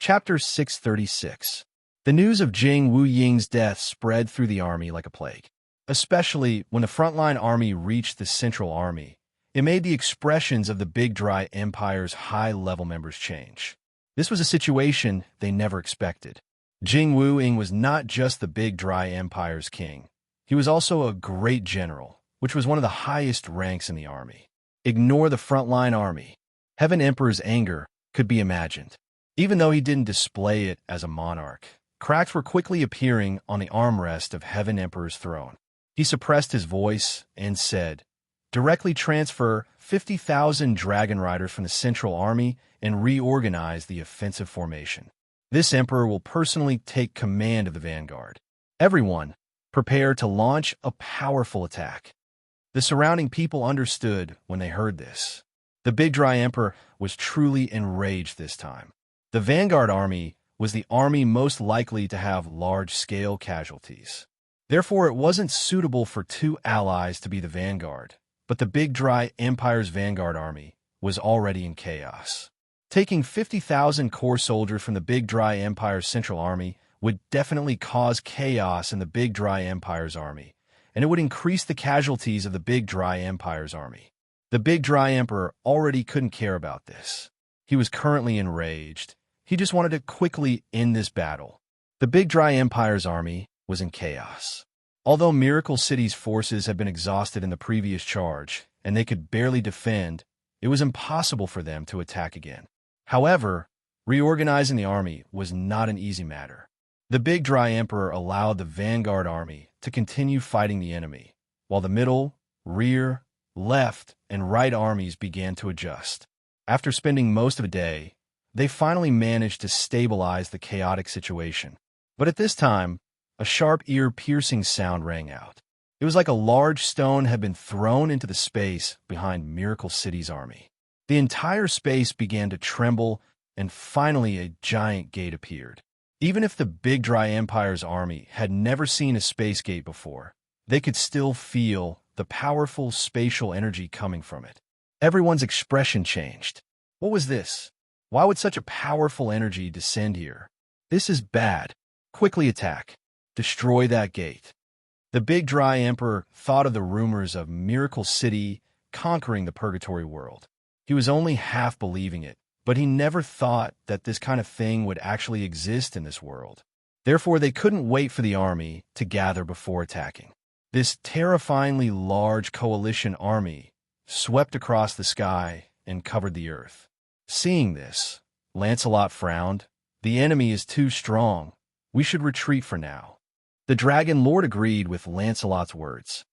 Chapter 636. The news of Jing Wu Ying's death spread through the army like a plague. Especially when the frontline army reached the central army, it made the expressions of the Big Dry Empire's high-level members change. This was a situation they never expected. Jing Wu Ying was not just the Big Dry Empire's king. He was also a great general, which was one of the highest ranks in the army. Ignore the frontline army. Heaven Emperor's anger could be imagined. Even though he didn't display it as a monarch, cracks were quickly appearing on the armrest of Heaven Emperor's throne. He suppressed his voice and said, "Directly transfer 50,000 dragon riders from the central army and reorganize the offensive formation. This emperor will personally take command of the vanguard. Everyone, prepare to launch a powerful attack." The surrounding people understood when they heard this. The Big Dry Emperor was truly enraged this time. The vanguard army was the army most likely to have large-scale casualties. Therefore, it wasn't suitable for two allies to be the vanguard, but the Big Dry Empire's vanguard army was already in chaos. Taking 50,000 core soldiers from the Big Dry Empire's central army would definitely cause chaos in the Big Dry Empire's army, and it would increase the casualties of the Big Dry Empire's army. The Big Dry Emperor already couldn't care about this. He was currently enraged. He just wanted to quickly end this battle. The Big Dry Empire's army was in chaos. Although Miracle City's forces had been exhausted in the previous charge, and they could barely defend, it was impossible for them to attack again. However, reorganizing the army was not an easy matter. The Big Dry Emperor allowed the vanguard army to continue fighting the enemy, while the middle, rear, left, and right armies began to adjust. After spending most of a day, they finally managed to stabilize the chaotic situation. But at this time, a sharp ear-piercing sound rang out. It was like a large stone had been thrown into the space behind Miracle City's army. The entire space began to tremble, and finally a giant gate appeared. Even if the Big Dry Empire's army had never seen a space gate before, they could still feel the powerful spatial energy coming from it. Everyone's expression changed. What was this? Why would such a powerful energy descend here? This is bad. Quickly attack. Destroy that gate. The Big Dry Emperor thought of the rumors of Miracle City conquering the Purgatory world. He was only half believing it, but he never thought that this kind of thing would actually exist in this world. Therefore, they couldn't wait for the army to gather before attacking. This terrifyingly large coalition army swept across the sky and covered the earth. Seeing this, Lancelot frowned. "The enemy is too strong. We should retreat for now." The Dragon Lord agreed with Lancelot's words.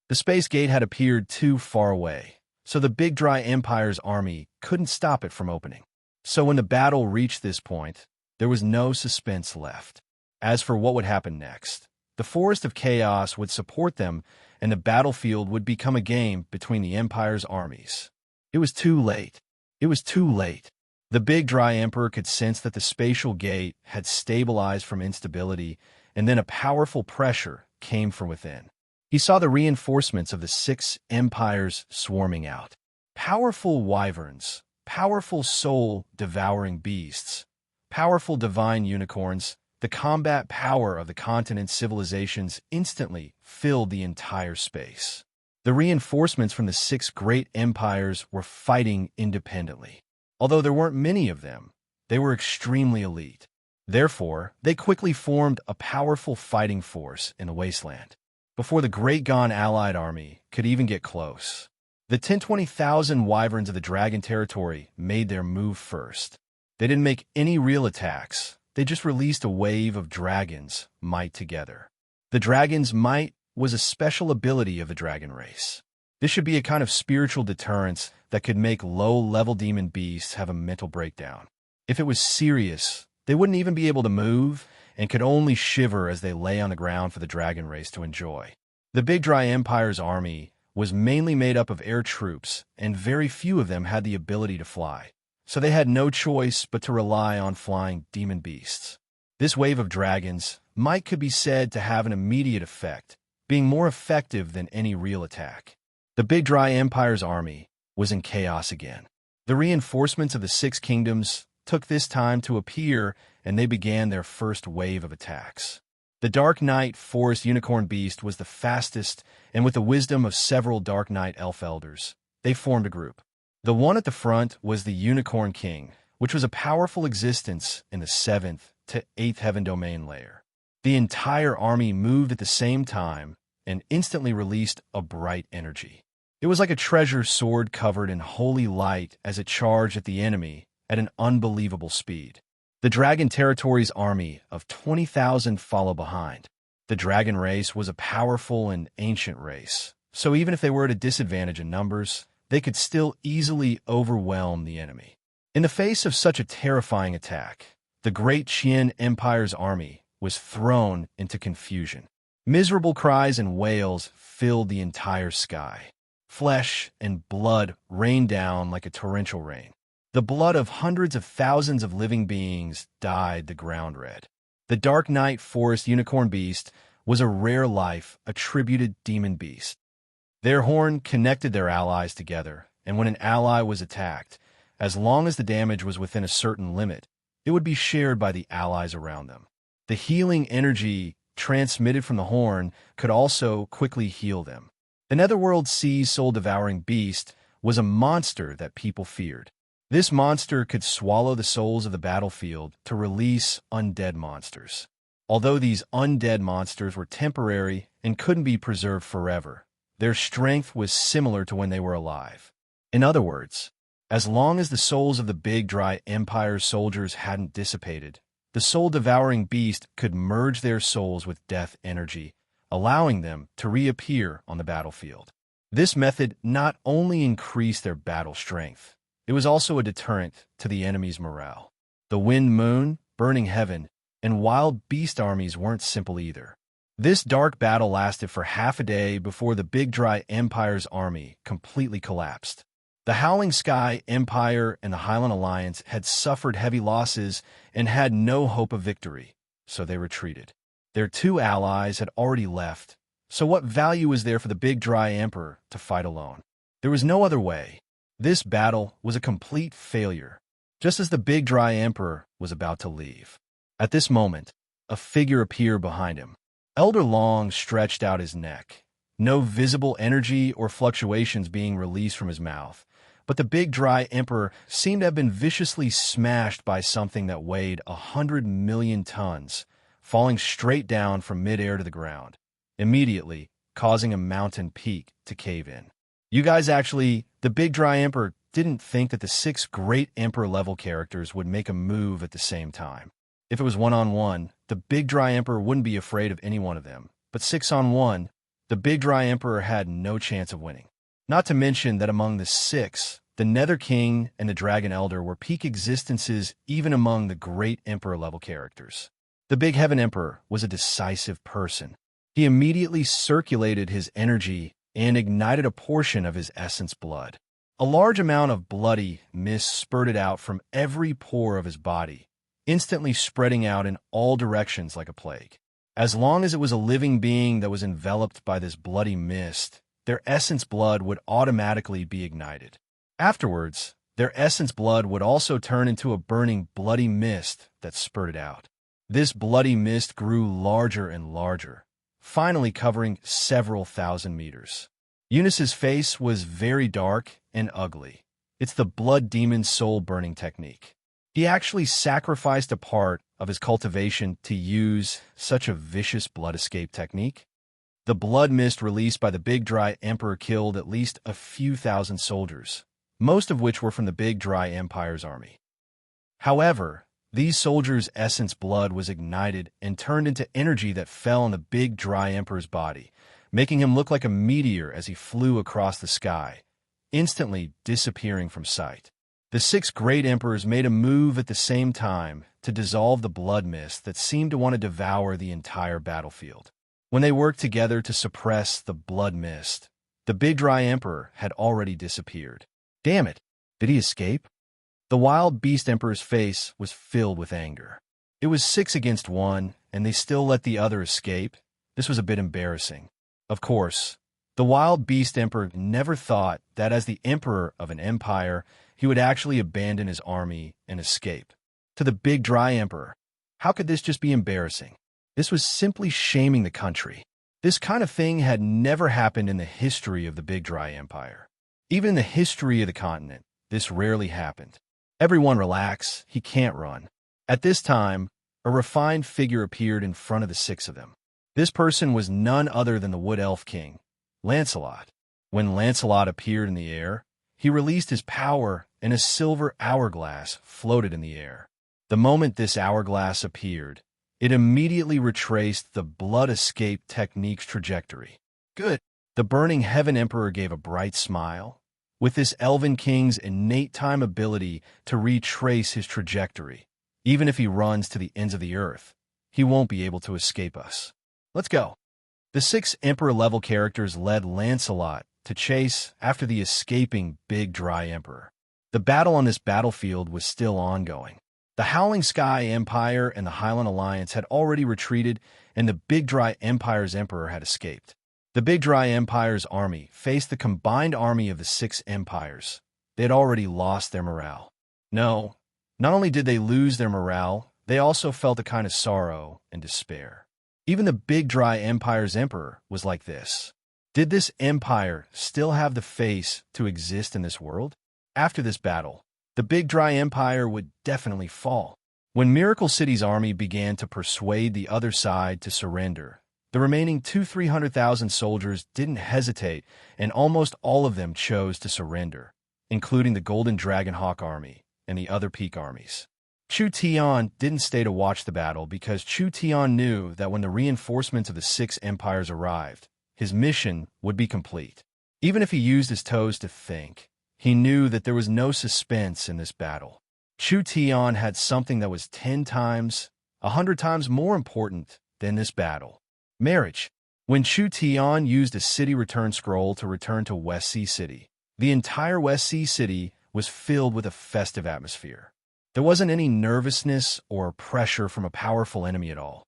The space gate had appeared too far away, so the Big Dry Empire's army couldn't stop it from opening. So when the battle reached this point, there was no suspense left. As for what would happen next, the Forest of Chaos would support them, and the battlefield would become a game between the Empire's armies. It was too late. It was too late. The Big Dry Emperor could sense that the spatial gate had stabilized from instability, and then a powerful pressure came from within. He saw the reinforcements of the 6 empires swarming out. Powerful wyverns, powerful soul-devouring beasts, powerful divine unicorns. The combat power of the continent's civilizations instantly filled the entire space. The reinforcements from the 6 great empires were fighting independently. Although there weren't many of them, they were extremely elite. Therefore, they quickly formed a powerful fighting force in the wasteland. Before the Great Gone allied army could even get close, the 10-20,000 wyverns of the dragon territory made their move first. They didn't make any real attacks. They just released a wave of dragons' might together. The dragon's might was a special ability of the dragon race. This should be a kind of spiritual deterrence that could make low-level demon beasts have a mental breakdown. If it was serious, they wouldn't even be able to move and could only shiver as they lay on the ground for the dragon race to enjoy. The Big Dry Empire's army was mainly made up of air troops, and very few of them had the ability to fly, so they had no choice but to rely on flying demon beasts. This wave of dragons might could be said to have an immediate effect, being more effective than any real attack. The Big Dry Empire's army was in chaos again. The reinforcements of the 6 kingdoms took this time to appear, and they began their first wave of attacks. The Dark Knight Forest Unicorn Beast was the fastest, and with the wisdom of several Dark Knight Elf Elders, they formed a group. The one at the front was the Unicorn King, which was a powerful existence in the 7th to 8th Heaven Domain layer. The entire army moved at the same time and instantly released a bright energy. It was like a treasure sword covered in holy light as it charged at the enemy at an unbelievable speed. The Dragon Territory's army of 20,000 followed behind. The dragon race was a powerful and ancient race, so even if they were at a disadvantage in numbers, they could still easily overwhelm the enemy. In the face of such a terrifying attack, the Great Qian Empire's army was thrown into confusion. Miserable cries and wails filled the entire sky. Flesh and blood rained down like a torrential rain. The blood of hundreds of thousands of living beings dyed the ground red. The Dark Knight Forest Unicorn Beast was a rare life, attributed demon beast. Their horn connected their allies together, and when an ally was attacked, as long as the damage was within a certain limit, it would be shared by the allies around them. The healing energy transmitted from the horn could also quickly heal them. The Netherworld Sea's soul-devouring beast was a monster that people feared. This monster could swallow the souls of the battlefield to release undead monsters. Although these undead monsters were temporary and couldn't be preserved forever, their strength was similar to when they were alive. In other words, as long as the souls of the Big Dry Empire's soldiers hadn't dissipated, the soul-devouring beast could merge their souls with death energy, allowing them to reappear on the battlefield. This method not only increased their battle strength, it was also a deterrent to the enemy's morale. The Wind Moon, Burning Heaven, and Wild Beast armies weren't simple either. This dark battle lasted for half a day before the Big Dry Empire's army completely collapsed. The Howling Sky Empire and the Highland Alliance had suffered heavy losses and had no hope of victory, so they retreated. Their two allies had already left, so what value was there for the Big Dry Emperor to fight alone? There was no other way. This battle was a complete failure, just as the Big Dry Emperor was about to leave. At this moment, a figure appeared behind him. Elder Long stretched out his neck, no visible energy or fluctuations being released from his mouth, but the Big Dry Emperor seemed to have been viciously smashed by something that weighed 100 million tons, falling straight down from midair to the ground, immediately causing a mountain peak to cave in. The Big Dry Emperor didn't think that the 6 great Emperor-level characters would make a move at the same time. If it was one-on-one, the Big Dry Emperor wouldn't be afraid of any one of them, but 6-on-1, the Big Dry Emperor had no chance of winning. Not to mention that among the 6, the Nether King and the Dragon Elder were peak existences even among the great Emperor-level characters. The Big Heaven Emperor was a decisive person. He immediately circulated his energy and ignited a portion of his essence blood. A large amount of bloody mist spurted out from every pore of his body, instantly spreading out in all directions like a plague. As long as it was a living being that was enveloped by this bloody mist, their essence blood would automatically be ignited. Afterwards, their essence blood would also turn into a burning bloody mist that spurted out. This bloody mist grew larger and larger, finally covering several thousand meters. Eunice's face was very dark and ugly. It's the blood demon's soul-burning technique. He actually sacrificed a part of his cultivation to use such a vicious blood escape technique. The blood mist released by the Big Dry Emperor killed at least a few thousand soldiers, most of which were from the Big Dry Empire's army. However, these soldiers' essence blood was ignited and turned into energy that fell on the Big Dry Emperor's body, making him look like a meteor as he flew across the sky, instantly disappearing from sight. The 6 great emperors made a move at the same time to dissolve the blood mist that seemed to want to devour the entire battlefield. When they worked together to suppress the blood mist, the Big Dry Emperor had already disappeared. Damn it! Did he escape? The Wild Beast Emperor's face was filled with anger. It was 6 against 1, and they still let the other escape. This was a bit embarrassing. Of course, the Wild Beast Emperor never thought that as the emperor of an empire, he would actually abandon his army and escape. To the Big Dry Emperor, how could this just be embarrassing? This was simply shaming the country. This kind of thing had never happened in the history of the Big Dry Empire. Even in the history of the continent, this rarely happened. Everyone relax, he can't run. At this time, a refined figure appeared in front of the six of them. This person was none other than the Wood Elf King, Lancelot. When Lancelot appeared in the air, he released his power and a silver hourglass floated in the air. The moment this hourglass appeared, it immediately retraced the blood escape technique's trajectory. Good. The Burning Heaven Emperor gave a bright smile. With this Elven King's innate time ability to retrace his trajectory, even if he runs to the ends of the earth, he won't be able to escape us. Let's go. The 6 Emperor-level characters led Lancelot to chase after the escaping Big Dry Emperor. The battle on this battlefield was still ongoing. The Howling Sky Empire and the Highland Alliance had already retreated, and the Big Dry Empire's emperor had escaped. The Big Dry Empire's army faced the combined army of the 6 empires. They had already lost their morale. No, not only did they lose their morale, they also felt a kind of sorrow and despair. Even the Big Dry Empire's emperor was like this. Did this empire still have the face to exist in this world? After this battle, the Big Dry Empire would definitely fall. When Miracle City's army began to persuade the other side to surrender, the remaining 300,000 soldiers didn't hesitate, and almost all of them chose to surrender, including the Golden Dragonhawk army and the other peak armies. Chu Tian didn't stay to watch the battle because Chu Tian knew that when the reinforcements of the 6 empires arrived, his mission would be complete. Even if he used his toes to think, he knew that there was no suspense in this battle. Chu Tian had something that was 10 times, 100 times more important than this battle. Marriage. When Chu Tian used a city return scroll to return to West Sea City, the entire West Sea City was filled with a festive atmosphere. There wasn't any nervousness or pressure from a powerful enemy at all.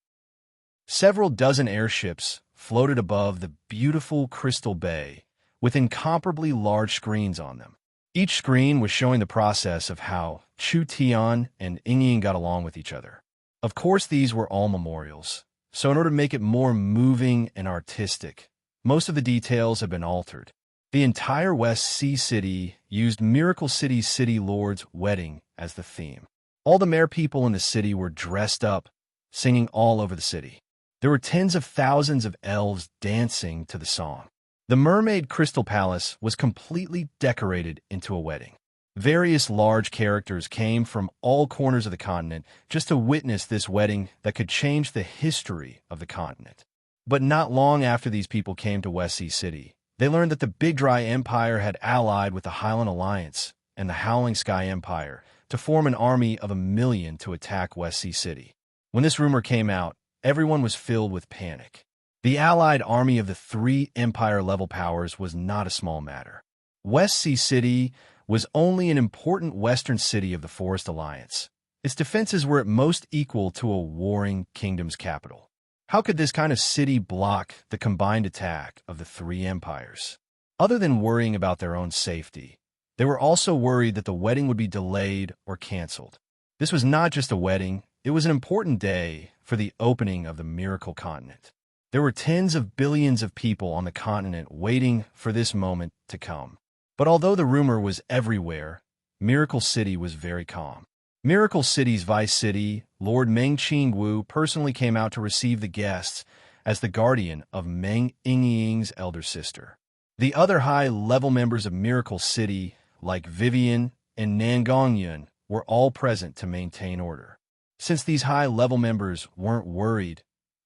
Several dozen airships floated above the beautiful Crystal Bay with incomparably large screens on them. Each screen was showing the process of how Chu Tian and Ying got along with each other. Of course, these were all memorials, so in order to make it more moving and artistic, most of the details have been altered. The entire West Sea City used Miracle City's City Lord's wedding as the theme. All the mere people in the city were dressed up, singing all over the city. There were tens of thousands of elves dancing to the song. The Mermaid Crystal Palace was completely decorated into a wedding. Various large characters came from all corners of the continent just to witness this wedding that could change the history of the continent. But not long after these people came to West Sea City, they learned that the Big Dry Empire had allied with the Highland Alliance and the Howling Sky Empire to form an army of 1 million to attack West Sea City. When this rumor came out, everyone was filled with panic. The allied army of the 3 empire-level powers was not a small matter. West Sea City was only an important western city of the Forest Alliance. Its defenses were at most equal to a warring kingdom's capital. How could this kind of city block the combined attack of the 3 empires? Other than worrying about their own safety, they were also worried that the wedding would be delayed or canceled. This was not just a wedding, it was an important day for the opening of the Miracle Continent. There were tens of billions of people on the continent waiting for this moment to come. But although the rumor was everywhere, Miracle City was very calm. Miracle City's vice city, Lord Meng Qingwu, personally came out to receive the guests as the guardian of Meng Yingying's elder sister. The other high-level members of Miracle City, like Vivian and Nangongyun, were all present to maintain order. Since these high-level members weren't worried,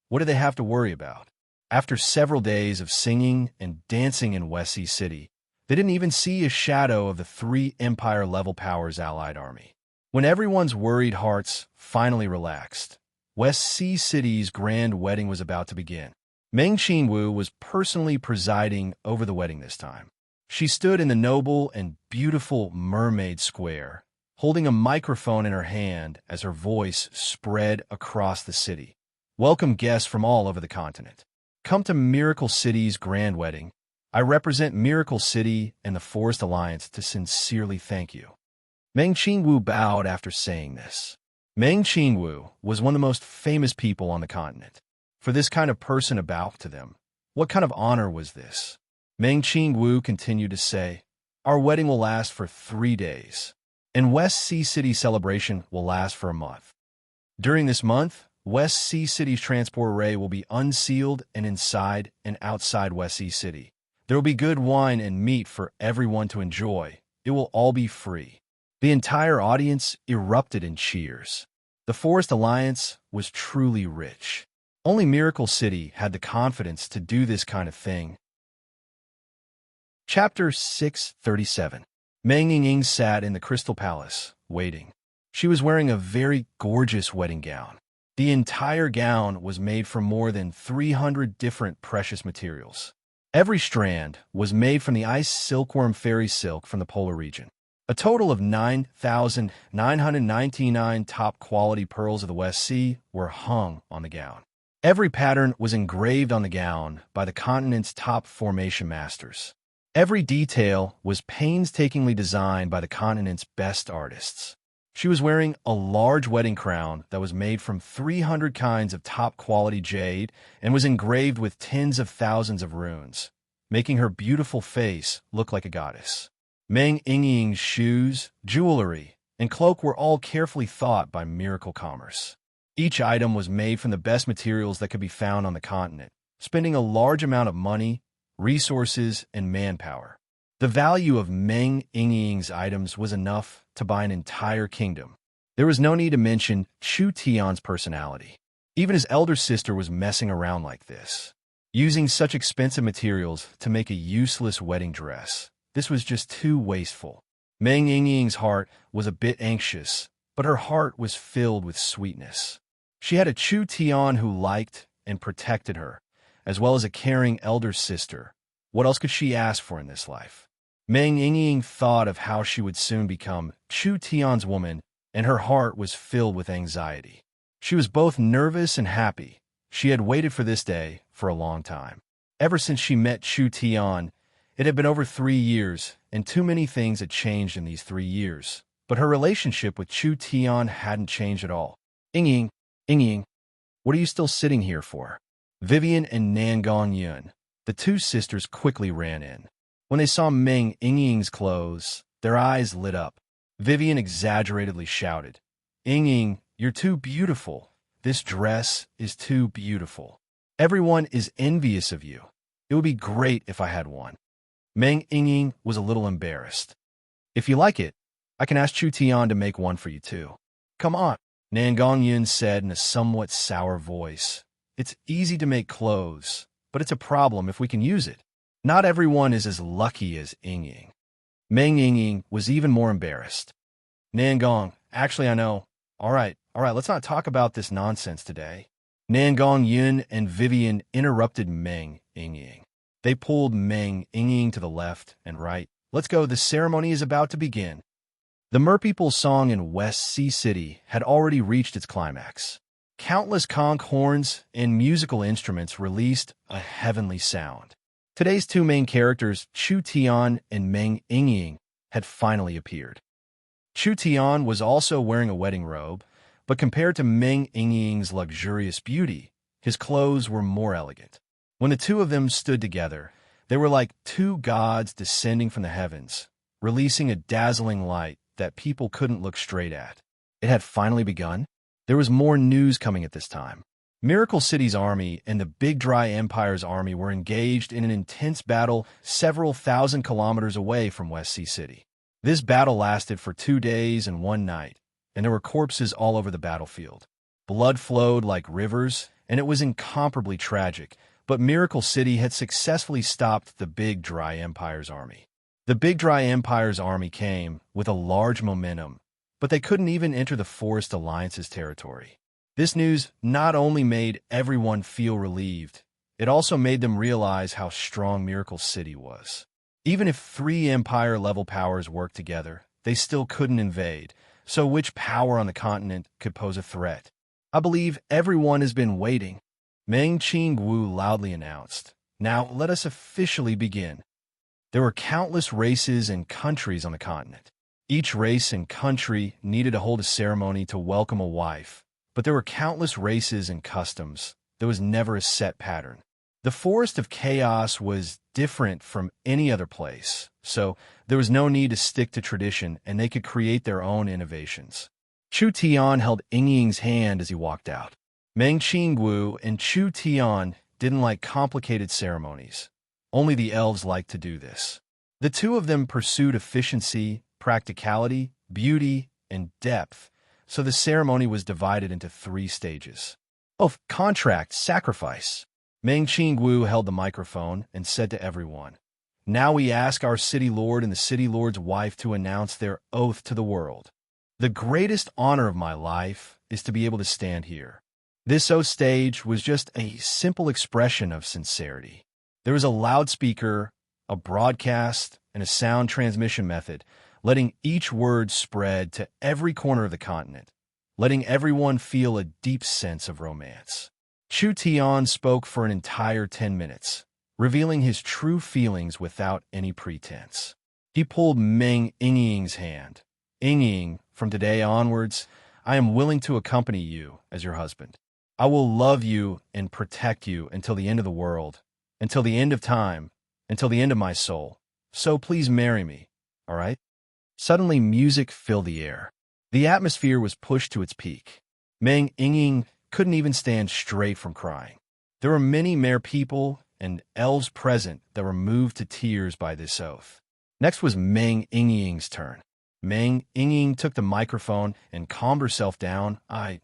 what did they have to worry about? After several days of singing and dancing in West Sea City, they didn't even see a shadow of the 3 empire-level powers' allied army. When everyone's worried hearts finally relaxed, West Sea City's grand wedding was about to begin. Meng Qingwu was personally presiding over the wedding this time. She stood in the noble and beautiful Mermaid Square, holding a microphone in her hand as her voice spread across the city. Welcome guests from all over the continent. Come to Miracle City's grand wedding. I represent Miracle City and the Forest Alliance to sincerely thank you. Meng Qingwu bowed after saying this. Meng Qingwu was one of the most famous people on the continent. For this kind of person to bow to them, what kind of honor was this? Meng Qingwu continued to say, "Our wedding will last for 3 days, and West Sea City celebration will last for a month. During this month, West Sea City's transport array will be unsealed, and inside and outside West Sea City, there will be good wine and meat for everyone to enjoy. It will all be free." The entire audience erupted in cheers. The Forest Alliance was truly rich. Only Miracle City had the confidence to do this kind of thing. Chapter 637. Meng Yingying sat in the Crystal Palace, waiting. She was wearing a very gorgeous wedding gown. The entire gown was made from more than 300 different precious materials. Every strand was made from the ice silkworm fairy silk from the polar region. A total of 9,999 top-quality pearls of the West Sea were hung on the gown. Every pattern was engraved on the gown by the continent's top formation masters. Every detail was painstakingly designed by the continent's best artists. She was wearing a large wedding crown that was made from 300 kinds of top-quality jade and was engraved with tens of thousands of runes, making her beautiful face look like a goddess. Meng Yingying's shoes, jewelry, and cloak were all carefully thought by Miracle Commerce. Each item was made from the best materials that could be found on the continent, spending a large amount of money, resources, and manpower. The value of Meng Yingying's items was enough to buy an entire kingdom. There was no need to mention Chu Tian's personality. Even his elder sister was messing around like this, using such expensive materials to make a useless wedding dress. This was just too wasteful. Meng Yingying's heart was a bit anxious, but her heart was filled with sweetness. She had a Chu Tian who liked and protected her, as well as a caring elder sister. What else could she ask for in this life? Meng Yingying thought of how she would soon become Chu Tian's woman, and her heart was filled with anxiety. She was both nervous and happy. She had waited for this day for a long time. Ever since she met Chu Tian, it had been over 3 years, and too many things had changed in these 3 years. But her relationship with Chu Tian hadn't changed at all. Yingying, what are you still sitting here for? Vivian and Nan Gongyun, the two sisters, quickly ran in. When they saw Meng Yingying's clothes, their eyes lit up. Vivian exaggeratedly shouted, "Yingying, you're too beautiful. This dress is too beautiful. Everyone is envious of you. It would be great if I had one." Meng Yingying was a little embarrassed. "If you like it, I can ask Chu Tian to make one for you too." "Come on," Nan Gongyun said in a somewhat sour voice. "It's easy to make clothes, but it's a problem if we can use it. Not everyone is as lucky as Yingying." Meng Yingying was even more embarrassed. "Nan Gong, actually I know. All right, let's not talk about this nonsense today." Nan Gongyun and Vivian interrupted Meng Yingying. They pulled Meng Yingying to the left and right. "Let's go, the ceremony is about to begin." The Merpeople's song in West Sea City had already reached its climax. Countless conch horns and musical instruments released a heavenly sound. Today's two main characters, Chu Tian and Meng Yingying, had finally appeared. Chu Tian was also wearing a wedding robe, but compared to Meng Yingying's luxurious beauty, his clothes were more elegant. When the two of them stood together, they were like two gods descending from the heavens, releasing a dazzling light that people couldn't look straight at. It had finally begun. There was more news coming at this time. Miracle City's army and the Big Dry Empire's army were engaged in an intense battle several thousand kilometers away from West Sea City. This battle lasted for 2 days and 1 night, and there were corpses all over the battlefield. Blood flowed like rivers, and it was incomparably tragic, but Miracle City had successfully stopped the Big Dry Empire's army. The Big Dry Empire's army came with a large momentum, but they couldn't even enter the Forest Alliance's territory. This news not only made everyone feel relieved, it also made them realize how strong Miracle City was. Even if 3 Empire-level powers worked together, they still couldn't invade, so which power on the continent could pose a threat? "I believe everyone has been waiting," Meng Qingwu loudly announced. "Now let us officially begin." There were countless races and countries on the continent. Each race and country needed to hold a ceremony to welcome a wife, but there were countless races and customs. There was never a set pattern. The Forest of Chaos was different from any other place, so there was no need to stick to tradition, and they could create their own innovations. Chu Tian held Ying Ying's hand as he walked out. Meng Qingwu and Chu Tian didn't like complicated ceremonies. Only the elves liked to do this. The two of them pursued efficiency, practicality, beauty, and depth, so the ceremony was divided into 3 stages. Contract, sacrifice. Meng Qingwu held the microphone and said to everyone, "Now we ask our city lord and the city lord's wife to announce their oath to the world. The greatest honor of my life is to be able to stand here." This oath stage was just a simple expression of sincerity. There was a loudspeaker, a broadcast, and a sound transmission method, letting each word spread to every corner of the continent, letting everyone feel a deep sense of romance. Chu Tian spoke for an entire 10 minutes, revealing his true feelings without any pretense. He pulled Meng Yingying's hand. "Yingying, from today onwards, I am willing to accompany you as your husband. I will love you and protect you until the end of the world, until the end of time, until the end of my soul. So please marry me, all right?" Suddenly, music filled the air. The atmosphere was pushed to its peak. Meng Yingying couldn't even stand straight from crying. There were many mere people and elves present that were moved to tears by this oath. Next was Meng Yingying's turn. Meng Yingying took the microphone and calmed herself down. I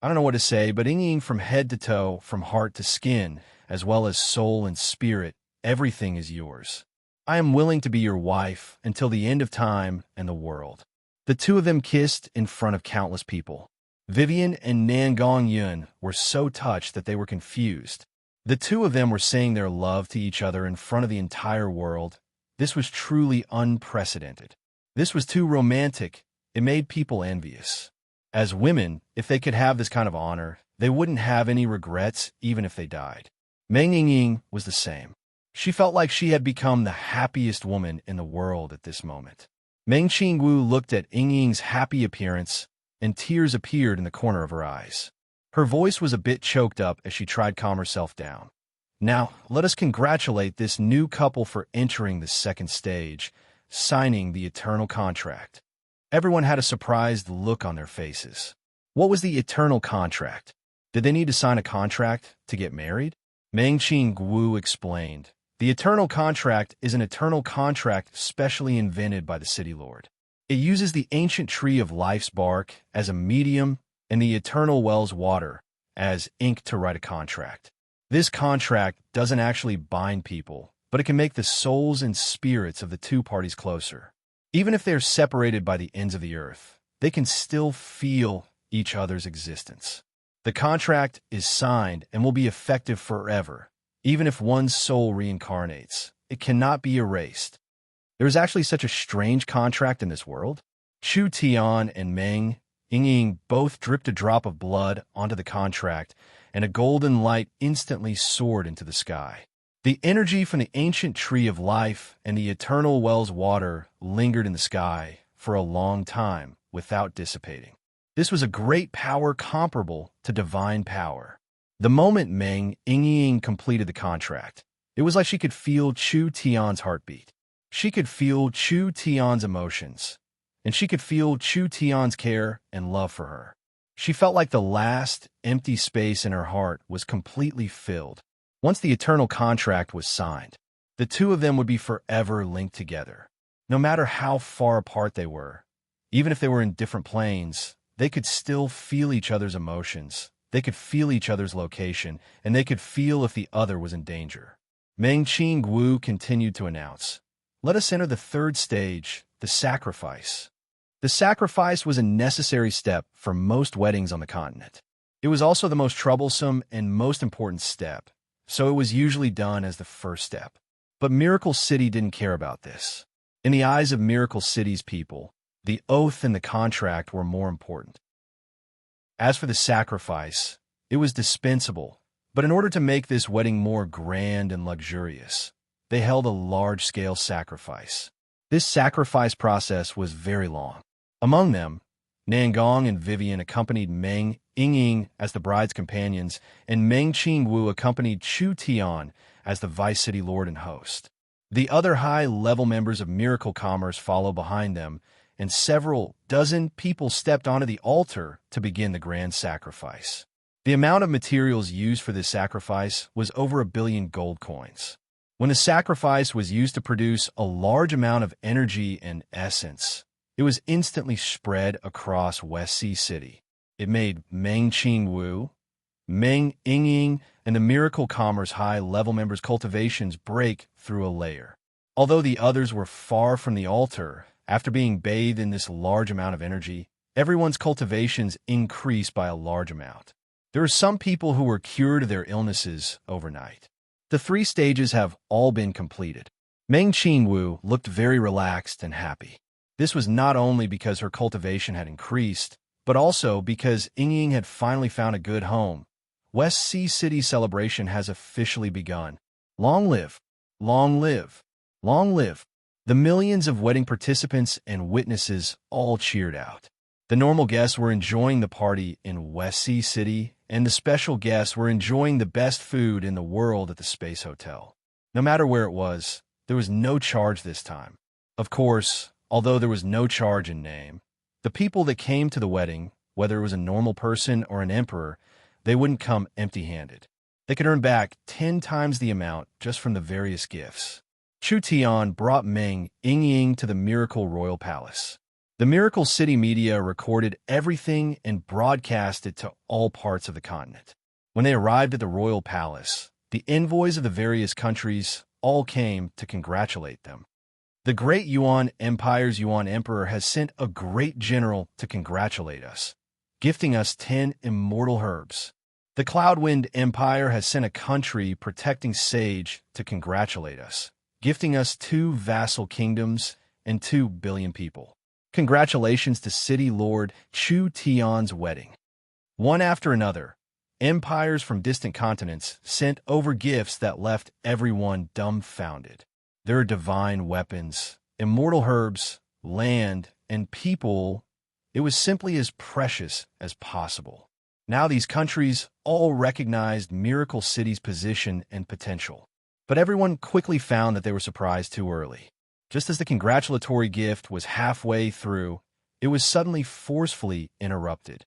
don't know what to say, but Yingying, from head to toe, from heart to skin, as well as soul and spirit, everything is yours. I am willing to be your wife until the end of time and the world. The two of them kissed in front of countless people. Vivian and Nangong Yun were so touched that they were confused. The two of them were saying their love to each other in front of the entire world. This was truly unprecedented. This was too romantic. It made people envious. As women, if they could have this kind of honor, they wouldn't have any regrets even if they died. Meng Yingying was the same. She felt like she had become the happiest woman in the world at this moment. Meng Qingwu looked at Yingying's happy appearance, and tears appeared in the corner of her eyes. Her voice was a bit choked up as she tried to calm herself down. "Now, let us congratulate this new couple for entering the second stage, signing the eternal contract." Everyone had a surprised look on their faces. What was the eternal contract? Did they need to sign a contract to get married? Meng Qingwu explained, "The eternal contract is an eternal contract specially invented by the city lord. It uses the ancient tree of life's bark as a medium and the eternal well's water as ink to write a contract. This contract doesn't actually bind people, but it can make the souls and spirits of the two parties closer. Even if they're separated by the ends of the earth, they can still feel each other's existence. The contract is signed and will be effective forever. Even if one's soul reincarnates, it cannot be erased. There is actually such a strange contract in this world." Chu Tian and Meng Yingying both dripped a drop of blood onto the contract, and a golden light instantly soared into the sky. The energy from the ancient tree of life and the eternal well's water lingered in the sky for a long time without dissipating. This was a great power comparable to divine power. The moment Meng Yingying completed the contract, it was like she could feel Chu Tian's heartbeat. She could feel Chu Tian's emotions, and she could feel Chu Tian's care and love for her. She felt like the last empty space in her heart was completely filled. Once the eternal contract was signed, the two of them would be forever linked together. No matter how far apart they were, even if they were in different planes, they could still feel each other's emotions. They could feel each other's location, and they could feel if the other was in danger. Meng Qingwu continued to announce, "Let us enter the third stage, the sacrifice." The sacrifice was a necessary step for most weddings on the continent. It was also the most troublesome and most important step, so it was usually done as the first step. But Miracle City didn't care about this. In the eyes of Miracle City's people, the oath and the contract were more important. As for the sacrifice, it was dispensable, but in order to make this wedding more grand and luxurious, they held a large-scale sacrifice. This sacrifice process was very long. Among them, Nangong and Vivian accompanied Meng Yingying as the bride's companions, and Meng Qingwu accompanied Chu Tian as the vice city lord and host. The other high-level members of Miracle Commerce followed behind them, and several dozen people stepped onto the altar to begin the grand sacrifice. The amount of materials used for this sacrifice was over 1 billion gold coins. When the sacrifice was used to produce a large amount of energy and essence, it was instantly spread across West Sea City. It made Meng Qingwu, Meng Yingying, and the Miracle Commerce high-level members' cultivations break through a layer. Although the others were far from the altar, after being bathed in this large amount of energy, everyone's cultivations increased by a large amount. There are some people who were cured of their illnesses overnight. The 3 stages have all been completed. Meng Qingwu looked very relaxed and happy. This was not only because her cultivation had increased, but also because Yingying had finally found a good home. West Sea City celebration has officially begun. Long live! Long live! Long live! The millions of wedding participants and witnesses all cheered out. The normal guests were enjoying the party in West Sea City, and the special guests were enjoying the best food in the world at the Space Hotel. No matter where it was, there was no charge this time. Of course, although there was no charge in name, the people that came to the wedding, whether it was a normal person or an emperor, they wouldn't come empty-handed. They could earn back 10 times the amount just from the various gifts. Chu Tian brought Meng Yingying to the Miracle Royal Palace. The Miracle City media recorded everything and broadcast it to all parts of the continent. When they arrived at the Royal Palace, the envoys of the various countries all came to congratulate them. The great Yuan Empire's Yuan Emperor has sent a great general to congratulate us, gifting us 10 immortal herbs. The Cloudwind Empire has sent a country protecting sage to congratulate us, gifting us 2 vassal kingdoms and 2 billion people. Congratulations to City Lord Chu Tian's wedding. One after another, empires from distant continents sent over gifts that left everyone dumbfounded. There are divine weapons, immortal herbs, land, and people. It was simply as precious as possible. Now these countries all recognized Miracle City's position and potential. But everyone quickly found that they were surprised too early. Just as the congratulatory gift was halfway through, it was suddenly forcefully interrupted.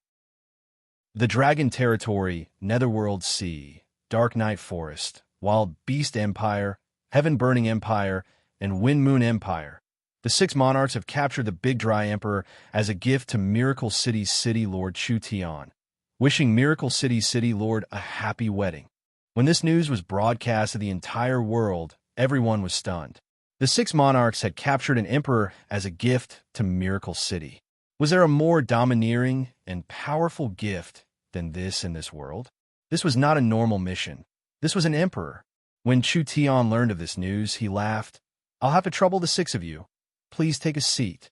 The Dragon Territory, Netherworld Sea, Dark Night Forest, Wild Beast Empire, Heaven-Burning Empire, and Wind Moon Empire. The 6 monarchs have captured the Big Dry Emperor as a gift to Miracle City's City Lord Chu Tian, wishing Miracle City's City Lord a happy wedding. When this news was broadcast to the entire world, everyone was stunned. The 6 monarchs had captured an emperor as a gift to Miracle City. Was there a more domineering and powerful gift than this in this world? This was not a normal mission. This was an emperor. When Chu Tian learned of this news, he laughed. "I'll have to trouble the 6 of you. Please take a seat.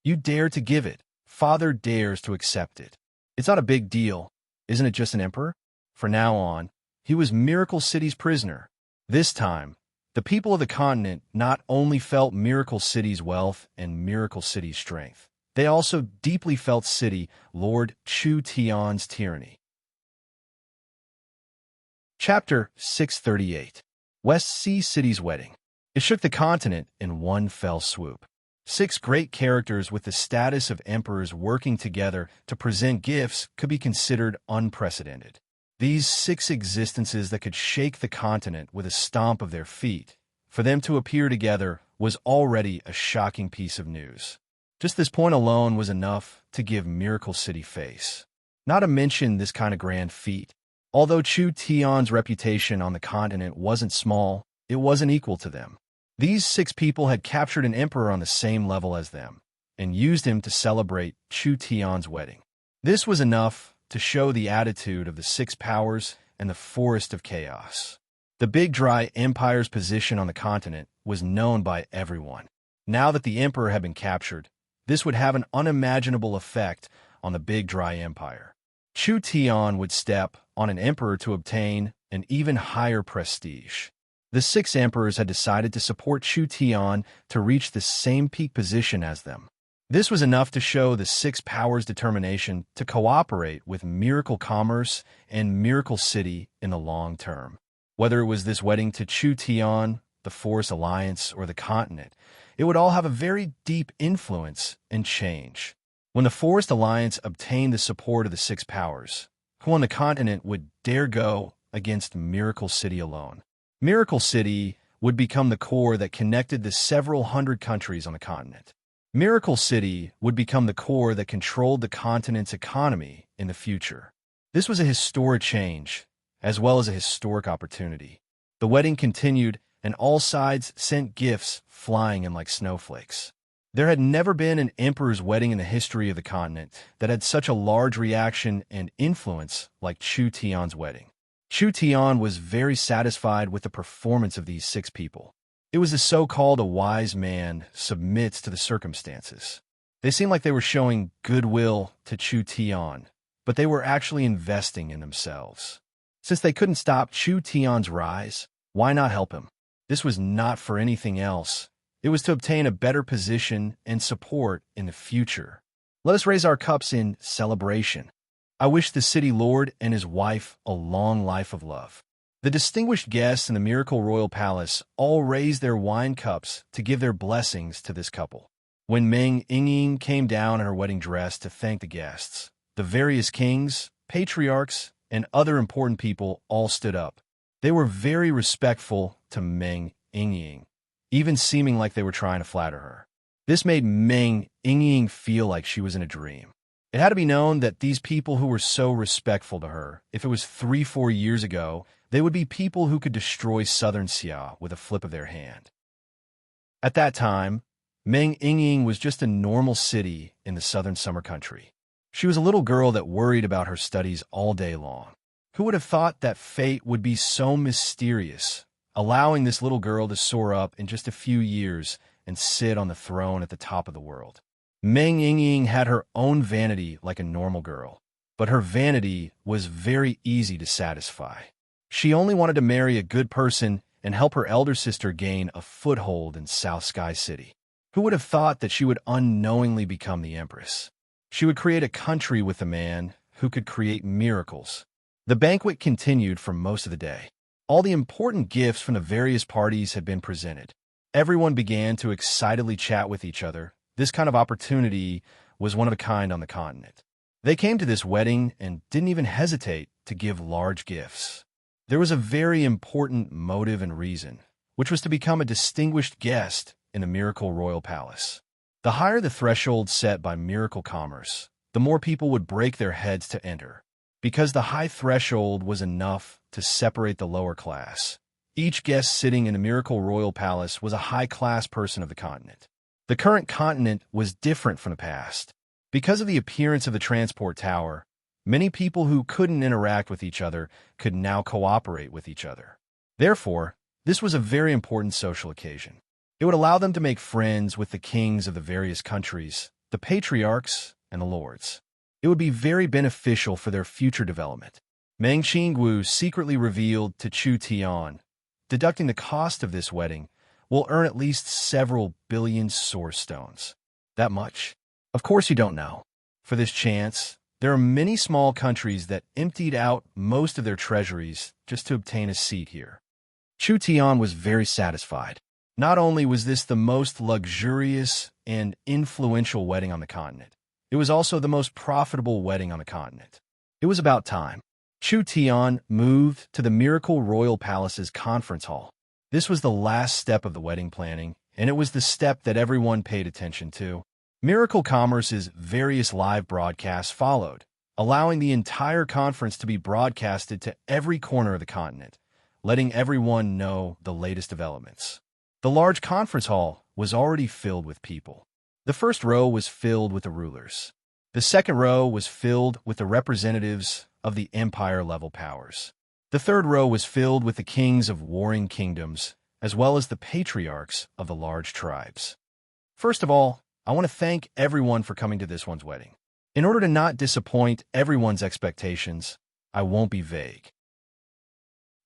You dare to give it. Father dares to accept it. It's not a big deal. Isn't it just an emperor?" From now on, he was Miracle City's prisoner. This time, the people of the continent not only felt Miracle City's wealth and Miracle City's strength, they also deeply felt City Lord Chu Tian's tyranny. Chapter 638. West Sea City's Wedding. It shook the continent in one fell swoop. 6 great characters with the status of emperors working together to present gifts could be considered unprecedented. These 6 existences that could shake the continent with a stomp of their feet, for them to appear together was already a shocking piece of news. Just this point alone was enough to give Miracle City face. Not to mention this kind of grand feat. Although Chu Tian's reputation on the continent wasn't small, it wasn't equal to them. These 6 people had captured an emperor on the same level as them, and used him to celebrate Chu Tian's wedding. This was enough to show the attitude of the 6 powers and the forest of chaos. The Big Dry Empire's position on the continent was known by everyone. Now that the emperor had been captured, this would have an unimaginable effect on the Big Dry Empire. Chu Tian would step on an emperor to obtain an even higher prestige. The six emperors had decided to support Chu Tian to reach the same peak position as them. This was enough to show the six powers' determination to cooperate with Miracle Commerce and Miracle City in the long term. Whether it was this wedding to Chu Tian, the Forest Alliance, or the continent, it would all have a very deep influence and change. When the Forest Alliance obtained the support of the six powers, who on the continent would dare go against Miracle City alone? Miracle City would become the core that connected the several hundred countries on the continent. Miracle City would become the core that controlled the continent's economy in the future. This was a historic change, as well as a historic opportunity. The wedding continued, and all sides sent gifts flying in like snowflakes. There had never been an emperor's wedding in the history of the continent that had such a large reaction and influence like Chu Tian's wedding. Chu Tian was very satisfied with the performance of these six people. It was the so-called a wise man submits to the circumstances. They seemed like they were showing goodwill to Chu Tian, but they were actually investing in themselves. Since they couldn't stop Chu Tian's rise, why not help him? This was not for anything else. It was to obtain a better position and support in the future. Let us raise our cups in celebration. I wish the city lord and his wife a long life of love. The distinguished guests in the Miracle Royal Palace all raised their wine cups to give their blessings to this couple. When Meng Yingying came down in her wedding dress to thank the guests, the various kings, patriarchs, and other important people all stood up. They were very respectful to Meng Yingying, even seeming like they were trying to flatter her. This made Meng Yingying feel like she was in a dream. It had to be known that these people who were so respectful to her, if it was 3-4 years ago, they would be people who could destroy southern Xia with a flip of their hand. At that time, Meng Yingying was just a normal city in the southern summer country. She was a little girl that worried about her studies all day long. Who would have thought that fate would be so mysterious, allowing this little girl to soar up in just a few years and sit on the throne at the top of the world? Meng Yingying had her own vanity like a normal girl, but her vanity was very easy to satisfy. She only wanted to marry a good person and help her elder sister gain a foothold in South Sky City. Who would have thought that she would unknowingly become the empress? She would create a country with a man who could create miracles. The banquet continued for most of the day. All the important gifts from the various parties had been presented. Everyone began to excitedly chat with each other. This kind of opportunity was one of a kind on the continent. They came to this wedding and didn't even hesitate to give large gifts. There was a very important motive and reason, which was to become a distinguished guest in the Miracle Royal Palace. The higher the threshold set by Miracle Commerce, the more people would break their heads to enter. Because the high threshold was enough to separate the lower class. Each guest sitting in the Miracle Royal Palace was a high-class person of the continent. The current continent was different from the past. Because of the appearance of the transport tower, many people who couldn't interact with each other could now cooperate with each other. Therefore, this was a very important social occasion. It would allow them to make friends with the kings of the various countries, the patriarchs, and the lords. It would be very beneficial for their future development. Meng Qingwu secretly revealed to Chu Tian, deducting the cost of this wedding, will earn at least several billion source stones. That much? Of course you don't know. For this chance, there are many small countries that emptied out most of their treasuries just to obtain a seat here. Chu Tian was very satisfied. Not only was this the most luxurious and influential wedding on the continent, it was also the most profitable wedding on the continent. It was about time. Chu Tian moved to the Miracle Royal Palace's conference hall. This was the last step of the wedding planning, and it was the step that everyone paid attention to. Miracle Commerce's various live broadcasts followed, allowing the entire conference to be broadcasted to every corner of the continent, letting everyone know the latest developments. The large conference hall was already filled with people. The first row was filled with the rulers. The second row was filled with the representatives of the empire-level powers. The third row was filled with the kings of warring kingdoms, as well as the patriarchs of the large tribes. First of all, I want to thank everyone for coming to this one's wedding. In order to not disappoint everyone's expectations, I won't be vague.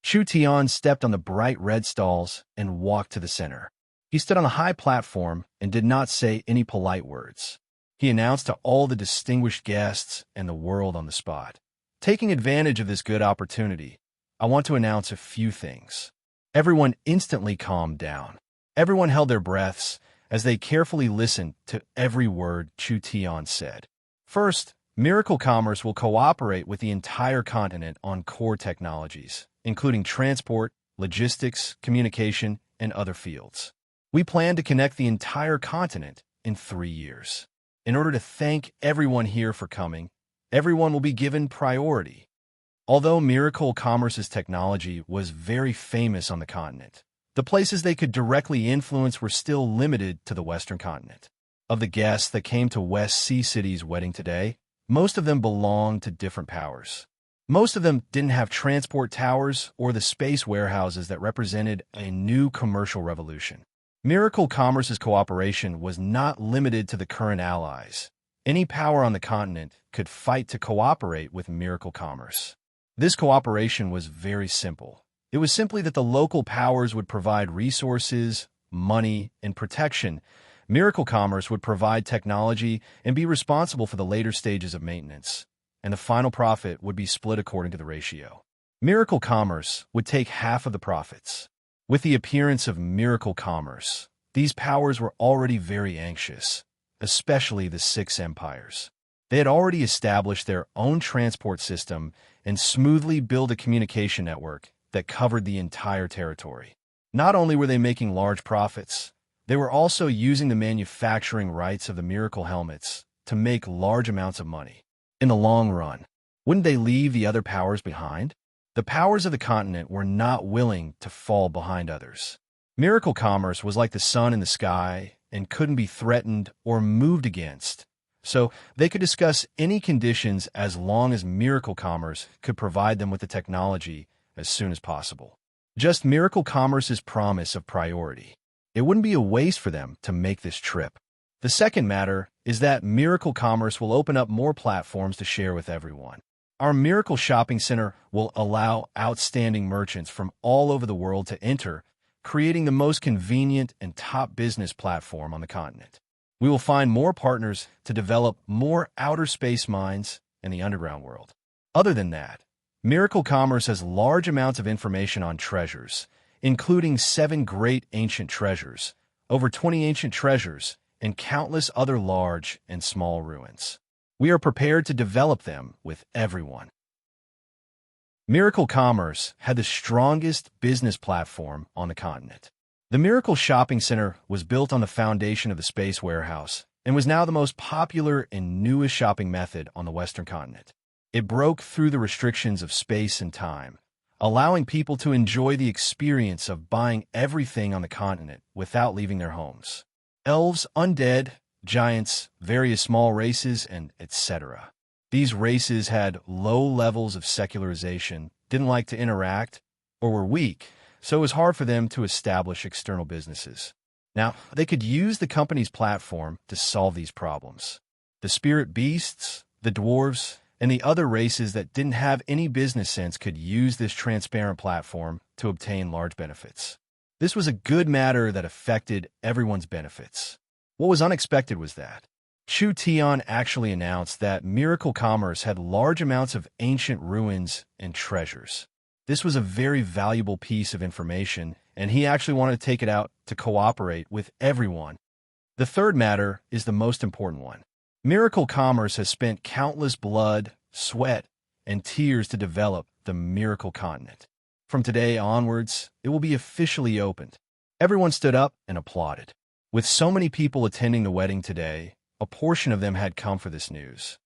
Chu Tian stepped on the bright red stalls and walked to the center. He stood on a high platform and did not say any polite words. He announced to all the distinguished guests and the world on the spot. Taking advantage of this good opportunity, I want to announce a few things. Everyone instantly calmed down. Everyone held their breaths as they carefully listened to every word Chu Tian said. First, Miracle Commerce will cooperate with the entire continent on core technologies, including transport, logistics, communication, and other fields. We plan to connect the entire continent in 3 years. In order to thank everyone here for coming, everyone will be given priority. Although Miracle Commerce's technology was very famous on the continent, the places they could directly influence were still limited to the Western continent. Of the guests that came to West Sea City's wedding today, most of them belonged to different powers. Most of them didn't have transport towers or the space warehouses that represented a new commercial revolution. Miracle Commerce's cooperation was not limited to the current allies. Any power on the continent could fight to cooperate with Miracle Commerce. This cooperation was very simple. It was simply that the local powers would provide resources, money, and protection. Miracle Commerce would provide technology and be responsible for the later stages of maintenance, and the final profit would be split according to the ratio. Miracle Commerce would take half of the profits. With the appearance of Miracle Commerce, these powers were already very anxious, especially the Six Empires. They had already established their own transport system and smoothly built a communication network that covered the entire territory. Not only were they making large profits, they were also using the manufacturing rights of the Miracle helmets to make large amounts of money. In the long run, wouldn't they leave the other powers behind? The powers of the continent were not willing to fall behind others. Miracle Commerce was like the sun in the sky and couldn't be threatened or moved against, so they could discuss any conditions as long as Miracle Commerce could provide them with the technology as soon as possible. Just Miracle Commerce's promise of priority. It wouldn't be a waste for them to make this trip. The second matter is that Miracle Commerce will open up more platforms to share with everyone. Our Miracle Shopping Center will allow outstanding merchants from all over the world to enter, creating the most convenient and top business platform on the continent. We will find more partners to develop more outer space mines in the underground world. Other than that, Miracle Commerce has large amounts of information on treasures, including 7 great ancient treasures, over 20 ancient treasures, and countless other large and small ruins. We are prepared to develop them with everyone. Miracle Commerce had the strongest business platform on the continent. The Miracle Shopping Center was built on the foundation of the Space Warehouse and was now the most popular and newest shopping method on the Western continent. It broke through the restrictions of space and time, allowing people to enjoy the experience of buying everything on the continent without leaving their homes. Elves, undead, giants, various small races, and etc. These races had low levels of secularization, didn't like to interact, or were weak, so it was hard for them to establish external businesses. Now, they could use the company's platform to solve these problems. The spirit beasts, the dwarves, and the other races that didn't have any business sense could use this transparent platform to obtain large benefits. This was a good matter that affected everyone's benefits. What was unexpected was that Chu Tian actually announced that Miracle Commerce had large amounts of ancient ruins and treasures. This was a very valuable piece of information, and he actually wanted to take it out to cooperate with everyone. The third matter is the most important one. Miracle Commerce has spent countless blood, sweat, and tears to develop the Miracle Continent. From today onwards, it will be officially opened. Everyone stood up and applauded. With so many people attending the wedding today, a portion of them had come for this news.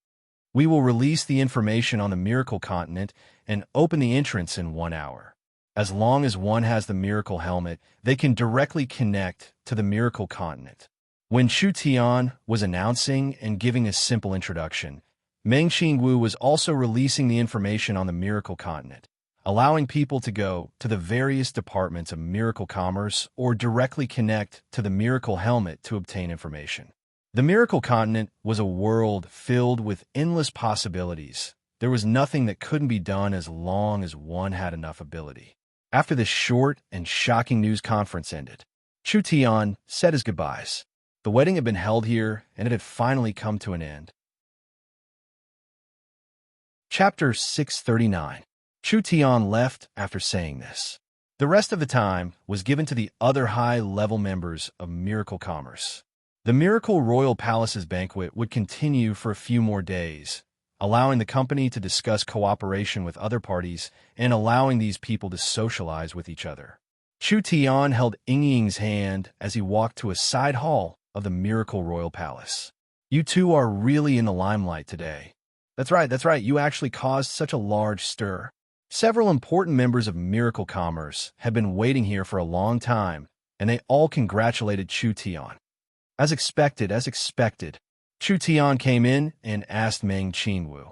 We will release the information on the Miracle Continent and open the entrance in 1 hour. As long as one has the Miracle Helmet, they can directly connect to the Miracle Continent. When Chu Tian was announcing and giving a simple introduction, Meng Qingwu was also releasing the information on the Miracle Continent, allowing people to go to the various departments of Miracle Commerce or directly connect to the Miracle Helmet to obtain information. The Miracle Continent was a world filled with endless possibilities. There was nothing that couldn't be done as long as one had enough ability. After this short and shocking news conference ended, Chu Tian said his goodbyes. The wedding had been held here, and it had finally come to an end. Chapter 639. Chu Tian left after saying this. The rest of the time was given to the other high-level members of Miracle Commerce. The Miracle Royal Palace's banquet would continue for a few more days, allowing the company to discuss cooperation with other parties and allowing these people to socialize with each other. Chu Tian held Ying's hand as he walked to a side hall of the Miracle Royal Palace. You two are really in the limelight today. That's right, you actually caused such a large stir. Several important members of Miracle Commerce had been waiting here for a long time, and they all congratulated Chu Tian. As expected, Chu Tian came in and asked Meng Qinwu,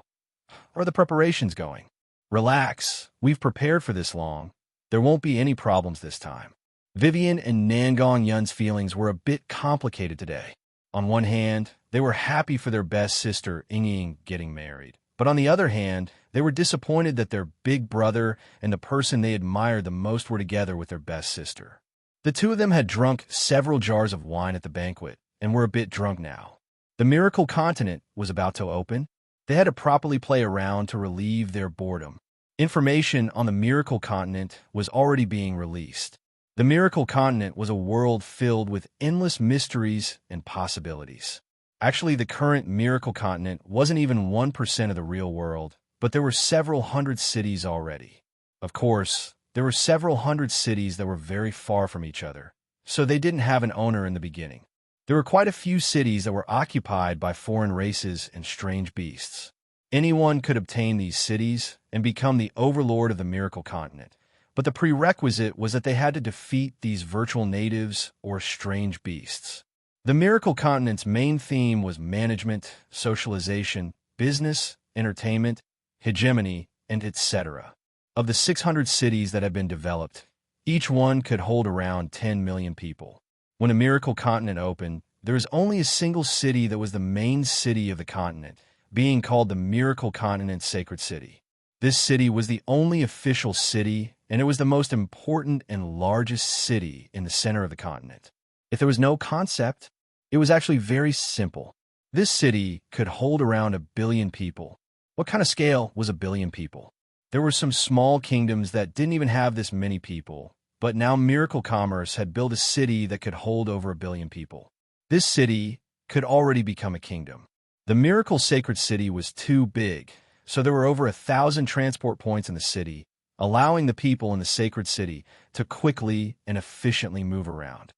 "Are the preparations going?" "Relax, we've prepared for this long. There won't be any problems this time." Vivian and Nangong Yun's feelings were a bit complicated today. On one hand, they were happy for their best sister, Ying, getting married. But on the other hand, they were disappointed that their big brother and the person they admired the most were together with their best sister. The two of them had drunk several jars of wine at the banquet and were a bit drunk now. The Miracle Continent was about to open. They had to properly play around to relieve their boredom. Information on the Miracle Continent was already being released. The Miracle Continent was a world filled with endless mysteries and possibilities. Actually, the current Miracle Continent wasn't even 1% of the real world, but there were several hundred cities already. Of course, there were several hundred cities that were very far from each other, so they didn't have an owner in the beginning. There were quite a few cities that were occupied by foreign races and strange beasts. Anyone could obtain these cities and become the overlord of the Miracle Continent, but the prerequisite was that they had to defeat these virtual natives or strange beasts. The Miracle Continent's main theme was management, socialization, business, entertainment, hegemony, and etc. Of the 600 cities that had been developed, each one could hold around 10 million people. When a Miracle Continent opened, there was only a single city that was the main city of the continent, being called the Miracle Continent Sacred City. This city was the only official city, and it was the most important and largest city in the center of the continent. If there was no concept, it was actually very simple. This city could hold around 1 billion people. What kind of scale was 1 billion people? There were some small kingdoms that didn't even have this many people, but now Miracle Commerce had built a city that could hold over 1 billion people. This city could already become a kingdom. The Miracle Sacred City was too big, so there were over 1,000 transport points in the city, allowing the people in the sacred city to quickly and efficiently move around.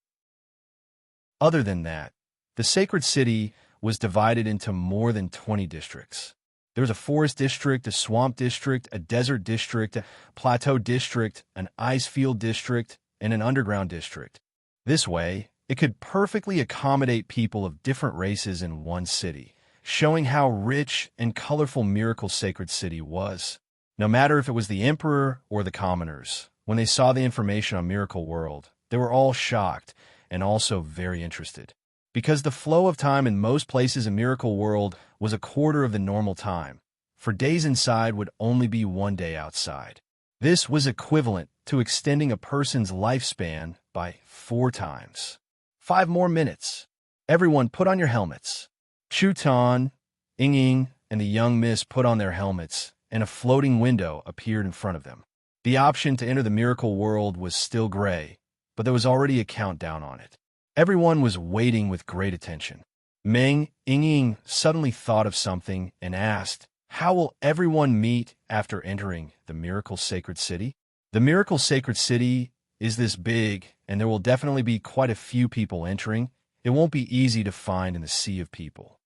Other than that, the sacred city was divided into more than 20 districts. There was a forest district, a swamp district, a desert district, a plateau district, an ice field district, and an underground district. This way, it could perfectly accommodate people of different races in one city, showing how rich and colorful Miracle Sacred City was. No matter if it was the Emperor or the commoners, when they saw the information on Miracle World, they were all shocked and also very interested. Because the flow of time in most places in Miracle World was a quarter of the normal time, for days inside would only be 1 day outside. This was equivalent to extending a person's lifespan by 4 times. 5 more minutes. Everyone put on your helmets. Chu Tian, Ying, and the young miss put on their helmets, and a floating window appeared in front of them. The option to enter the Miracle World was still gray, but there was already a countdown on it. Everyone was waiting with great attention. Meng Ying suddenly thought of something and asked, "How will everyone meet after entering the Miracle Sacred City?" The Miracle Sacred City is this big, and there will definitely be quite a few people entering. It won't be easy to find in the sea of people.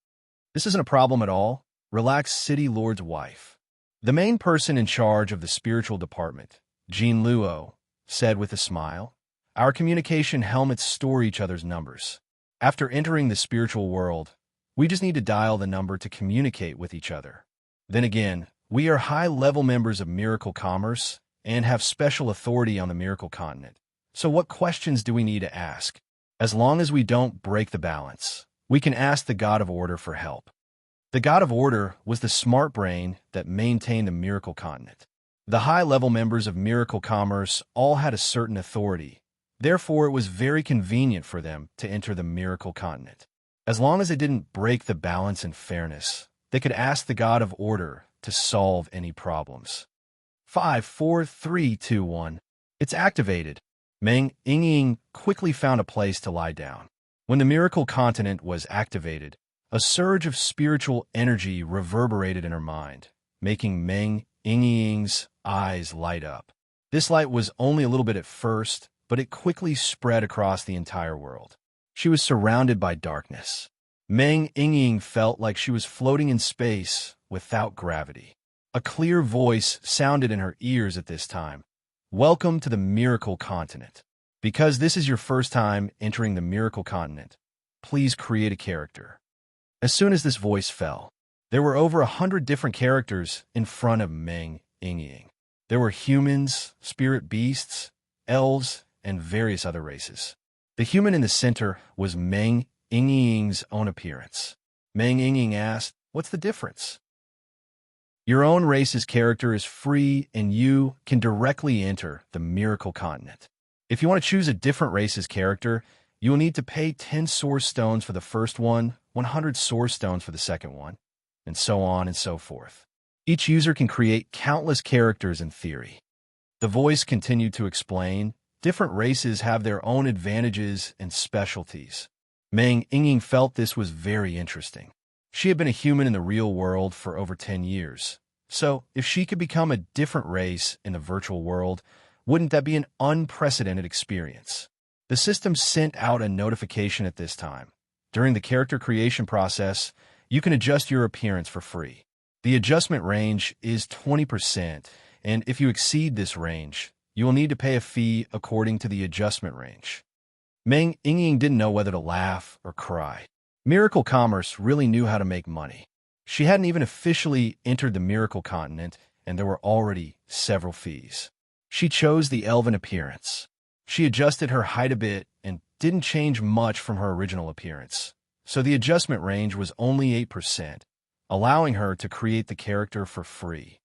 This isn't a problem at all. Relax, City Lord's wife. The main person in charge of the spiritual department, Jin Luo, said with a smile, "Our communication helmets store each other's numbers. After entering the spiritual world, we just need to dial the number to communicate with each other. Then again, we are high-level members of Miracle Commerce and have special authority on the Miracle Continent. So what questions do we need to ask? As long as we don't break the balance, we can ask the God of Order for help." The God of Order was the smart brain that maintained the Miracle Continent. The high-level members of Miracle Commerce all had a certain authority. Therefore, it was very convenient for them to enter the Miracle Continent. As long as they didn't break the balance and fairness, they could ask the God of Order to solve any problems. 5, 4, 3, 2, 1. It's activated. Meng Yingying quickly found a place to lie down. When the Miracle Continent was activated, a surge of spiritual energy reverberated in her mind, making Meng Yingying's eyes light up. This light was only a little bit at first, but it quickly spread across the entire world. She was surrounded by darkness. Meng Yingying felt like she was floating in space without gravity. A clear voice sounded in her ears at this time. Welcome to the Miracle Continent. Because this is your first time entering the Miracle Continent, please create a character. As soon as this voice fell, there were over 100 different characters in front of Meng Yingying. There were humans, spirit beasts, elves, and various other races. The human in the center was Meng Yingying's own appearance. Meng Yingying asked, "What's the difference?" Your own race's character is free, and you can directly enter the Miracle Continent. If you want to choose a different race's character, you will need to pay 10 source stones for the first one, 100 source stones for the second one, and so on and so forth. Each user can create countless characters in theory. The voice continued to explain, different races have their own advantages and specialties. Meng Yingying felt this was very interesting. She had been a human in the real world for over 10 years. So, if she could become a different race in the virtual world, wouldn't that be an unprecedented experience? The system sent out a notification at this time. During the character creation process, you can adjust your appearance for free. The adjustment range is 20%, and if you exceed this range, you will need to pay a fee according to the adjustment range. Meng Yingying didn't know whether to laugh or cry. Miracle Commerce really knew how to make money. She hadn't even officially entered the Miracle Continent, and there were already several fees. She chose the elven appearance. She adjusted her height a bit and didn't change much from her original appearance, so the adjustment range was only 8%, allowing her to create the character for free.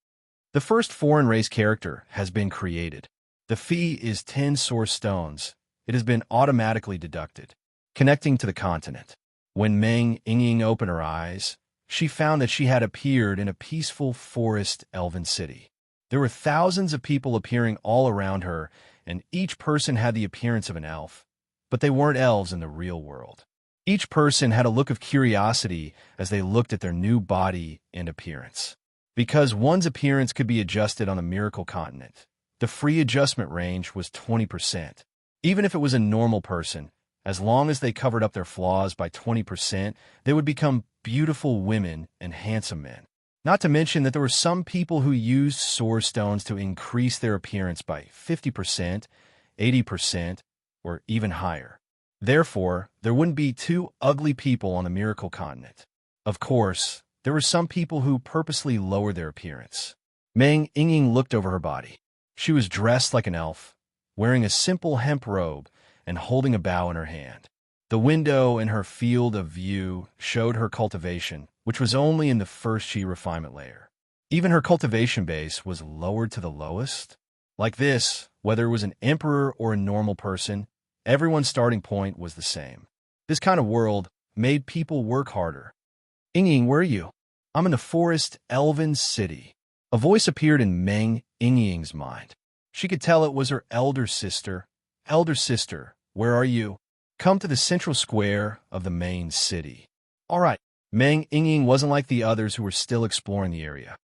The first foreign race character has been created. The fee is 10 source stones. It has been automatically deducted. Connecting to the continent. When Meng Yingying opened her eyes, she found that she had appeared in a peaceful forest elven city. There were thousands of people appearing all around her, and each person had the appearance of an elf, but they weren't elves in the real world. Each person had a look of curiosity as they looked at their new body and appearance. Because one's appearance could be adjusted on the Miracle Continent, the free adjustment range was 20%. Even if it was a normal person, as long as they covered up their flaws by 20%, they would become beautiful women and handsome men. Not to mention that there were some people who used source stones to increase their appearance by 50%, 80%, or even higher. Therefore, there wouldn't be two ugly people on the Miracle Continent. Of course, there were some people who purposely lowered their appearance. Meng Yingying looked over her body. She was dressed like an elf, wearing a simple hemp robe and holding a bow in her hand. The window in her field of view showed her cultivation, which was only in the first chi refinement layer. Even her cultivation base was lowered to the lowest. Like this, whether it was an emperor or a normal person, everyone's starting point was the same. This kind of world made people work harder. Yingying, where are you? I'm in the forest elven city. A voice appeared in Meng Yingying's mind. She could tell it was her elder sister. Elder sister, where are you? Come to the central square of the main city. All right. Meng Yingying wasn't like the others who were still exploring the area.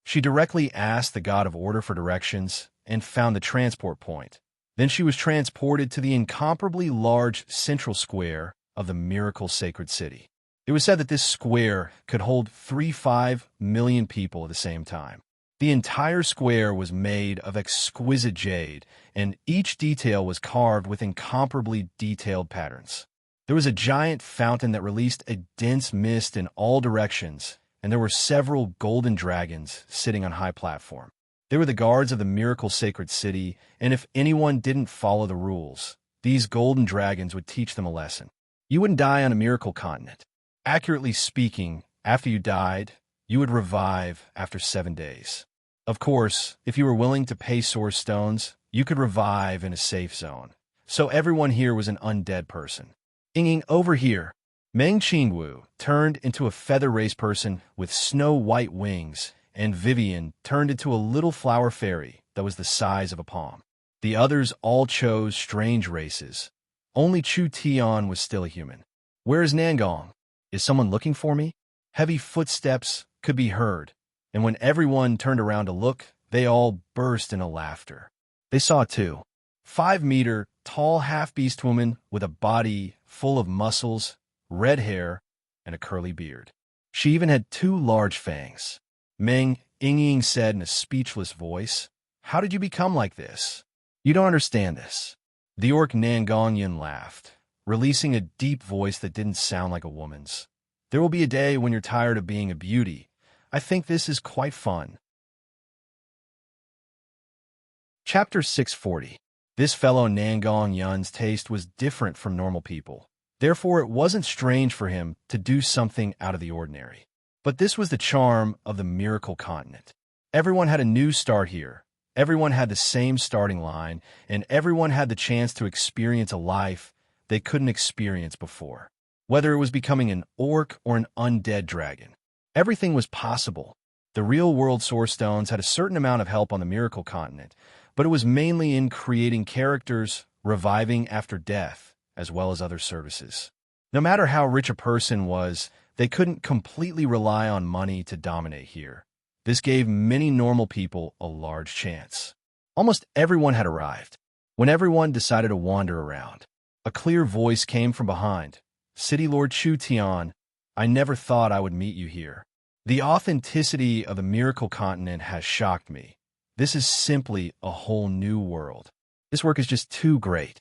She directly asked the God of Order for directions and found the transport point. Then she was transported to the incomparably large central square of the Miracle Sacred City. It was said that this square could hold 3.5 million people at the same time. The entire square was made of exquisite jade, and each detail was carved with incomparably detailed patterns. There was a giant fountain that released a dense mist in all directions, and there were several golden dragons sitting on high platform. They were the guards of the Miracle Sacred City, and if anyone didn't follow the rules, these golden dragons would teach them a lesson. You wouldn't die on a Miracle Continent. Accurately speaking, after you died, you would revive after 7 days. Of course, if you were willing to pay source stones, you could revive in a safe zone. So everyone here was an undead person. Inging over here, Meng Qingwu turned into a feather race person with snow-white wings, and Vivian turned into a little flower fairy that was the size of a palm. The others all chose strange races. Only Chu Tian was still a human. Where is Nangong? Is someone looking for me? Heavy footsteps could be heard, and when everyone turned around to look, they all burst into laughter. They saw two 5-meter tall half-beast woman with a body full of muscles, red hair, and a curly beard. She even had 2 large fangs. Meng Ying said in a speechless voice, "How did you become like this? You don't understand this." The orc Nangongyan laughed, releasing a deep voice that didn't sound like a woman's. "There will be a day when you're tired of being a beauty. I think this is quite fun." Chapter 640. This fellow Nangongyan's taste was different from normal people. Therefore, it wasn't strange for him to do something out of the ordinary. But this was the charm of the miracle continent. Everyone had a new start here. Everyone had the same starting line, and everyone had the chance to experience a life they couldn't experience before. Whether it was becoming an orc or an undead dragon, everything was possible. The real-world source stones had a certain amount of help on the miracle continent, but it was mainly in creating characters, reviving after death, as well as other services. No matter how rich a person was, they couldn't completely rely on money to dominate here. This gave many normal people a large chance. Almost everyone had arrived. When everyone decided to wander around, a clear voice came from behind. "City Lord Chu Tian, I never thought I would meet you here. The authenticity of the miracle continent has shocked me. This is simply a whole new world. This work is just too great.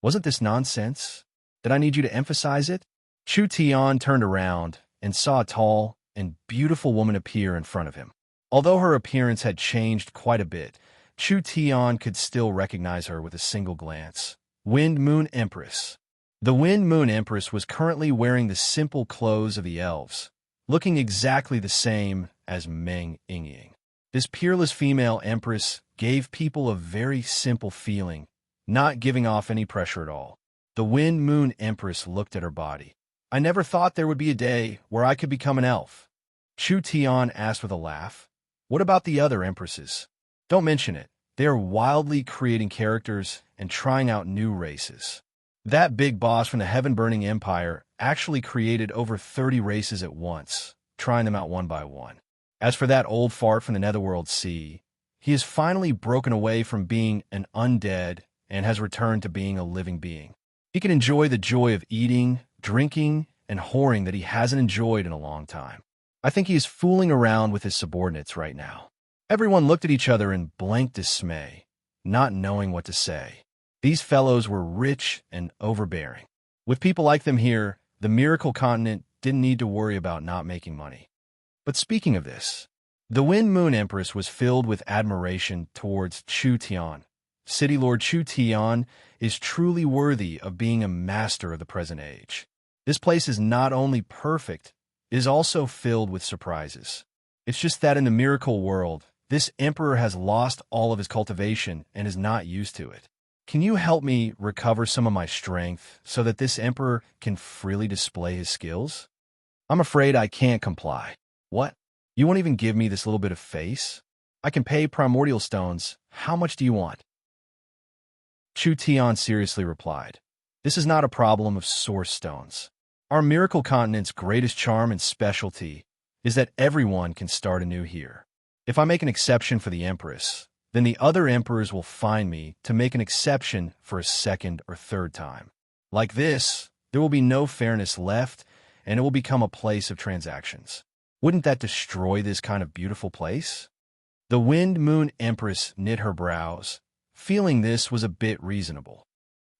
Wasn't this nonsense? Did I need you to emphasize it?" Chu Tian turned around and saw a tall and beautiful woman appear in front of him. Although her appearance had changed quite a bit, Chu Tian could still recognize her with a single glance. Wind Moon Empress. The Wind Moon Empress was currently wearing the simple clothes of the elves, looking exactly the same as Meng Ying. This peerless female empress gave people a very simple feeling, not giving off any pressure at all. The Wind Moon Empress looked at her body. "I never thought there would be a day where I could become an elf." Chu Tian asked with a laugh. "What about the other empresses?" "Don't mention it. They are wildly creating characters and trying out new races. That big boss from the Heaven-Burning Empire actually created over 30 races at once, trying them out one by one. As for that old fart from the Netherworld Sea, he has finally broken away from being an undead and has returned to being a living being. He can enjoy the joy of eating, drinking, and whoring that he hasn't enjoyed in a long time. I think he is fooling around with his subordinates right now." Everyone looked at each other in blank dismay, not knowing what to say. These fellows were rich and overbearing. With people like them here, the miracle continent didn't need to worry about not making money. But speaking of this, the Wind Moon Empress was filled with admiration towards Chu Tian. City Lord Chu Tian is truly worthy of being a master of the present age. This place is not only perfect, it is also filled with surprises. It's just that in the miracle world, this emperor has lost all of his cultivation and is not used to it. Can you help me recover some of my strength so that this emperor can freely display his skills? I'm afraid I can't comply. What? You won't even give me this little bit of face? I can pay primordial stones. How much do you want? Chu Tian seriously replied, "This is not a problem of source stones. Our miracle continent's greatest charm and specialty is that everyone can start anew here. If I make an exception for the Empress, then the other emperors will find me to make an exception for a second or third time. Like this, there will be no fairness left, and it will become a place of transactions. Wouldn't that destroy this kind of beautiful place?" The Wind Moon Empress knit her brows, feeling this was a bit reasonable.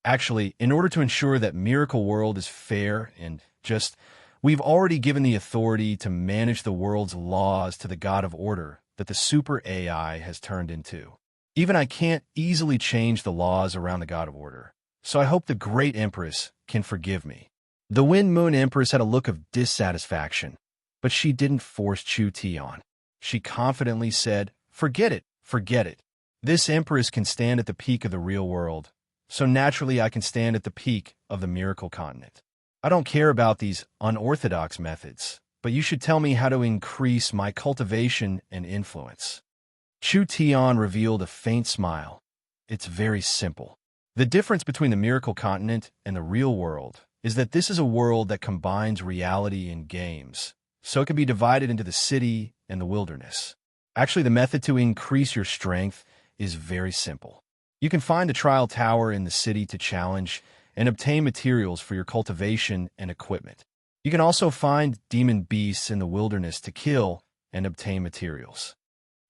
Actually, in order to ensure that Miracle World is fair and just, we've already given the authority to manage the world's laws to the God of Order that the Super AI has turned into. Even I can't easily change the laws around the God of Order, so I hope the Great Empress can forgive me. The Wind Moon Empress had a look of dissatisfaction, but she didn't force Chu Tian. She confidently said, Forget it, forget it. This empress can stand at the peak of the real world, so naturally I can stand at the peak of the miracle continent. I don't care about these unorthodox methods, but you should tell me how to increase my cultivation and influence. Chu Tian revealed a faint smile. It's very simple. The difference between the miracle continent and the real world is that this is a world that combines reality and games, so it can be divided into the city and the wilderness. Actually, the method to increase your strength is very simple. You can find a trial tower in the city to challenge and obtain materials for your cultivation and equipment. You can also find demon beasts in the wilderness to kill and obtain materials.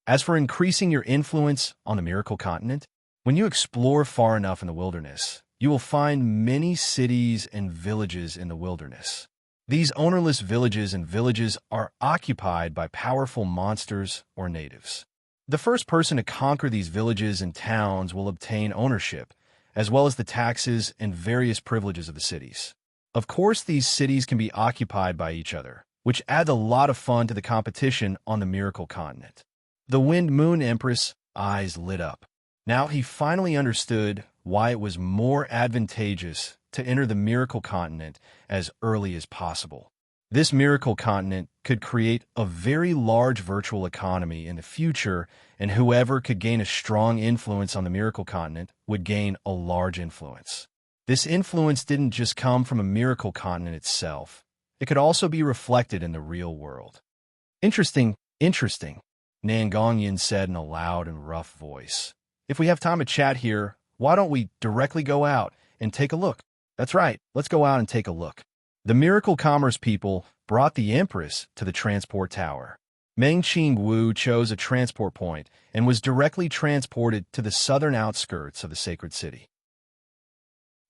As for increasing your influence on the miracle continent, when you explore far enough in the wilderness, you will find many cities and villages in the wilderness. These ownerless villages and villages are occupied by powerful monsters or natives. The first person to conquer these villages and towns will obtain ownership, as well as the taxes and various privileges of the cities. Of course, these cities can be occupied by each other, which adds a lot of fun to the competition on the miracle continent. The Wind Moon Empress' eyes lit up. Now he finally understood why it was more advantageous to enter the miracle continent as early as possible. This miracle continent could create a very large virtual economy in the future, and whoever could gain a strong influence on the miracle continent would gain a large influence. This influence didn't just come from a miracle continent itself. It could also be reflected in the real world. Interesting, interesting, Nan Gongyin said in a loud and rough voice. If we have time to chat here, why don't we directly go out and take a look? That's right, let's go out and take a look. The Miracle Commerce people brought the Empress to the transport tower. Meng Qing Wu chose a transport point and was directly transported to the southern outskirts of the sacred city.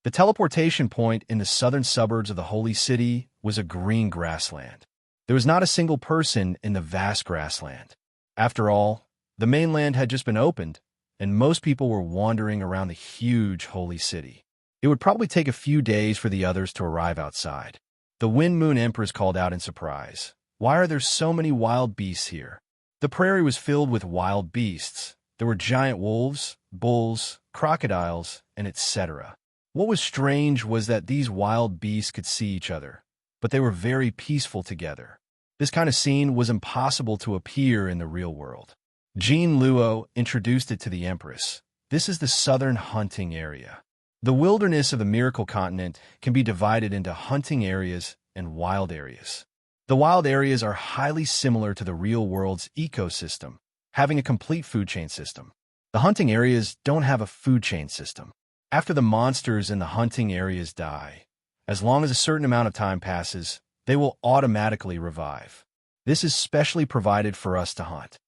The teleportation point in the southern suburbs of the holy city was a green grassland. There was not a single person in the vast grassland. After all, the mainland had just been opened, and most people were wandering around the huge holy city. It would probably take a few days for the others to arrive outside. The Wind Moon Empress called out in surprise. Why are there so many wild beasts here? The prairie was filled with wild beasts. There were giant wolves, bulls, crocodiles, and etc. What was strange was that these wild beasts could see each other, but they were very peaceful together. This kind of scene was impossible to appear in the real world. Jean Luo introduced it to the Empress. This is the southern hunting area. The wilderness of the Miracle Continent can be divided into hunting areas and wild areas. The wild areas are highly similar to the real world's ecosystem, having a complete food chain system. The hunting areas don't have a food chain system. After the monsters in the hunting areas die, as long as a certain amount of time passes, they will automatically revive. This is specially provided for us to hunt.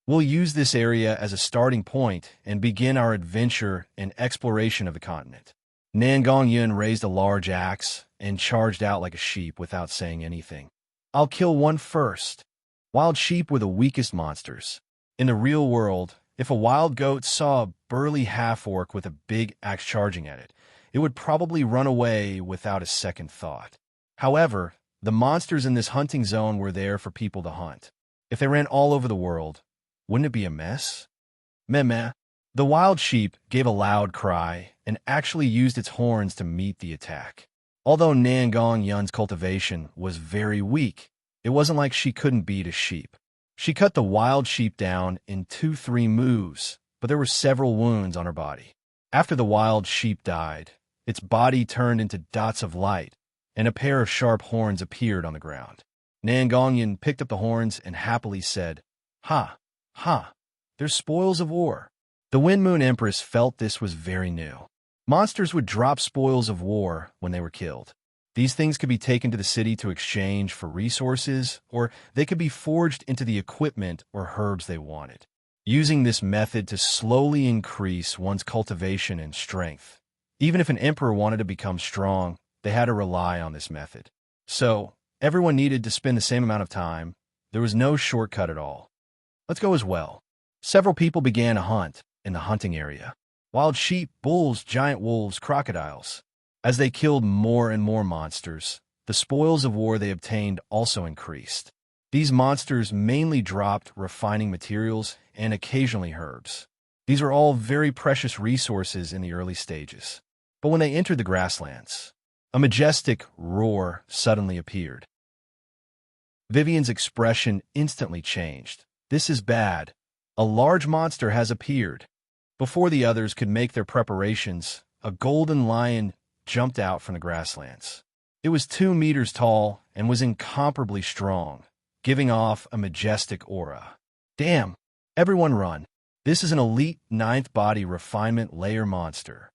We'll use this area as a starting point and begin our adventure and exploration of the continent. Nan Gongyin raised a large axe and charged out like a sheep without saying anything. I'll kill one first. Wild sheep were the weakest monsters. In the real world, if a wild goat saw a burly half-orc with a big axe charging at it, it would probably run away without a second thought. However, the monsters in this hunting zone were there for people to hunt. If they ran all over the world, wouldn't it be a mess? Meh. The wild sheep gave a loud cry and actually used its horns to meet the attack. Although Nan Gongyun's cultivation was very weak, it wasn't like she couldn't beat a sheep. She cut the wild sheep down in 2-3 moves, but there were several wounds on her body. After the wild sheep died, its body turned into dots of light, and a pair of sharp horns appeared on the ground. Nan Gongyun picked up the horns and happily said, Ha! They're spoils of war. The Wind Moon Empress felt this was very new. Monsters would drop spoils of war when they were killed. These things could be taken to the city to exchange for resources, or they could be forged into the equipment or herbs they wanted. Using this method to slowly increase one's cultivation and strength. Even if an emperor wanted to become strong, they had to rely on this method. So, everyone needed to spend the same amount of time. There was no shortcut at all. Let's go as well. Several people began a hunt in the hunting area. Wild sheep, bulls, giant wolves, crocodiles. As they killed more and more monsters, the spoils of war they obtained also increased. These monsters mainly dropped refining materials and occasionally herbs. These are all very precious resources in the early stages. But when they entered the grasslands, a majestic roar suddenly appeared. Vivian's expression instantly changed. "This is bad. A large monster has appeared." Before the others could make their preparations, a golden lion jumped out from the grasslands. It was 2 meters tall and was incomparably strong, giving off a majestic aura. "Damn! Everyone run. This is an elite 9th body refinement layer monster."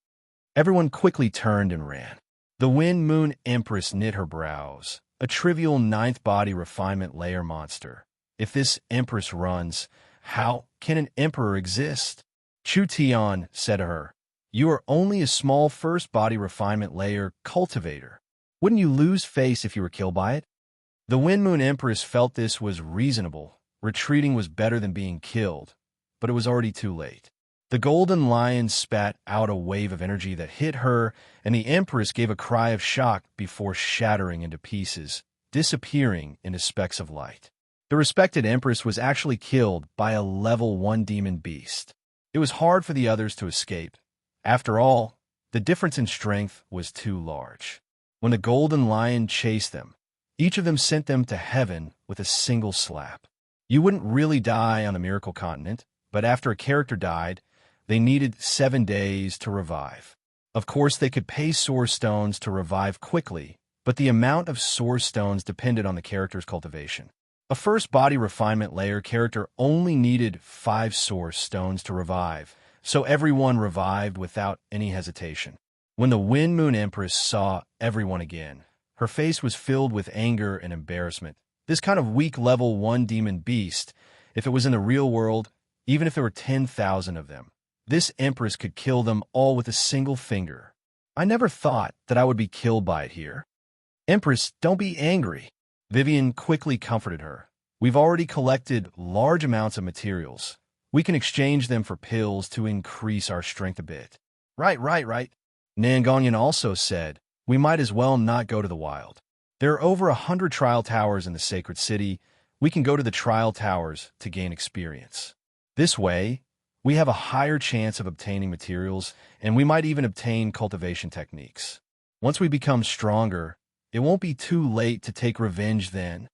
Everyone quickly turned and ran. The Wind Moon Empress knit her brows. A trivial 9th body refinement layer monster. If this Empress runs, how can an Emperor exist? Chu Tian said to her, "You are only a small 1st body refinement layer cultivator. Wouldn't you lose face if you were killed by it?" The Wind Moon Empress felt this was reasonable. Retreating was better than being killed, but it was already too late. The golden lion spat out a wave of energy that hit her, and the Empress gave a cry of shock before shattering into pieces, disappearing into specks of light. The respected Empress was actually killed by a level 1 demon beast. It was hard for the others to escape. After all, the difference in strength was too large. When the golden lion chased them, each of them sent them to heaven with a single slap. You wouldn't really die on the Miracle Continent, but after a character died, they needed 7 days to revive. Of course, they could pay Source Stones to revive quickly, but the amount of Source Stones depended on the character's cultivation. A 1st body refinement layer character only needed 5 Source Stones to revive, so everyone revived without any hesitation. When the Wind Moon Empress saw everyone again, her face was filled with anger and embarrassment. This kind of weak level 1 demon beast, if it was in the real world, even if there were 10,000 of them, this Empress could kill them all with a single finger. "I never thought that I would be killed by it here." "Empress, don't be angry." Vivian quickly comforted her. "We've already collected large amounts of materials. We can exchange them for pills to increase our strength a bit." Right. Nangonyan also said, "We might as well not go to the wild. There are over 100 trial towers in the sacred city. We can go to the trial towers to gain experience. This way, we have a higher chance of obtaining materials, and we might even obtain cultivation techniques. Once we become stronger, it won't be too late to take revenge then."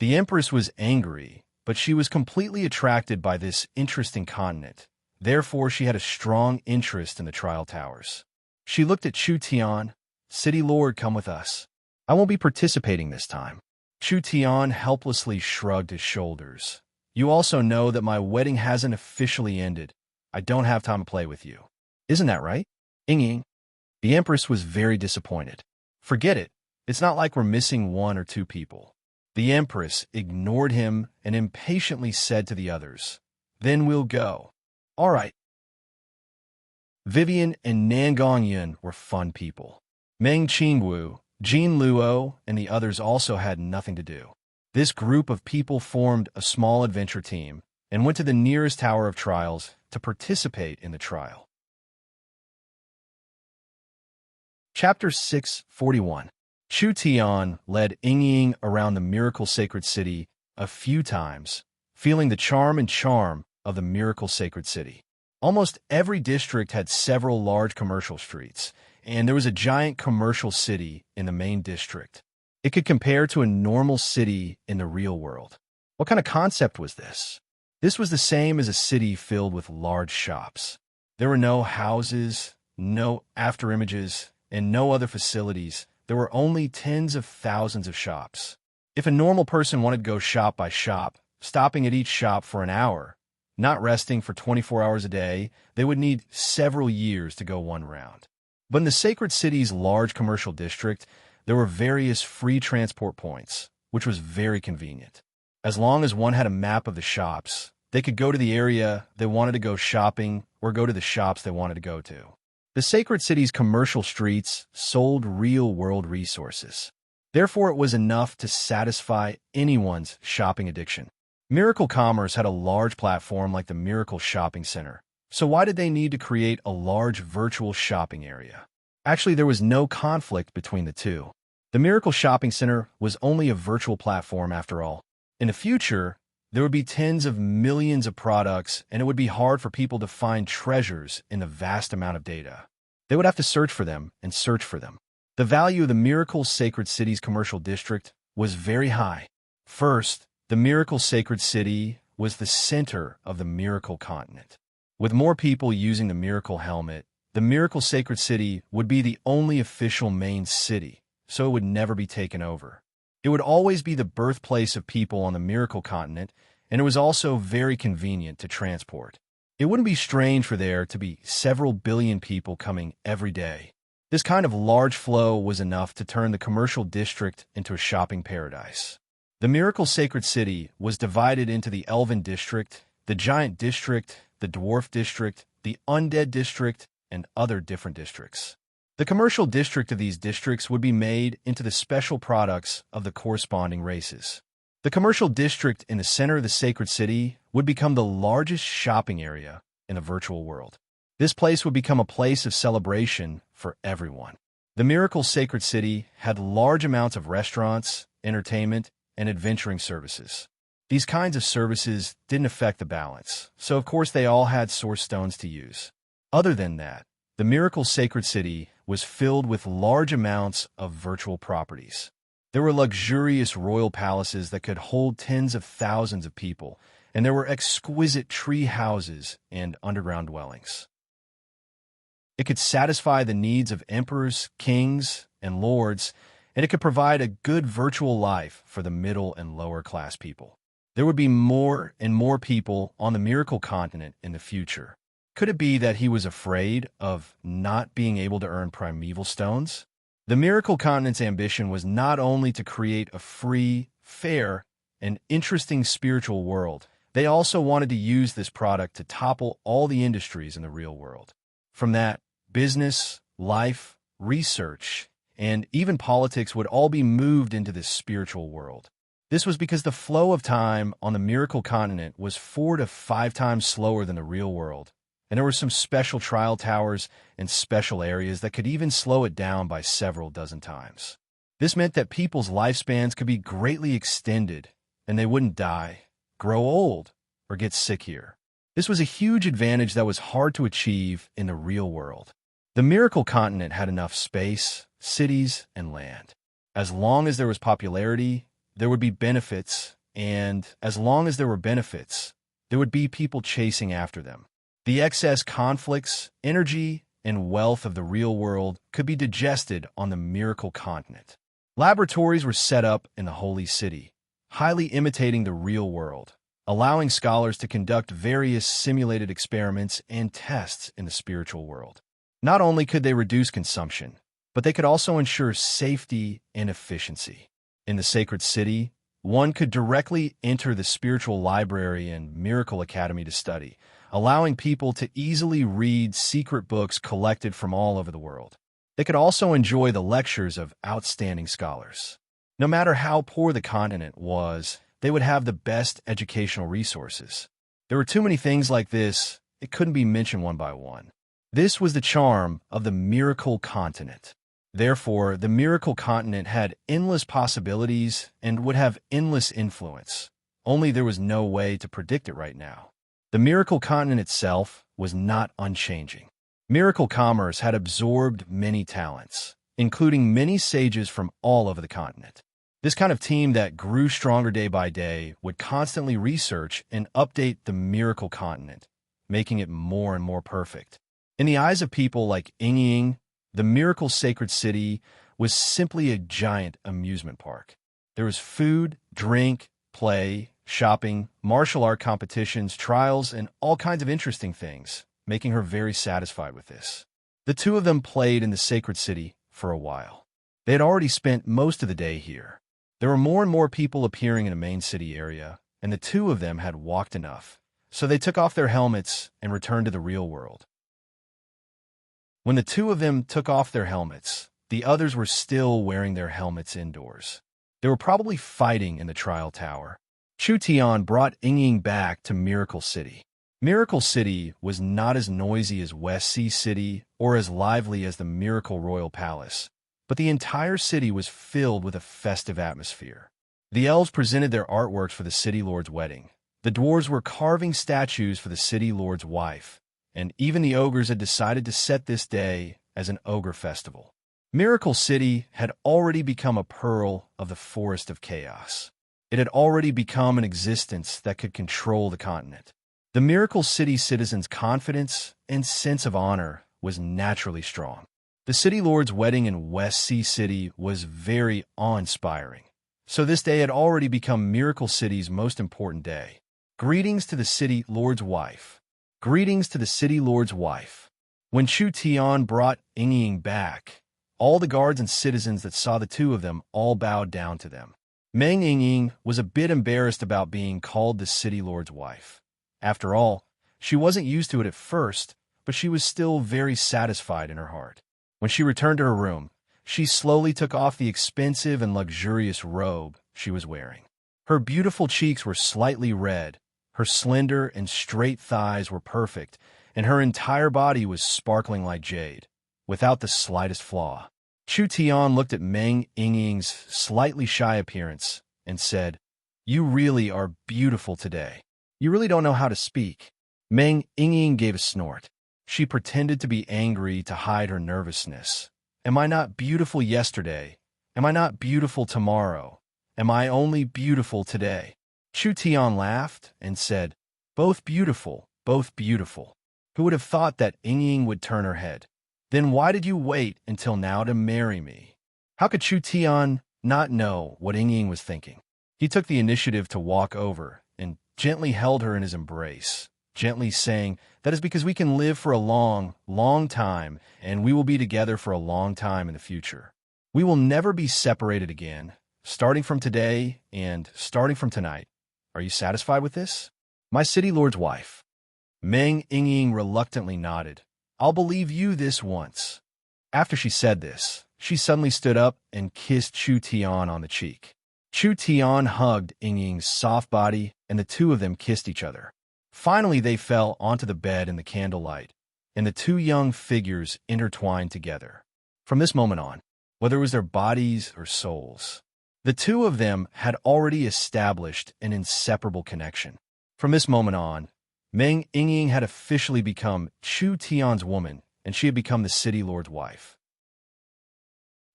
The Empress was angry, but she was completely attracted by this interesting continent. Therefore, she had a strong interest in the trial towers. She looked at Chu Tian. "City Lord, come with us. I won't be participating this time." Chu Tian helplessly shrugged his shoulders. "You also know that my wedding hasn't officially ended. I don't have time to play with you. Isn't that right?" Ying. The Empress was very disappointed. "Forget it. It's not like we're missing 1 or 2 people." The Empress ignored him and impatiently said to the others, "Then we'll go." "All right." Vivian and Nangongyun were fun people. Meng Qingwu, Jin Luo, and the others also had nothing to do. This group of people formed a small adventure team and went to the nearest Tower of Trials to participate in the trial. Chapter 641. Chu Tian led Ying around the Miracle Sacred City a few times, feeling the charm of the Miracle Sacred City. Almost every district had several large commercial streets, and there was a giant commercial city in the main district. It could compare to a normal city in the real world. What kind of concept was this? This was the same as a city filled with large shops. There were no houses, no afterimages, and no other facilities. There were only tens of thousands of shops. If a normal person wanted to go shop by shop, stopping at each shop for an hour, not resting for 24 hours a day, they would need several years to go one round. But in the Sacred City's large commercial district, there were various free transport points, which was very convenient. As long as one had a map of the shops, they could go to the area they wanted to go shopping or go to the shops they wanted to go to. The Sacred City's commercial streets sold real-world resources. Therefore, it was enough to satisfy anyone's shopping addiction. Miracle Commerce had a large platform like the Miracle Shopping Center. So why did they need to create a large virtual shopping area? Actually, there was no conflict between the two. The Miracle Shopping Center was only a virtual platform after all. In the future, There would be tens of millions of products, and it would be hard for people to find treasures in the vast amount of data. They would have to search for them and search for them. The value of the Miracle Sacred City's commercial district was very high. First, the Miracle Sacred City was the center of the Miracle Continent. With more people using the Miracle Helmet, the Miracle Sacred City would be the only official main city, so it would never be taken over. It would always be the birthplace of people on the Miracle Continent, and it was also very convenient to transport. It wouldn't be strange for there to be several billion people coming every day. This kind of large flow was enough to turn the commercial district into a shopping paradise. The Miracle Sacred City was divided into the Elven District, the Giant District, the Dwarf District, the Undead District, and other different districts. The commercial district of these districts would be made into the special products of the corresponding races. The commercial district in the center of the sacred city would become the largest shopping area in the virtual world. This place would become a place of celebration for everyone. The Miracle Sacred City had large amounts of restaurants, entertainment, and adventuring services. These kinds of services didn't affect the balance, so of course they all had source stones to use. Other than that, the Miracle Sacred City was filled with large amounts of virtual properties. There were luxurious royal palaces that could hold tens of thousands of people, and there were exquisite tree houses and underground dwellings. It could satisfy the needs of emperors, kings, and lords, and it could provide a good virtual life for the middle and lower class people. There would be more and more people on the Miracle Continent in the future. Could it be that he was afraid of not being able to earn primeval stones? The Miracle Continent's ambition was not only to create a free, fair, and interesting spiritual world, they also wanted to use this product to topple all the industries in the real world. From that, business, life, research, and even politics would all be moved into this spiritual world. This was because the flow of time on the Miracle Continent was 4 to 5 times slower than the real world, and there were some special trial towers and special areas that could even slow it down by several dozen times. This meant that people's lifespans could be greatly extended, and they wouldn't die, grow old, or get sick here. This was a huge advantage that was hard to achieve in the real world. The Miracle Continent had enough space, cities, and land. As long as there was popularity, there would be benefits, and as long as there were benefits, there would be people chasing after them. The excess conflicts, energy, and wealth of the real world could be digested on the Miracle Continent. Laboratories were set up in the Holy City, highly imitating the real world, allowing scholars to conduct various simulated experiments and tests in the spiritual world. Not only could they reduce consumption, but they could also ensure safety and efficiency. In the Sacred City, one could directly enter the spiritual library and Miracle Academy to study, allowing people to easily read secret books collected from all over the world. They could also enjoy the lectures of outstanding scholars. No matter how poor the continent was, they would have the best educational resources. There were too many things like this, it couldn't be mentioned one by one. This was the charm of the Miracle Continent. Therefore, the Miracle Continent had endless possibilities and would have endless influence. Only there was no way to predict it right now. The Miracle Continent itself was not unchanging. Miracle Commerce had absorbed many talents, including many sages from all over the continent. This kind of team that grew stronger day by day would constantly research and update the Miracle Continent, making it more and more perfect. In the eyes of people like Ying, the Miracle Sacred City was simply a giant amusement park. There was food, drink, play, shopping, martial art competitions, trials, and all kinds of interesting things, making her very satisfied with this. The two of them played in the Sacred City for a while. They had already spent most of the day here. There were more and more people appearing in the main city area, and the two of them had walked enough, so they took off their helmets and returned to the real world. When the two of them took off their helmets, the others were still wearing their helmets indoors. They were probably fighting in the trial tower. Chu Tian brought Ying back to Miracle City. Miracle City was not as noisy as West Sea City or as lively as the Miracle Royal Palace, but the entire city was filled with a festive atmosphere. The elves presented their artworks for the city lord's wedding, The dwarves were carving statues for the city lord's wife, and even the ogres had decided to set this day as an ogre festival. Miracle City had already become a pearl of the forest of chaos. It had already become an existence that could control the continent. The Miracle City citizens' confidence and sense of honor was naturally strong. The city lord's wedding in West Sea City was very awe-inspiring, so this day had already become Miracle City's most important day. Greetings to the city lord's wife. Greetings to the city lord's wife. When Chu Tian brought Ying back, all the guards and citizens that saw the two of them all bowed down to them. Meng Ying was a bit embarrassed about being called the city lord's wife. After all, she wasn't used to it at first, but she was still very satisfied in her heart. When she returned to her room, she slowly took off the expensive and luxurious robe she was wearing. Her beautiful cheeks were slightly red, her slender and straight thighs were perfect, and her entire body was sparkling like jade, without the slightest flaw. Chu Tian looked at Meng Ying's slightly shy appearance and said, "You really are beautiful today. You really don't know how to speak." Meng Ying gave a snort. She pretended to be angry to hide her nervousness. "Am I not beautiful yesterday? Am I not beautiful tomorrow? Am I only beautiful today?" Chu Tian laughed and said, both beautiful, both beautiful." Who would have thought that Ying would turn her head? "Then why did you wait until now to marry me?" How could Chu Tian not know what Ying was thinking? He took the initiative to walk over and gently held her in his embrace, gently saying, "That is because we can live for a long, long time, and we will be together for a long time in the future. We will never be separated again, starting from today and starting from tonight. Are you satisfied with this? My city lord's wife?" Meng Ying reluctantly nodded. "I'll believe you this once." After she said this, she suddenly stood up and kissed Chu Tian on the cheek. Chu Tian hugged Ying's soft body, and the two of them kissed each other. Finally, they fell onto the bed in the candlelight, and the two young figures intertwined together. From this moment on, whether it was their bodies or souls, the two of them had already established an inseparable connection. From this moment on, Meng Ying had officially become Chu Tian's woman, and she had become the city lord's wife.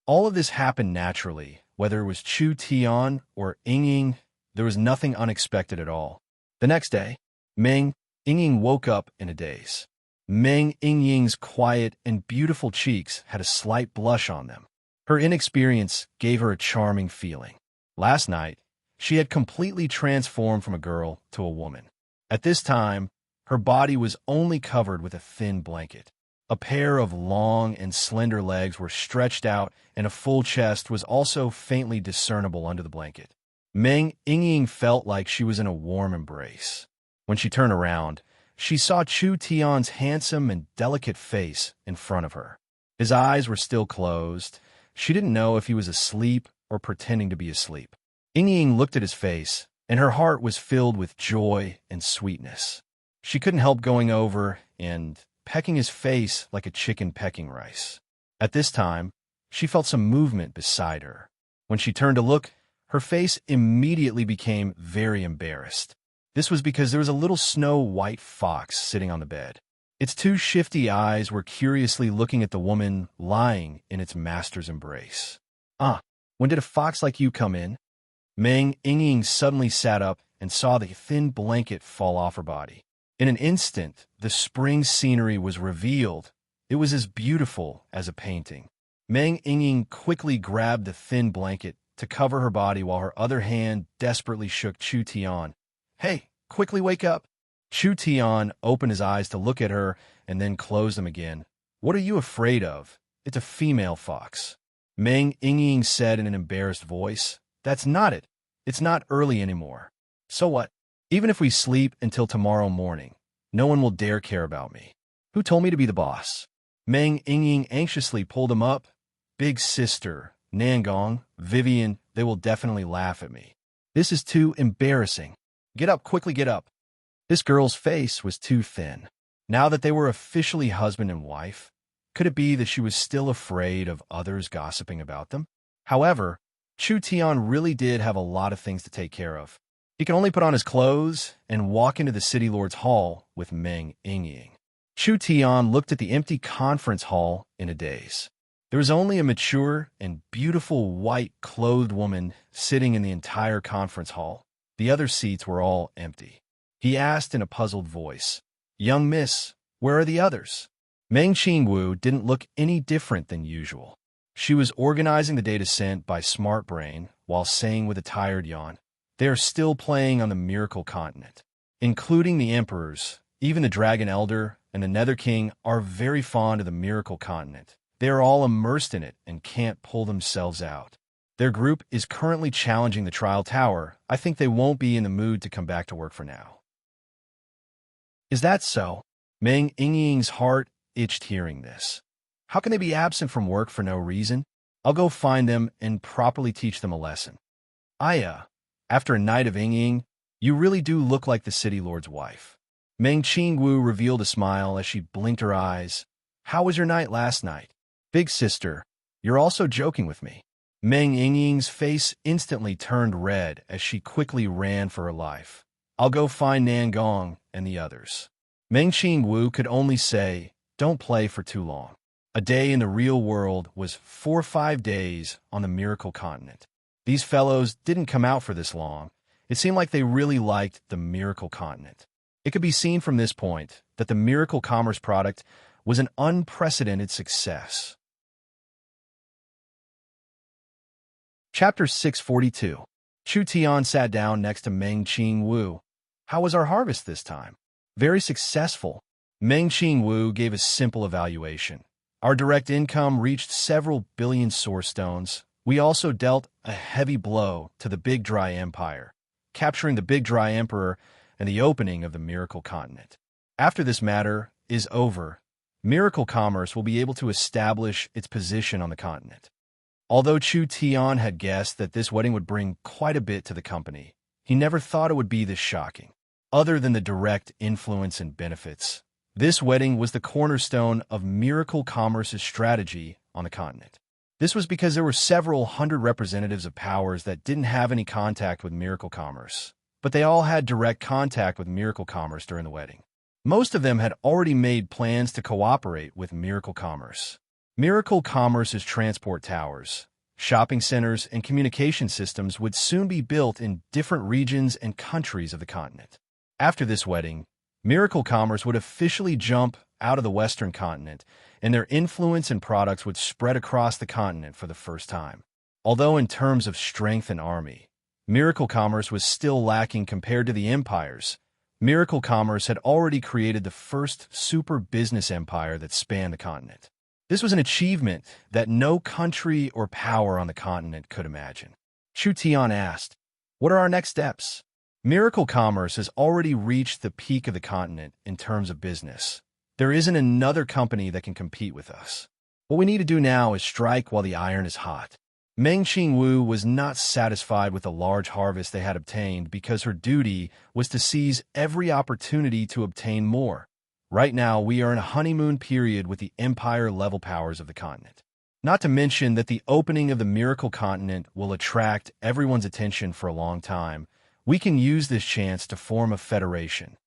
All of this happened naturally. Whether it was Chu Tian or Ying, there was nothing unexpected at all. The next day, Meng Ying woke up in a daze. Meng Ying's quiet and beautiful cheeks had a slight blush on them. Her inexperience gave her a charming feeling. Last night, she had completely transformed from a girl to a woman. At this time, her body was only covered with a thin blanket. A pair of long and slender legs were stretched out, and a full chest was also faintly discernible under the blanket. Meng Ying felt like she was in a warm embrace. When she turned around, she saw Chu Tian's handsome and delicate face in front of her. His eyes were still closed. She didn't know if he was asleep or pretending to be asleep. Ying looked at his face, and her heart was filled with joy and sweetness. She couldn't help going over and pecking his face like a chicken pecking rice. At this time, she felt some movement beside her. When she turned to look, her face immediately became very embarrassed. This was because there was a little snow-white fox sitting on the bed. Its two shifty eyes were curiously looking at the woman lying in its master's embrace. When did a fox like you come in?" Meng Ying suddenly sat up and saw the thin blanket fall off her body. In an instant, the spring scenery was revealed. It was as beautiful as a painting. Meng Ying quickly grabbed the thin blanket to cover her body while her other hand desperately shook Chu Tian. "Hey, quickly wake up." Chu Tian opened his eyes to look at her and then closed them again. "What are you afraid of? It's a female fox." Meng Ying said in an embarrassed voice. "That's not it. It's not early anymore. So what? Even if we sleep until tomorrow morning, no one will dare care about me. Who told me to be the boss?" Meng Ying anxiously pulled him up. "Big sister, Nangong, Vivian, they will definitely laugh at me. This is too embarrassing. Get up, quickly get up." This girl's face was too thin. Now that they were officially husband and wife, could it be that she was still afraid of others gossiping about them? However, Chu Tian really did have a lot of things to take care of. He could only put on his clothes and walk into the city lord's hall with Meng Yingying. Chu Tian looked at the empty conference hall in a daze. There was only a mature and beautiful white-clothed woman sitting in the entire conference hall. The other seats were all empty. He asked in a puzzled voice, "Young miss, where are the others?" Meng Qingwu didn't look any different than usual. She was organizing the data sent by Smart Brain while saying with a tired yawn, "They are still playing on the Miracle Continent. Including the Emperors, even the Dragon Elder and the Nether King are very fond of the Miracle Continent. They are all immersed in it and can't pull themselves out. Their group is currently challenging the Trial Tower. I think they won't be in the mood to come back to work for now." "Is that so?" Meng Yingying's heart itched hearing this. How can they be absent from work for no reason? I'll go find them and properly teach them a lesson. Aya, after a night of Yingying, you really do look like the city lord's wife. Meng Qingwu revealed a smile as she blinked her eyes. How was your night last night? Big sister, you're also joking with me. Meng Yingying's face instantly turned red as she quickly ran for her life. I'll go find Nangong and the others. Meng Qingwu could only say, don't play for too long. A day in the real world was 4 or 5 days on the Miracle Continent. These fellows didn't come out for this long. It seemed like they really liked the Miracle Continent. It could be seen from this point that the Miracle Commerce product was an unprecedented success. Chapter 642. Chu Tian sat down next to Meng Qingwu. How was our harvest this time? Very successful. Meng Qingwu gave a simple evaluation. Our direct income reached several billion source stones. We also dealt a heavy blow to the Big Dry Empire, capturing the Big Dry Emperor and the opening of the Miracle Continent. After this matter is over, Miracle Commerce will be able to establish its position on the continent. Although Chu Tian had guessed that this wedding would bring quite a bit to the company, he never thought it would be this shocking. Other than the direct influence and benefits, this wedding was the cornerstone of Miracle Commerce's strategy on the continent. This was because there were several hundred representatives of powers that didn't have any contact with Miracle Commerce, but they all had direct contact with Miracle Commerce during the wedding. Most of them had already made plans to cooperate with Miracle Commerce. Miracle Commerce's transport towers, shopping centers, and communication systems would soon be built in different regions and countries of the continent. After this wedding, Miracle Commerce would officially jump out of the Western continent, and their influence and products would spread across the continent for the first time. Although in terms of strength and army, Miracle Commerce was still lacking compared to the empires, Miracle Commerce had already created the first super business empire that spanned the continent. This was an achievement that no country or power on the continent could imagine. Chu Tian asked, "What are our next steps?" Miracle Commerce has already reached the peak of the continent in terms of business. There isn't another company that can compete with us. What we need to do now is strike while the iron is hot. Meng Qingwu was not satisfied with the large harvest they had obtained because her duty was to seize every opportunity to obtain more. Right now, we are in a honeymoon period with the empire-level powers of the continent. Not to mention that the opening of the Miracle Continent will attract everyone's attention for a long time. We can use this chance to form a federation.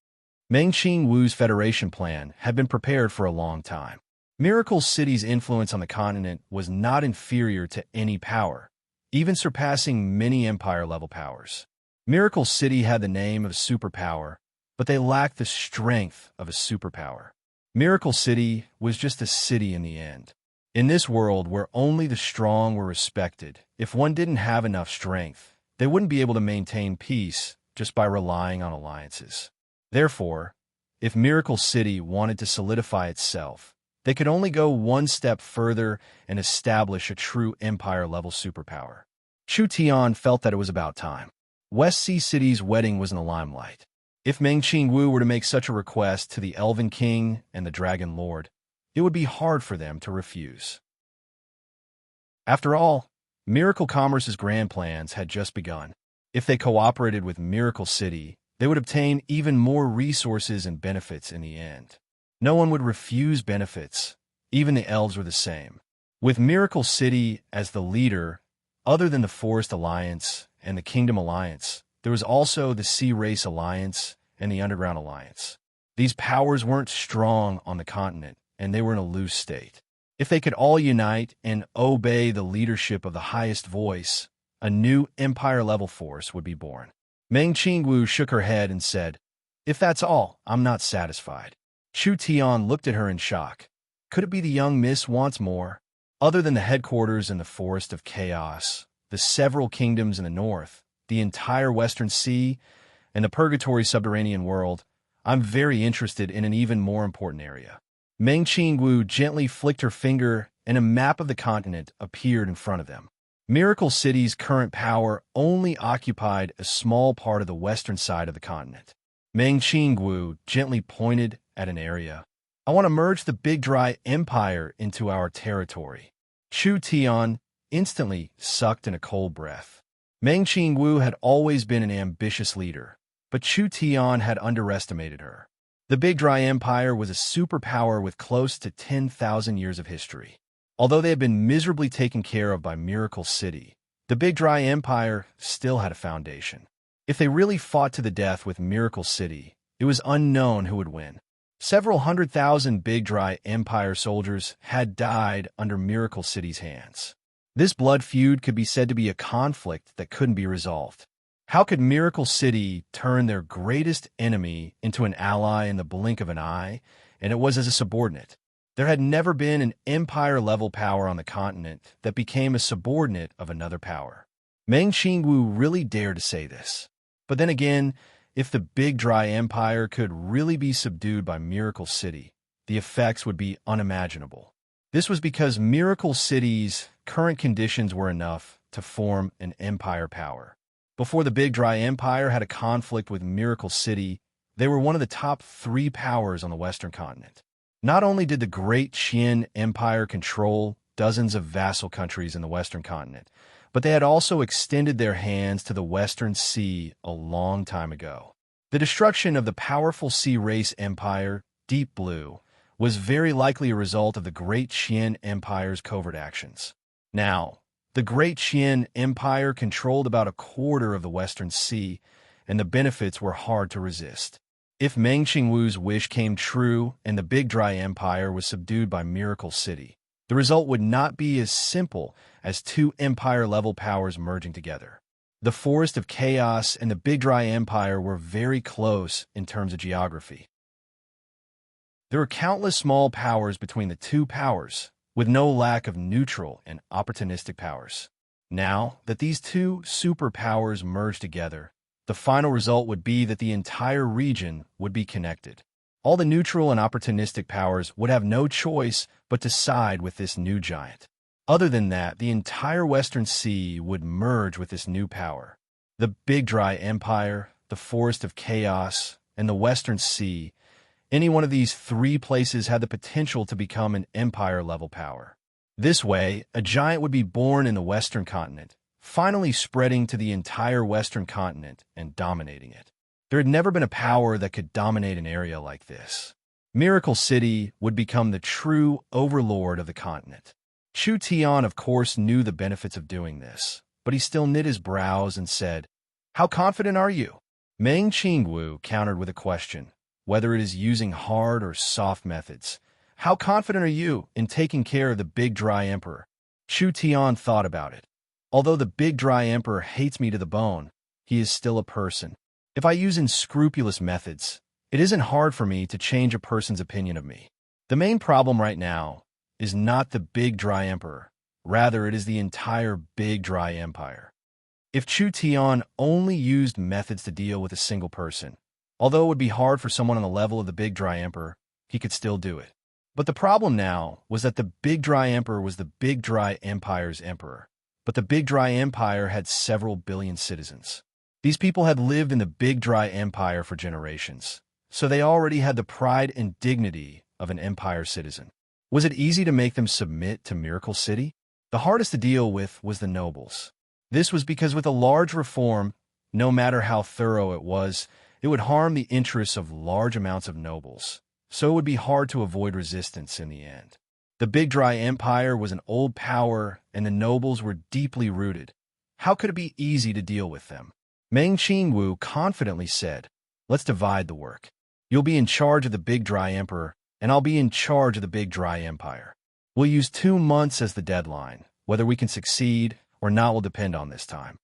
Meng Qingwu's federation plan had been prepared for a long time. Miracle City's influence on the continent was not inferior to any power, even surpassing many empire-level powers. Miracle City had the name of a superpower, but they lacked the strength of a superpower. Miracle City was just a city in the end. In this world where only the strong were respected, if one didn't have enough strength, they wouldn't be able to maintain peace just by relying on alliances. Therefore, if Miracle City wanted to solidify itself, they could only go one step further and establish a true empire-level superpower. Chu Tian felt that it was about time. West Sea City's wedding was in the limelight. If Meng Qingwu were to make such a request to the Elven King and the Dragon Lord, it would be hard for them to refuse. After all, Miracle Commerce's grand plans had just begun. If they cooperated with Miracle City, they would obtain even more resources and benefits in the end. No one would refuse benefits. Even the elves were the same. With Miracle City as the leader, other than the Forest Alliance and the Kingdom Alliance, there was also the Sea Race Alliance and the Underground Alliance. These powers weren't strong on the continent, and they were in a loose state. If they could all unite and obey the leadership of the highest voice, a new empire-level force would be born. Meng Qingwu shook her head and said, "If that's all, I'm not satisfied." Chu Tian looked at her in shock. Could it be the young miss wants more? Other than the headquarters in the Forest of Chaos, the several kingdoms in the north, the entire Western Sea, and the purgatory subterranean world, I'm very interested in an even more important area. Meng Qingwu gently flicked her finger, and a map of the continent appeared in front of them. Miracle City's current power only occupied a small part of the western side of the continent. Meng Qingwu gently pointed at an area. "I want to merge the Big Dry Empire into our territory." Chu Tian instantly sucked in a cold breath. Meng Qingwu had always been an ambitious leader, but Chu Tian had underestimated her. The Big Dry Empire was a superpower with close to 10,000 years of history. Although they had been miserably taken care of by Miracle City, the Big Dry Empire still had a foundation. If they really fought to the death with Miracle City, it was unknown who would win. Several 100,000 Big Dry Empire soldiers had died under Miracle City's hands. This blood feud could be said to be a conflict that couldn't be resolved. How could Miracle City turn their greatest enemy into an ally in the blink of an eye, and it was as a subordinate? There had never been an empire-level power on the continent that became a subordinate of another power. Meng Qingwu really dared to say this. But then again, if the Big Dry Empire could really be subdued by Miracle City, the effects would be unimaginable. This was because Miracle City's current conditions were enough to form an empire power. Before the Big Dry Empire had a conflict with Miracle City, they were one of the top 3 powers on the Western continent. Not only did the Great Qian Empire control dozens of vassal countries in the Western continent, but they had also extended their hands to the Western Sea a long time ago. The destruction of the powerful Sea Race Empire, Deep Blue, was very likely a result of the Great Qian Empire's covert actions. Now, the Great Qian Empire controlled about a quarter of the Western Sea, and the benefits were hard to resist. If Meng Qingwu's wish came true and the Big Dry Empire was subdued by Miracle City, the result would not be as simple as 2 empire-level powers merging together. The Forest of Chaos and the Big Dry Empire were very close in terms of geography. There were countless small powers between the 2 powers, with no lack of neutral and opportunistic powers. Now that these 2 superpowers merged together, the final result would be that the entire region would be connected. All the neutral and opportunistic powers would have no choice but to side with this new giant. Other than that, the entire Western Sea would merge with this new power. The Big Dry Empire, the Forest of Chaos, and the Western Sea, any one of these 3 places had the potential to become an empire-level power. This way, a giant would be born in the Western continent, finally spreading to the entire Western continent and dominating it. There had never been a power that could dominate an area like this. Miracle City would become the true overlord of the continent. Chu Tian, of course, knew the benefits of doing this, but he still knit his brows and said, "How confident are you?" Meng Qingwu countered with a question, whether it is using hard or soft methods. "How confident are you in taking care of the Big Dry Emperor?" Chu Tian thought about it. Although the Big Dry Emperor hates me to the bone, he is still a person. If I use unscrupulous methods, it isn't hard for me to change a person's opinion of me. The main problem right now is not the Big Dry Emperor. Rather, it is the entire Big Dry Empire. If Chu Tian only used methods to deal with a single person, although it would be hard for someone on the level of the Big Dry Emperor, he could still do it. But the problem now was that the Big Dry Emperor was the Big Dry Empire's emperor. But the Big Dry Empire had several billion citizens. These people had lived in the Big Dry Empire for generations, so they already had the pride and dignity of an empire citizen. Was it easy to make them submit to Miracle City? The hardest to deal with was the nobles. This was because with a large reform, no matter how thorough it would harm the interests of large amounts of nobles, so it would be hard to avoid resistance in the end. The Big Dry Empire was an old power, and the nobles were deeply rooted. How could it be easy to deal with them? Meng Qingwu confidently said, "Let's divide the work. You'll be in charge of the Big Dry Emperor, and I'll be in charge of the Big Dry Empire. We'll use 2 months as the deadline. Whether we can succeed or not will depend on this time."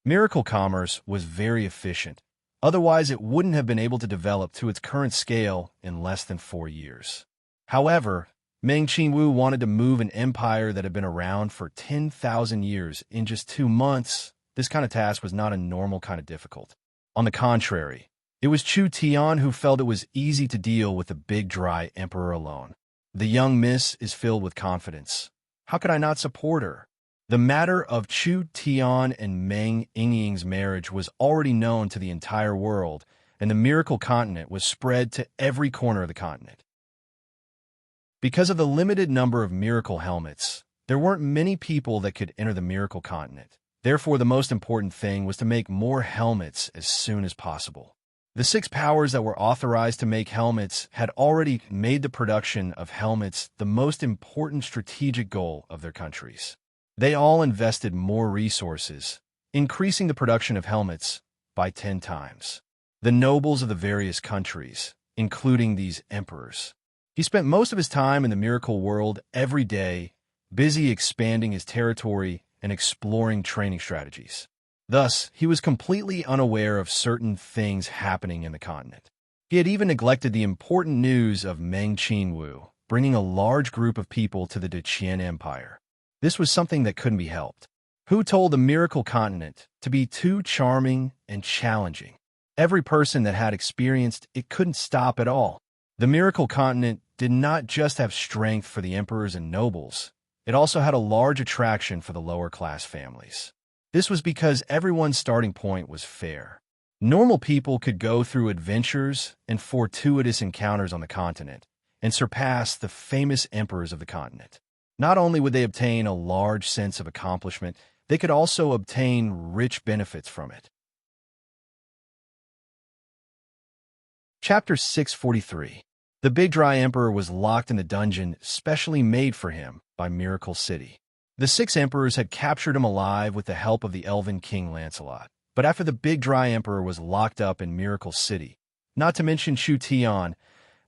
Miracle commerce was very efficient. Otherwise, it wouldn't have been able to develop to its current scale in less than 4 years. However, Meng Qingwu wanted to move an empire that had been around for 10,000 years in just 2 months. This kind of task was not a normal kind of difficult. On the contrary, it was Chu Tian who felt it was easy to deal with the Big Dry Emperor alone. The young miss is filled with confidence. How could I not support her? The matter of Chu Tian and Meng Yingying's marriage was already known to the entire world, and the miracle continent was spread to every corner of the continent. Because of the limited number of miracle helmets, there weren't many people that could enter the miracle continent. Therefore, the most important thing was to make more helmets as soon as possible. The 6 powers that were authorized to make helmets had already made the production of helmets the most important strategic goal of their countries. They all invested more resources, increasing the production of helmets by 10 times. The nobles of the various countries, including these emperors. He spent most of his time in the miracle world every day, busy expanding his territory and exploring training strategies. Thus, he was completely unaware of certain things happening in the continent. He had even neglected the important news of Meng Qingwu, bringing a large group of people to the Deqian Empire. This was something that couldn't be helped. Who told the miracle continent to be too charming and challenging? Every person that had experienced it couldn't stop at all. The miracle continent did not just have strength for the emperors and nobles, it also had a large attraction for the lower-class families. This was because everyone's starting point was fair. Normal people could go through adventures and fortuitous encounters on the continent and surpass the famous emperors of the continent. Not only would they obtain a large sense of accomplishment, they could also obtain rich benefits from it. Chapter 643. The Big Dry Emperor was locked in the dungeon specially made for him by Miracle City. The 6 emperors had captured him alive with the help of the elven king Lancelot. But after the Big Dry Emperor was locked up in Miracle City, not to mention Chu Tian,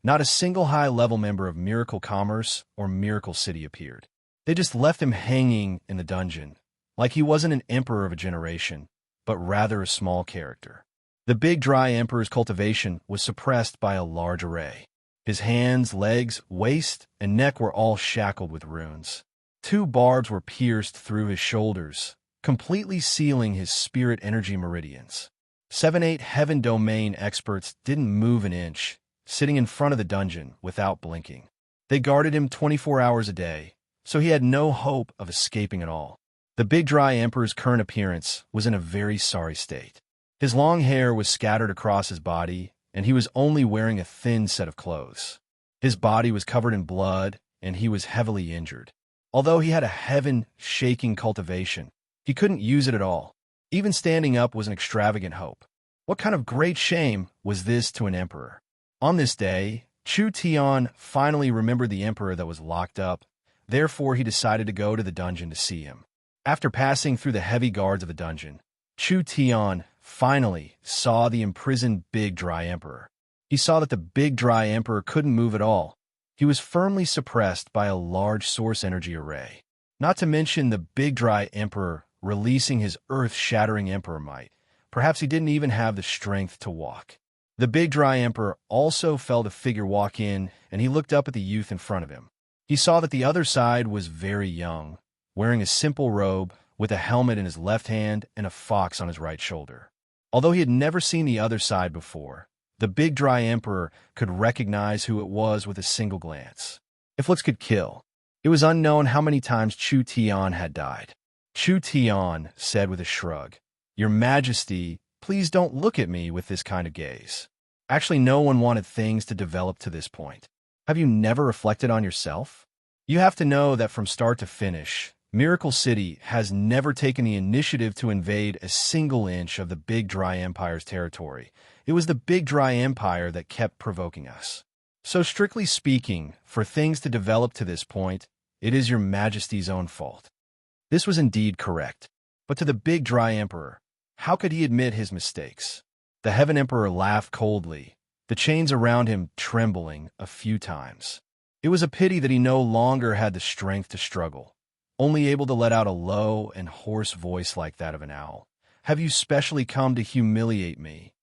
not a single high-level member of Miracle Commerce or Miracle City appeared. They just left him hanging in the dungeon, like he wasn't an emperor of a generation, but rather a small character. The Big Dry Emperor's cultivation was suppressed by a large array. His hands, legs, waist, and neck were all shackled with runes. 2 barbs were pierced through his shoulders, completely sealing his spirit energy meridians. 7-8 heaven domain experts didn't move an inch, sitting in front of the dungeon without blinking. They guarded him 24 hours a day, so he had no hope of escaping at all. The Big Dry Emperor's current appearance was in a very sorry state. His long hair was scattered across his body, and he was only wearing a thin set of clothes. His body was covered in blood, and he was heavily injured. Although he had a heaven-shaking cultivation, he couldn't use it at all. Even standing up was an extravagant hope. What kind of great shame was this to an emperor? On this day, Chu Tian finally remembered the emperor that was locked up. Therefore, he decided to go to the dungeon to see him. After passing through the heavy guards of the dungeon, Chu Tian finally saw the imprisoned Big Dry Emperor. He saw that the Big Dry Emperor couldn't move at all. He was firmly suppressed by a large source energy array. Not to mention the Big Dry Emperor releasing his earth-shattering emperor might. Perhaps he didn't even have the strength to walk. The Big Dry Emperor also felt a figure walk in, and he looked up at the youth in front of him. He saw that the other side was very young, wearing a simple robe, with a helmet in his left hand and a fox on his right shoulder. Although he had never seen the other side before, the Big Dry Emperor could recognize who it was with a single glance. If looks could kill, it was unknown how many times Chu Tian had died. Chu Tian said with a shrug, "Your Majesty, please don't look at me with this kind of gaze. Actually, no one wanted things to develop to this point. Have you never reflected on yourself? You have to know that from start to finish, Miracle City has never taken the initiative to invade a single inch of the Big Dry Empire's territory. It was the Big Dry Empire that kept provoking us. So strictly speaking, for things to develop to this point, it is your Majesty's own fault." This was indeed correct. But to the Big Dry Emperor, How could he admit his mistakes? The Heaven Emperor laughed coldly, the chains around him trembling a few times. It was a pity that he no longer had the strength to struggle, only able to let out a low and hoarse voice like that of an owl. Have you specially come to humiliate me?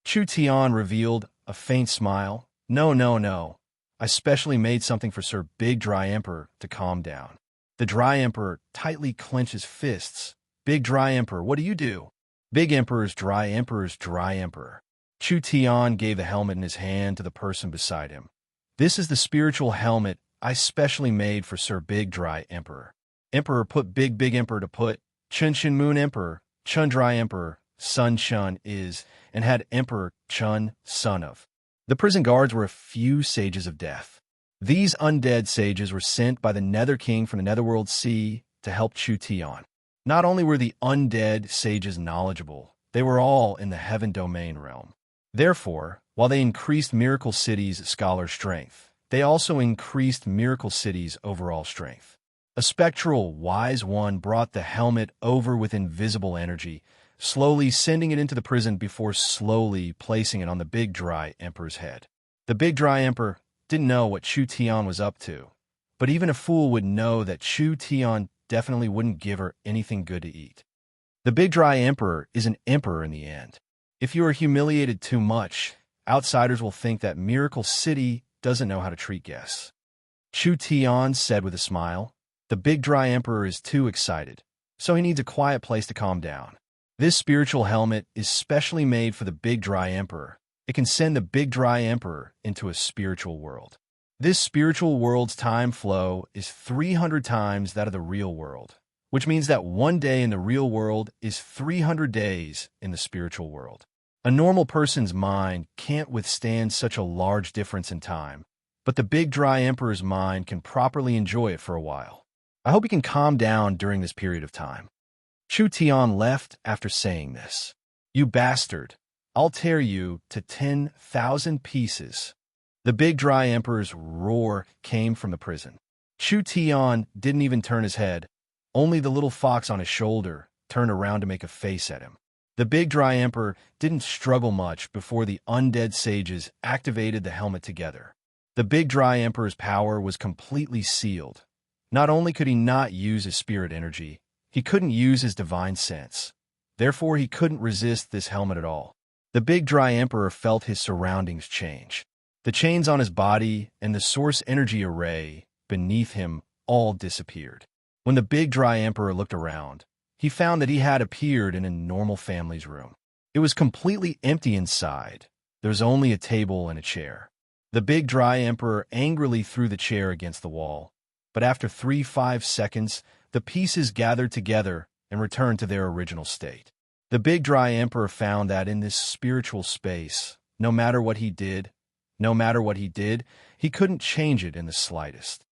Chu Tian revealed a faint smile. No, no, no. I specially made something for Sir Big Dry Emperor to calm down. The Dry Emperor tightly clenched his fists. Big Dry Emperor, what do you do? Big Emperor's Dry Emperor. Chu Tian gave the helmet in his hand to the person beside him. This is the spiritual helmet I specially made for Sir Big Dry Emperor. Emperor put Big Emperor to put. Chun Chun Moon Emperor, Chun Dry Emperor, Sun Chun is, and had Emperor Chun, son of. The prison guards were a few sages of death. These undead sages were sent by the Nether King from the Netherworld Sea to help Chu Tian. Not only were the undead sages knowledgeable, they were all in the Heaven Domain realm. Therefore, while they increased Miracle City's scholar strength, they also increased Miracle City's overall strength. A spectral, wise one brought the helmet over with invisible energy, slowly sending it into the prison before slowly placing it on the Big Dry Emperor's head. The Big Dry Emperor didn't know what Chu Tian was up to, but even a fool would know that Chu Tian definitely wouldn't give her anything good to eat. The Big Dry Emperor is an emperor in the end. If you are humiliated too much, outsiders will think that Miracle City doesn't know how to treat guests. Chu Tian said with a smile. The Big Dry Emperor is too excited, so he needs a quiet place to calm down. This spiritual helmet is specially made for the Big Dry Emperor. It can send the Big Dry Emperor into a spiritual world. This spiritual world's time flow is 300 times that of the real world, which means that one day in the real world is 300 days in the spiritual world. A normal person's mind can't withstand such a large difference in time, but the Big Dry Emperor's mind can properly enjoy it for a while. I hope he can calm down during this period of time. Chu Tian left after saying this. You bastard! I'll tear you to 10,000 pieces. The Big Dry Emperor's roar came from the prison. Chu Tian didn't even turn his head. Only the little fox on his shoulder turned around to make a face at him. The Big Dry Emperor didn't struggle much before the undead sages activated the helmet together. The Big Dry Emperor's power was completely sealed. Not only could he not use his spirit energy, he couldn't use his divine sense. Therefore, he couldn't resist this helmet at all. The Big Dry Emperor felt his surroundings change. The chains on his body and the source energy array beneath him all disappeared. When the Big Dry Emperor looked around, he found that he had appeared in a normal family's room. It was completely empty inside. There was only a table and a chair. The Big Dry Emperor angrily threw the chair against the wall, but after 5 seconds, the pieces gathered together and returned to their original state. The Big Dry Emperor found that in this spiritual space, no matter what he did, he couldn't change it in the slightest.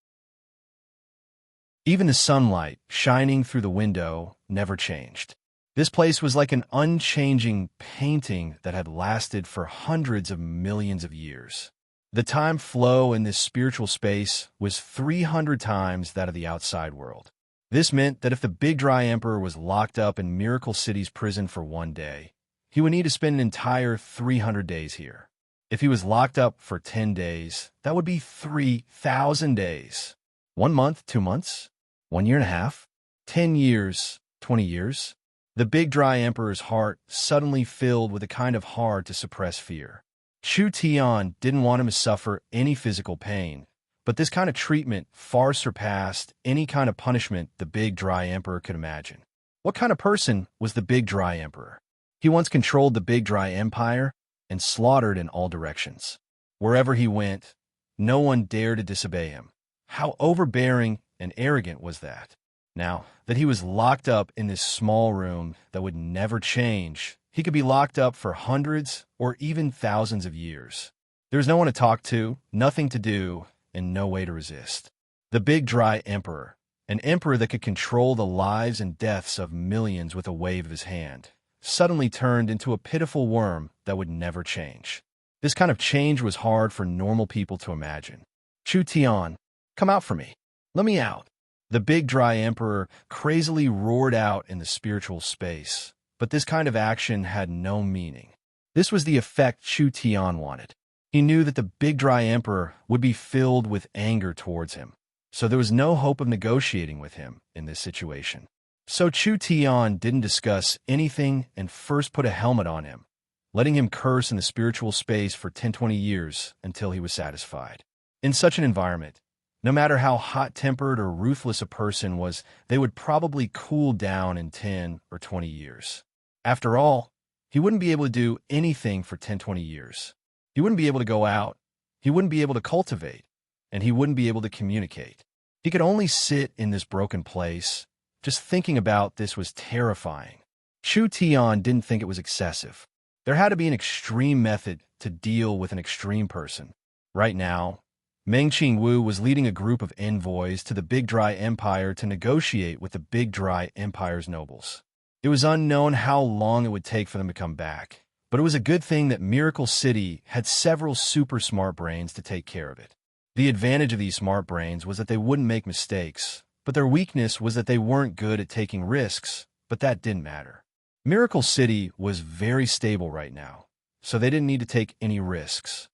Even the sunlight shining through the window never changed. This place was like an unchanging painting that had lasted for hundreds of millions of years. The time flow in this spiritual space was 300 times that of the outside world. This meant that if the Big Dry Emperor was locked up in Miracle City's prison for one day, he would need to spend an entire 300 days here. If he was locked up for 10 days, that would be 3,000 days. 1 month, 2 months, 1 year and a half, 10 years, 20 years. The Big Dry Emperor's heart suddenly filled with a kind of hard-to-suppress fear. Chu Tian didn't want him to suffer any physical pain, but this kind of treatment far surpassed any kind of punishment the Big Dry Emperor could imagine. What kind of person was the Big Dry Emperor? He once controlled the Big Dry Empire and slaughtered in all directions. Wherever he went, no one dared to disobey him. How overbearing and arrogant was that? Now that he was locked up in this small room that would never change, he could be locked up for hundreds or even thousands of years. There was no one to talk to, nothing to do, and no way to resist. The Big Dry Emperor, an emperor that could control the lives and deaths of millions with a wave of his hand, suddenly turned into a pitiful worm that would never change. This kind of change was hard for normal people to imagine. Chu Tian, come out for me. Let me out. The big dry emperor crazily roared out in the spiritual space, but this kind of action had no meaning. This was the effect Chu Tian wanted. He knew that the big dry emperor would be filled with anger towards him, so there was no hope of negotiating with him in this situation. So Chu Tian didn't discuss anything and first put a helmet on him, letting him curse in the spiritual space for 10-20 years until he was satisfied. In such an environment, no matter how hot-tempered or ruthless a person was, they would probably cool down in 10 or 20 years. After all, he wouldn't be able to do anything for 10-20 years. He wouldn't be able to go out, he wouldn't be able to cultivate, and he wouldn't be able to communicate. He could only sit in this broken place. Just thinking about this was terrifying. Chu Tian didn't think it was excessive. There had to be an extreme method to deal with an extreme person. Right now, Meng Qingwu was leading a group of envoys to the Big Dry Empire to negotiate with the Big Dry Empire's nobles. It was unknown how long it would take for them to come back, but it was a good thing that Miracle City had several super smart brains to take care of it. The advantage of these smart brains was that they wouldn't make mistakes, but their weakness was that they weren't good at taking risks, but that didn't matter. Miracle City was very stable right now, so they didn't need to take any risks.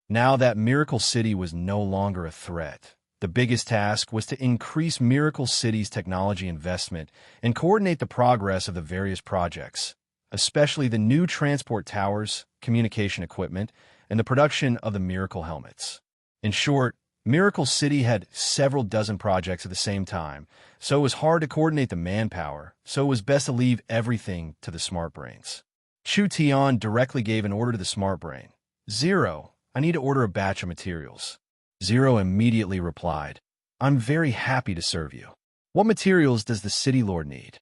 Now that Miracle City was no longer a threat, the biggest task was to increase Miracle City's technology investment and coordinate the progress of the various projects, especially the new transport towers, communication equipment, and the production of the Miracle helmets. In short, Miracle City had several dozen projects at the same time, so it was hard to coordinate the manpower, so it was best to leave everything to the smart brains. Chu Tian directly gave an order to the smart brain. "Zero, I need to order a batch of materials." Zero immediately replied, "I'm very happy to serve you. What materials does the city lord need?"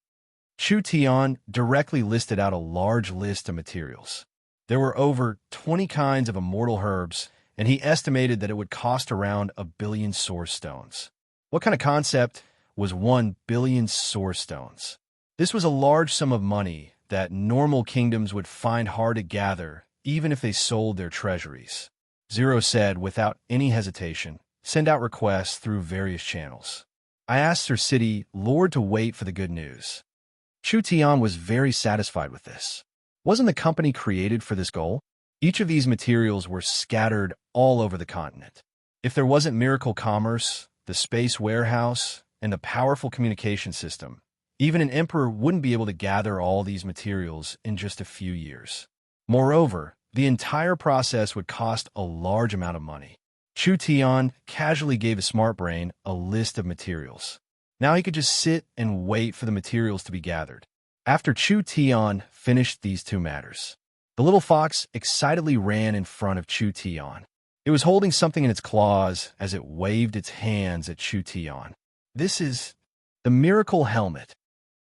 Chu Tian directly listed out a large list of materials. There were over 20 kinds of immortal herbs, and he estimated that it would cost around 1 billion source stones. What kind of concept was 1 billion source stones? This was a large sum of money that normal kingdoms would find hard to gather, even if they sold their treasuries. Zero said, without any hesitation, "Send out requests through various channels." I asked Sir City Lord to wait for the good news. Chu Tian was very satisfied with this. Wasn't the company created for this goal? Each of these materials were scattered all over the continent. If there wasn't Miracle Commerce, the space warehouse, and the powerful communication system, even an emperor wouldn't be able to gather all these materials in just a few years. Moreover, the entire process would cost a large amount of money. Chu Tian casually gave his smart brain a list of materials. Now he could just sit and wait for the materials to be gathered. After Chu Tian finished these two matters, the little fox excitedly ran in front of Chu Tian. It was holding something in its claws as it waved its hands at Chu Tian. "This is the miracle helmet."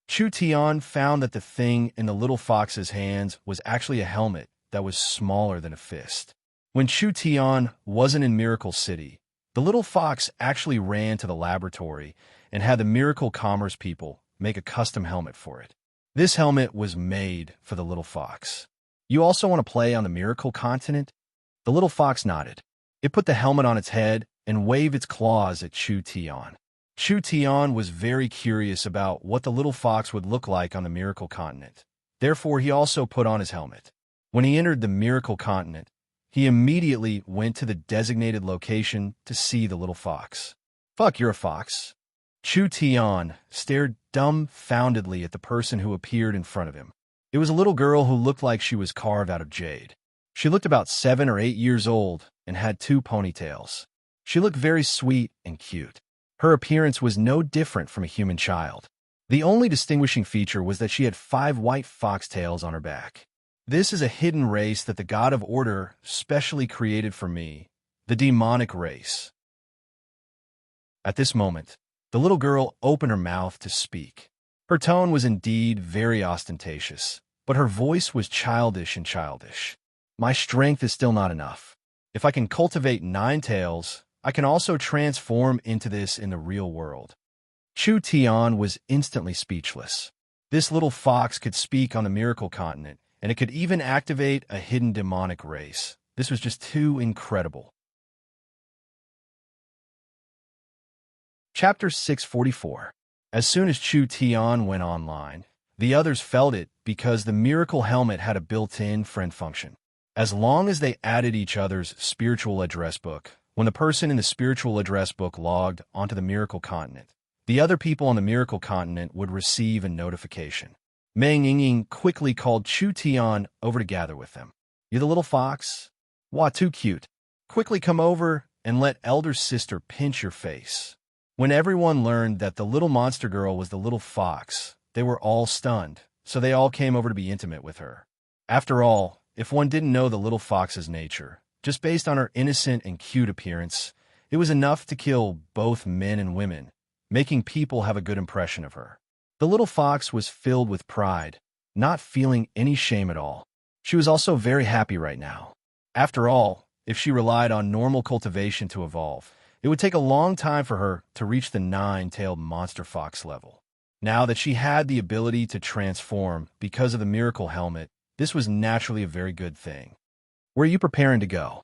Chu Tian found that the thing in the little fox's hands was actually a helmet that was smaller than a fist. When Chu Tian wasn't in Miracle City, the little fox actually ran to the laboratory and had the Miracle Commerce people make a custom helmet for it. This helmet was made for the little fox. "You also want to play on the Miracle Continent?" The little fox nodded. It put the helmet on its head and waved its claws at Chu Tian. Chu Tian was very curious about what the little fox would look like on the Miracle Continent. Therefore, he also put on his helmet. When he entered the Miracle Continent, he immediately went to the designated location to see the little fox. "Fuck, you're a fox." Chu Tian stared dumbfoundedly at the person who appeared in front of him. It was a little girl who looked like she was carved out of jade. She looked about 7 or 8 years old and had 2 ponytails. She looked very sweet and cute. Her appearance was no different from a human child. The only distinguishing feature was that she had 5 white foxtails on her back. This is a hidden race that the God of Order specially created for me, the demonic race. At this moment, the little girl opened her mouth to speak. Her tone was indeed very ostentatious, but her voice was childish and childish. "My strength is still not enough. If I can cultivate 9 tails, I can also transform into this in the real world." Chu Tian was instantly speechless. This little fox could speak on the Miracle Continent, and it could even activate a hidden demonic race. This was just too incredible. Chapter 644. As soon as Chu Tian went online, the others felt it because the miracle helmet had a built-in friend function. As long as they added each other's spiritual address book, when the person in the spiritual address book logged onto the miracle continent, the other people on the miracle continent would receive a notification. Meng Yingying quickly called Chu Tian over to gather with them. "You the little fox? Wah, too cute. Quickly come over and let elder sister pinch your face." When everyone learned that the little monster girl was the little fox, they were all stunned, so they all came over to be intimate with her. After all, if one didn't know the little fox's nature, just based on her innocent and cute appearance, it was enough to kill both men and women, making people have a good impression of her. The little fox was filled with pride, not feeling any shame at all. She was also very happy right now. After all, if she relied on normal cultivation to evolve, it would take a long time for her to reach the 9-tailed monster fox level. Now that she had the ability to transform because of the miracle helmet, this was naturally a very good thing. "Where are you preparing to go?"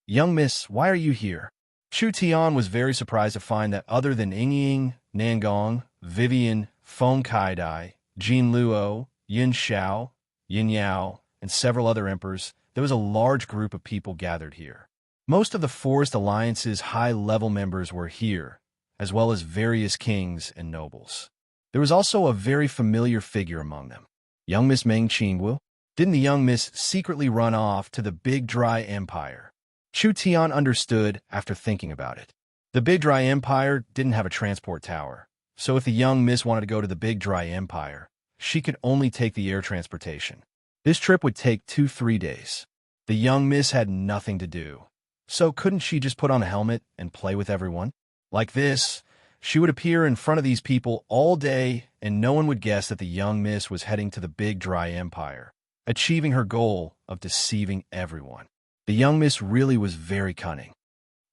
Young miss, why are you here?" Chu Tian was very surprised to find that other than Yingying, Nangong, Vivian, Feng Kaidai, Jin Luo, Yin Xiao, Yin Yao, and several other emperors, there was a large group of people gathered here. Most of the Forest Alliance's high-level members were here, as well as various kings and nobles. There was also a very familiar figure among them. Young Miss Meng Qingwu? Didn't the young miss secretly run off to the Big Dry Empire? Chu Tian understood after thinking about it. The Big Dry Empire didn't have a transport tower, so if the young miss wanted to go to the Big Dry Empire, she could only take the air transportation. This trip would take 2-3 days. The young miss had nothing to do, so couldn't she just put on a helmet and play with everyone? Like this, she would appear in front of these people all day, and no one would guess that the young miss was heading to the Big Dry Empire, achieving her goal of deceiving everyone. The young miss really was very cunning.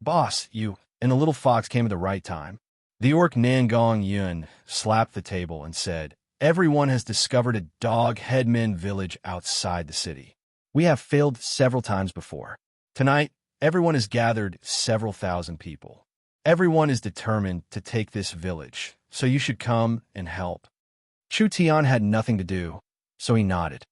"Boss, you," and the little fox came at the right time. The orc Nangong Yun slapped the table and said, "Everyone has discovered a dog headman village outside the city. We have failed several times before. Tonight, everyone has gathered several thousand people. Everyone is determined to take this village, so you should come and help." Chu Tian had nothing to do, so he nodded.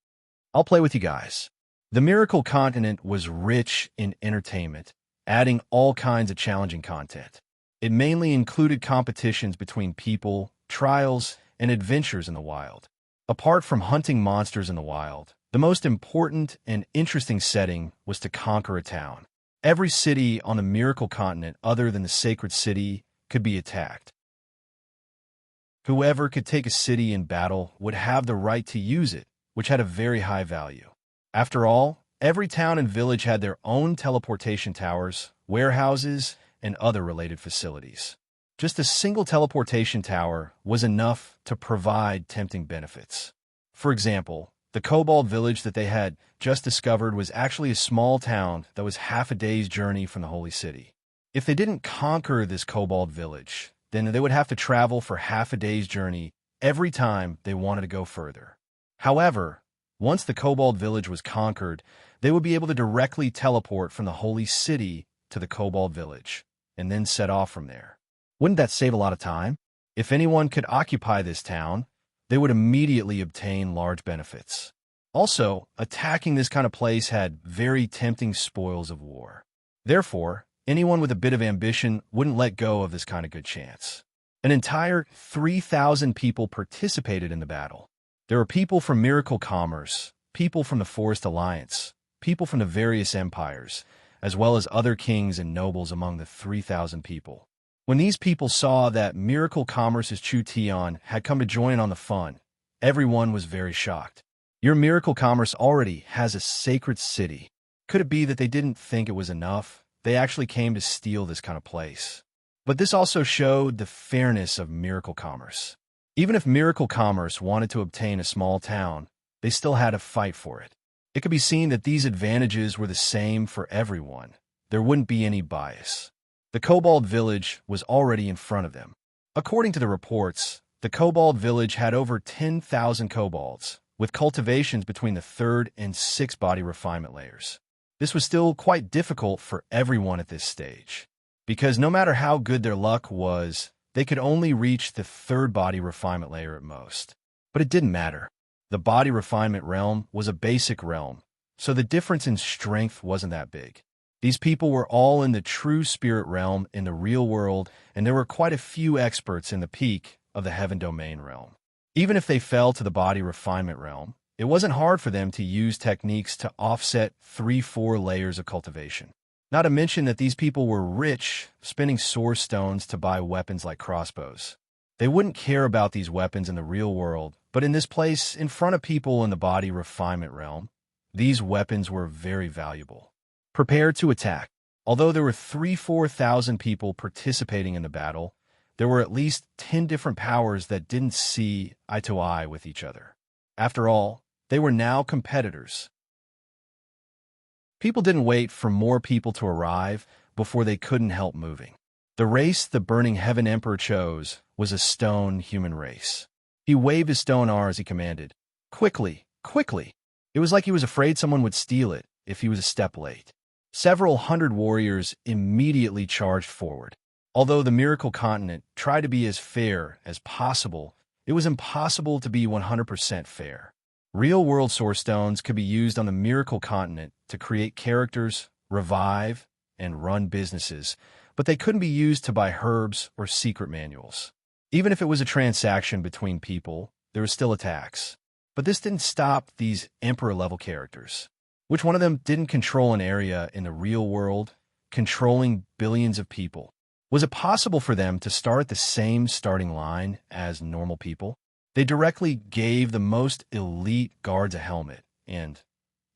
"I'll play with you guys." The Miracle Continent was rich in entertainment, adding all kinds of challenging content. It mainly included competitions between people, trials, and adventures in the wild. Apart from hunting monsters in the wild, the most important and interesting setting was to conquer a town. Every city on the Miracle Continent other than the Sacred City could be attacked. Whoever could take a city in battle would have the right to use it, which had a very high value. After all, every town and village had their own teleportation towers, warehouses, and other related facilities. Just a single teleportation tower was enough to provide tempting benefits. For example, the Kobold village that they had just discovered was actually a small town that was half a day's journey from the Holy City. If they didn't conquer this Kobold village, then they would have to travel for half a day's journey every time they wanted to go further. However, once the Kobold village was conquered, they would be able to directly teleport from the Holy City to the Kobold village, and then set off from there. Wouldn't that save a lot of time? If anyone could occupy this town, they would immediately obtain large benefits. Also, attacking this kind of place had very tempting spoils of war. Therefore, anyone with a bit of ambition wouldn't let go of this kind of good chance. An entire 3,000 people participated in the battle. There were people from Miracle Commerce, people from the Forest Alliance, people from the various empires, as well as other kings and nobles among the 3,000 people. When these people saw that Miracle Commerce's Chu Tian had come to join in on the fun, everyone was very shocked. Your Miracle Commerce already has a sacred city. Could it be that they didn't think it was enough? They actually came to steal this kind of place. But this also showed the fairness of Miracle Commerce. Even if Miracle Commerce wanted to obtain a small town, they still had to fight for it. It could be seen that these advantages were the same for everyone. There wouldn't be any bias. The Kobold village was already in front of them. According to the reports, the Kobold village had over 10,000 kobolds, with cultivations between the 3rd and 6th body refinement layers. This was still quite difficult for everyone at this stage. because no matter how good their luck was, they could only reach the third body refinement layer at most. But it didn't matter. The body refinement realm was a basic realm, so the difference in strength wasn't that big. These people were all in the true spirit realm in the real world, and there were quite a few experts in the peak of the heaven domain realm. Even if they fell to the body refinement realm, it wasn't hard for them to use techniques to offset 3-4 layers of cultivation. Not to mention that these people were rich, spending source stones to buy weapons like crossbows. They wouldn't care about these weapons in the real world, but in this place, in front of people in the body refinement realm, these weapons were very valuable. Prepare to attack. Although there were 3-4 thousand people participating in the battle, there were at least 10 different powers that didn't see eye to eye with each other. After all, they were now competitors. People didn't wait for more people to arrive before they couldn't help moving. The race the Burning Heaven Emperor chose was a stone human race. He waved his stone arm as he commanded, "Quickly, quickly!" It was like he was afraid someone would steal it if he was a step late. Several hundred warriors immediately charged forward. Although the Miracle Continent tried to be as fair as possible, it was impossible to be 100% fair. Real-world source stones could be used on the Miracle Continent to create characters, revive, and run businesses, but they couldn't be used to buy herbs or secret manuals. Even if it was a transaction between people, there were still attacks. But this didn't stop these Emperor-level characters. Which one of them didn't control an area in the real world, controlling billions of people? Was it possible for them to start at the same starting line as normal people? They directly gave the most elite guards a helmet, and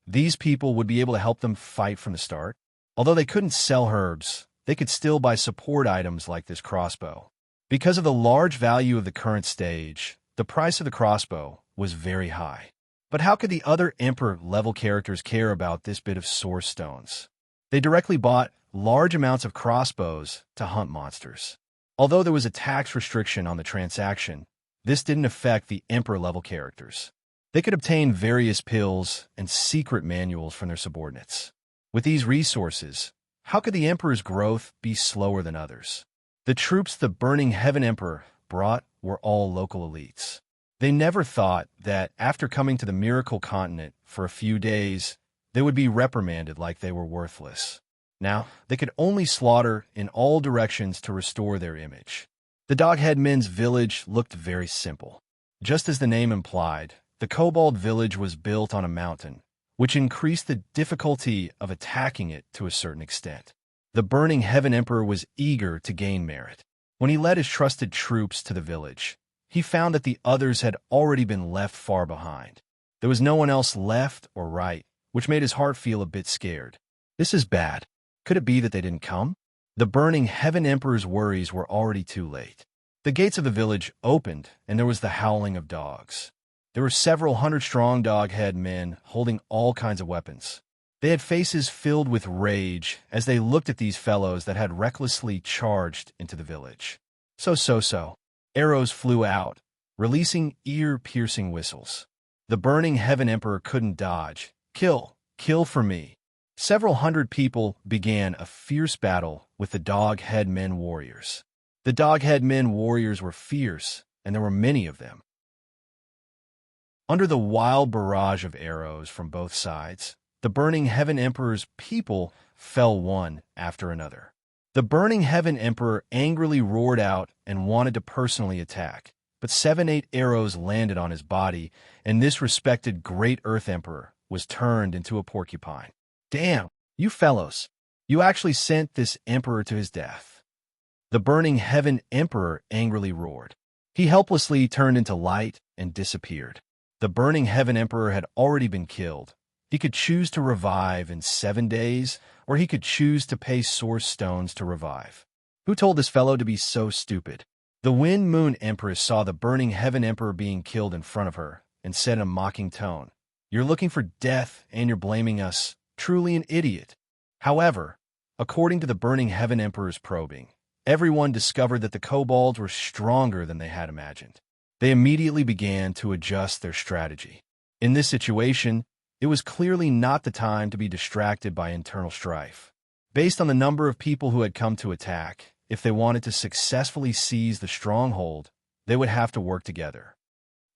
these people would be able to help them fight from the start. Although they couldn't sell herbs, they could still buy support items like this crossbow. Because of the large value of the current stage, the price of the crossbow was very high. But how could the other Emperor-level characters care about this bit of source stones? They directly bought large amounts of crossbows to hunt monsters. Although there was a tax restriction on the transaction, this didn't affect the Emperor-level characters. They could obtain various pills and secret manuals from their subordinates. With these resources, how could the Emperor's growth be slower than others? The troops the Burning Heaven Emperor brought were all local elites. They never thought that after coming to the Miracle Continent for a few days, they would be reprimanded like they were worthless. Now, they could only slaughter in all directions to restore their image. The Doghead Men's village looked very simple. Just as the name implied, the Kobold village was built on a mountain, which increased the difficulty of attacking it to a certain extent. The Burning Heaven Emperor was eager to gain merit. When he led his trusted troops to the village, he found that the others had already been left far behind. There was no one else left or right, which made his heart feel a bit scared. This is bad. Could it be that they didn't come? The Burning Heaven Emperor's worries were already too late. The gates of the village opened, and there was the howling of dogs. There were several hundred-strong doghead men holding all kinds of weapons. They had faces filled with rage as they looked at these fellows that had recklessly charged into the village. So. Arrows flew out, releasing ear-piercing whistles. The Burning Heaven Emperor couldn't dodge. Kill for me. Several hundred people began a fierce battle with the Doghead Men warriors. The Doghead Men warriors were fierce, and there were many of them. Under the wild barrage of arrows from both sides, the Burning Heaven Emperor's people fell one after another. The Burning Heaven Emperor angrily roared out and wanted to personally attack, but 7-8 arrows landed on his body, and this respected Great Earth Emperor was turned into a porcupine. Damn, you fellows! You actually sent this emperor to his death. The Burning Heaven Emperor angrily roared. He helplessly turned into light and disappeared. The Burning Heaven Emperor had already been killed. He could choose to revive in 7 days, or he could choose to pay source stones to revive. Who told this fellow to be so stupid? The Wind Moon Empress saw the Burning Heaven Emperor being killed in front of her and said in a mocking tone, "You're looking for death and you're blaming us. Truly an idiot." However, according to the Burning Heaven Emperor's probing, everyone discovered that the kobolds were stronger than they had imagined. They immediately began to adjust their strategy. In this situation, it was clearly not the time to be distracted by internal strife. Based on the number of people who had come to attack, if they wanted to successfully seize the stronghold, they would have to work together.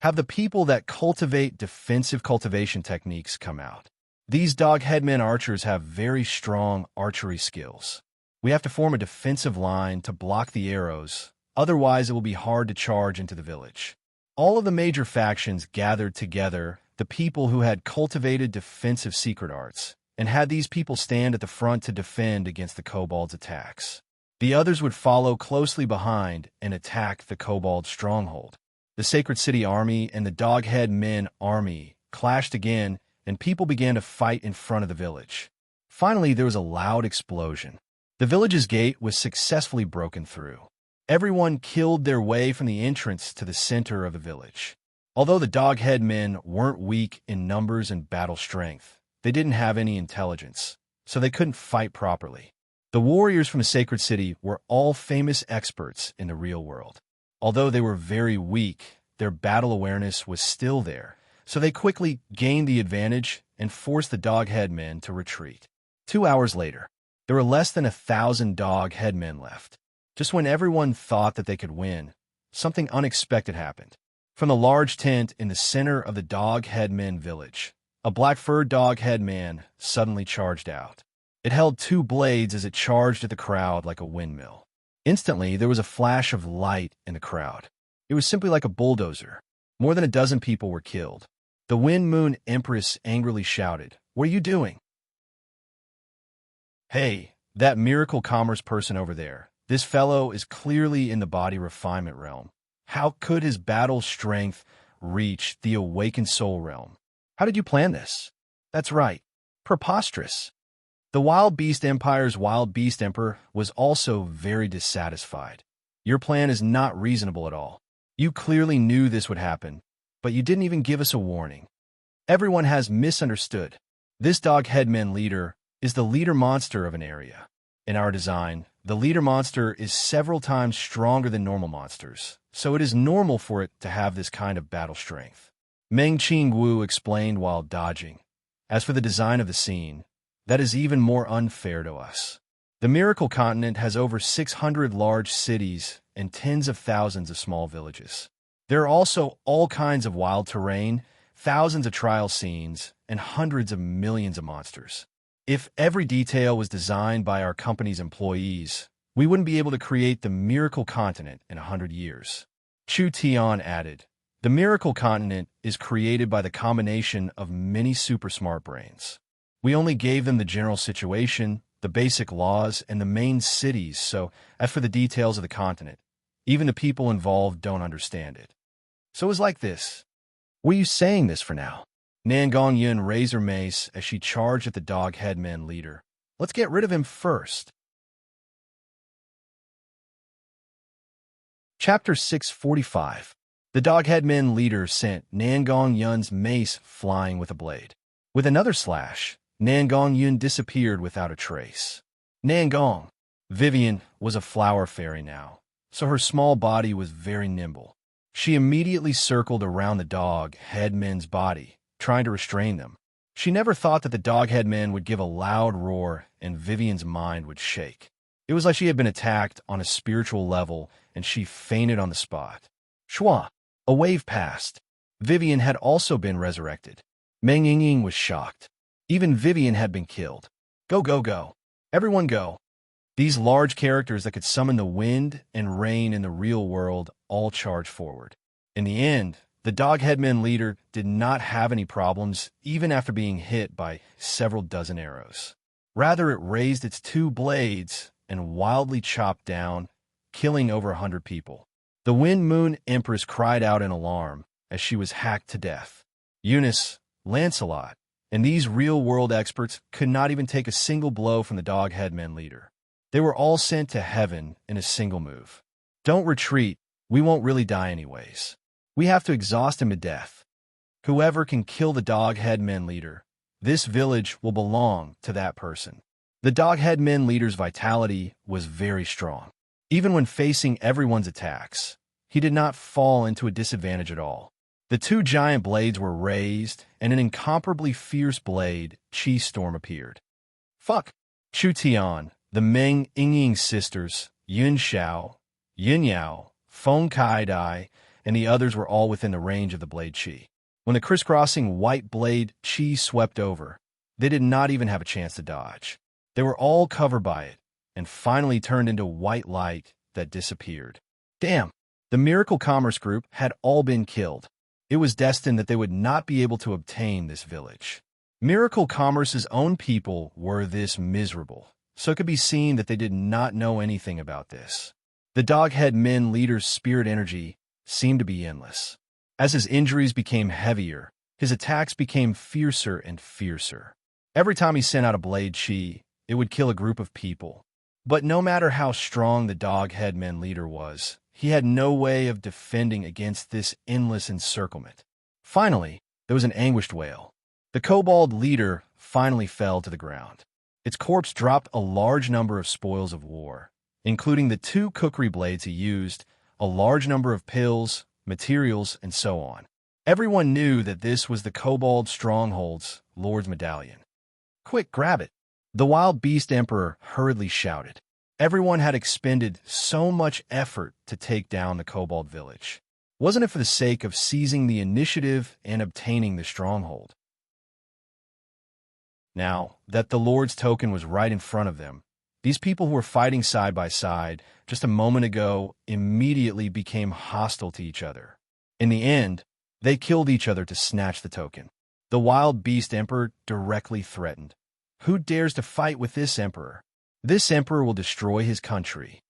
Have the people that cultivate defensive cultivation techniques come out. These dog headmen archers have very strong archery skills. We have to form a defensive line to block the arrows, otherwise it will be hard to charge into the village. All of the major factions gathered together, the people who had cultivated defensive secret arts, and had these people stand at the front to defend against the kobolds' attacks. The others would follow closely behind and attack the kobold stronghold. The Sacred City Army and the Doghead Men Army clashed again, and people began to fight in front of the village. Finally, there was a loud explosion. The village's gate was successfully broken through. Everyone killed their way from the entrance to the center of the village. Although the Doghead Men weren't weak in numbers and battle strength, they didn't have any intelligence, so they couldn't fight properly. The warriors from the Sacred City were all famous experts in the real world. Although they were very weak, their battle awareness was still there, so they quickly gained the advantage and forced the Doghead Men to retreat. 2 hours later, there were less than 1,000 Doghead Men left. Just when everyone thought that they could win, something unexpected happened. From the large tent in the center of the Doghead Men village, a black-furred Doghead Man suddenly charged out. It held 2 blades as it charged at the crowd like a windmill. Instantly, there was a flash of light in the crowd. It was simply like a bulldozer. More than a dozen people were killed. The Wind Moon Empress angrily shouted, "What are you doing?" "Hey, that miracle commerce person over there. This fellow is clearly in the body refinement realm. How could his battle strength reach the awakened soul realm? How did you plan this?" "That's right. Preposterous." The Wild Beast Empire's Wild Beast Emperor was also very dissatisfied. "Your plan is not reasonable at all. You clearly knew this would happen, but you didn't even give us a warning. Everyone has misunderstood. This Dogheadman leader is the leader monster of an area. In our design, the leader monster is several times stronger than normal monsters, so it is normal for it to have this kind of battle strength." Meng Qingwu explained while dodging. "As for the design of the scene, that is even more unfair to us. The Miracle Continent has over 600 large cities and tens of thousands of small villages. There are also all kinds of wild terrain, thousands of trial scenes, and hundreds of millions of monsters. If every detail was designed by our company's employees, we wouldn't be able to create the Miracle Continent in 100 years. Chu Tian added, "The Miracle Continent is created by the combination of many super smart brains. We only gave them the general situation, the basic laws, and the main cities, so as for the details of the continent, even the people involved don't understand it. So it was like this." "What are you saying this for now?" Nangong Yun raised her mace as she charged at the Dogheadman leader. "Let's get rid of him first." Chapter 645. The Dogheadman leader sent Nangong Yun's mace flying with a blade. With another slash, Nangong Yun disappeared without a trace. Nangong. Vivian was a flower fairy now, so her small body was very nimble. She immediately circled around the Dogheadmen's body, trying to restrain them. She never thought that the Dogheadmen would give a loud roar and Vivian's mind would shake. It was like she had been attacked on a spiritual level and she fainted on the spot. Shwa. A wave passed. Vivian had also been resurrected. Meng Yingying was shocked. Even Vivian had been killed. Go, go, go. Everyone go. These large characters that could summon the wind and rain in the real world all charged forward. In the end, the Dogheadman leader did not have any problems even after being hit by several dozen arrows. Rather, it raised its 2 blades and wildly chopped down, killing over 100 people. The Wind Moon Empress cried out in alarm as she was hacked to death. Eunice, Lancelot, and these real-world experts could not even take a single blow from the Dogheadman leader. They were all sent to heaven in a single move. "Don't retreat, we won't really die anyways. We have to exhaust him to death. Whoever can kill the Dogheadman leader, this village will belong to that person." The Dogheadman leader's vitality was very strong. Even when facing everyone's attacks, he did not fall into a disadvantage at all. The 2 giant blades were raised, and an incomparably fierce blade, Chi Storm, appeared. "Fuck! Chu Tian, the Meng Yingying sisters, Yun Xiao, Yin Yao, Feng Kai Dai, and the others were all within the range of the blade Qi. When the crisscrossing white blade Qi swept over, they did not even have a chance to dodge. They were all covered by it, and finally turned into white light that disappeared. Damn! The Miracle Commerce Group had all been killed. It was destined that they would not be able to obtain this village. Miracle Commerce's own people were this miserable, so it could be seen that they did not know anything about this. The Doghead Men leader's spirit energy seemed to be endless. As his injuries became heavier, his attacks became fiercer and fiercer. Every time he sent out a blade Qi, it would kill a group of people. But no matter how strong the Doghead Men leader was, he had no way of defending against this endless encirclement. Finally, there was an anguished wail. The kobold leader finally fell to the ground. Its corpse dropped a large number of spoils of war, including the 2 cookery blades he used, a large number of pills, materials, and so on. Everyone knew that this was the Kobold Stronghold's Lord's Medallion. Quick, grab it! The Wild Beast Emperor hurriedly shouted. Everyone had expended so much effort to take down the Kobold village. Wasn't it for the sake of seizing the initiative and obtaining the stronghold? Now that the Lord's token was right in front of them, these people who were fighting side by side just a moment ago immediately became hostile to each other. In the end, they killed each other to snatch the token. The Wild Beast Emperor directly threatened, "Who dares to fight with this emperor? This emperor will destroy his country."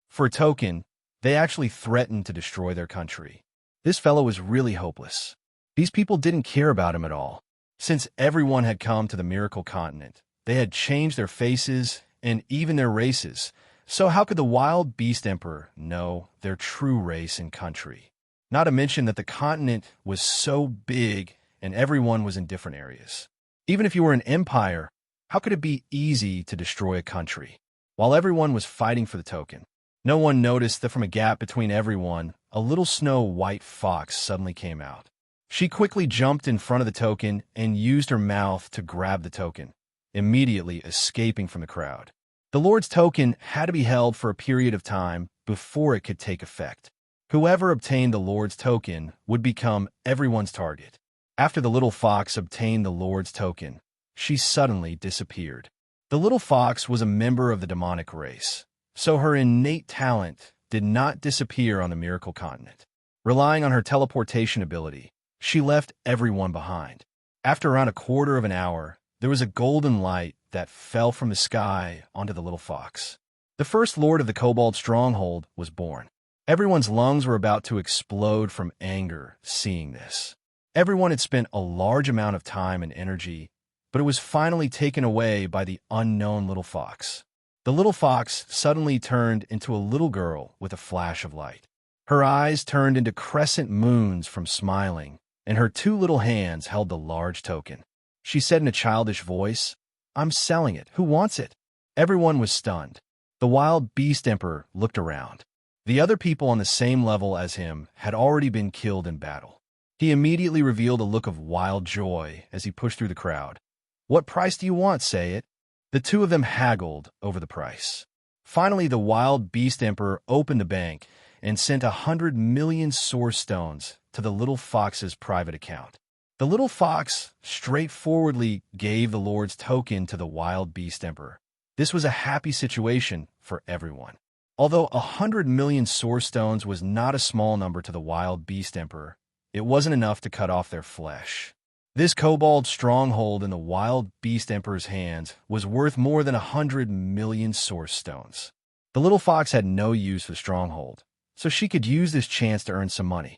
For a token, they actually threatened to destroy their country. This fellow was really hopeless. These people didn't care about him at all. Since everyone had come to the Miracle Continent, they had changed their faces and even their races, so how could the Wild Beast Emperor know their true race and country? Not to mention that the continent was so big and everyone was in different areas. Even if you were an empire, how could it be easy to destroy a country? While everyone was fighting for the token, no one noticed that from a gap between everyone, a little snow-white fox suddenly came out. She quickly jumped in front of the token and used her mouth to grab the token, immediately escaping from the crowd. The Lord's token had to be held for a period of time before it could take effect. Whoever obtained the Lord's token would become everyone's target. After the little fox obtained the Lord's token, she suddenly disappeared. The little fox was a member of the demonic race, so her innate talent did not disappear on the Miracle Continent. Relying on her teleportation ability, she left everyone behind. After around a quarter of an hour, there was a golden light that fell from the sky onto the little fox. The first lord of the Kobold Stronghold was born. Everyone's lungs were about to explode from anger seeing this. Everyone had spent a large amount of time and energy, but it was finally taken away by the unknown little fox. The little fox suddenly turned into a little girl with a flash of light. Her eyes turned into crescent moons from smiling, and her 2 little hands held the large token. She said in a childish voice, "I'm selling it. Who wants it?" Everyone was stunned. The Wild Beast Emperor looked around. The other people on the same level as him had already been killed in battle. He immediately revealed a look of wild joy as he pushed through the crowd. "What price do you want, say it?" The 2 of them haggled over the price. Finally, the Wild Beast Emperor opened the bank and sent 100 million source stones to the little fox's private account. The little fox straightforwardly gave the Lord's token to the Wild Beast Emperor. This was a happy situation for everyone. Although 100 million source stones was not a small number to the Wild Beast Emperor, it wasn't enough to cut off their flesh. This kobold stronghold in the Wild Beast Emperor's hands was worth more than 100 million source stones. The little fox had no use for the stronghold, so she could use this chance to earn some money.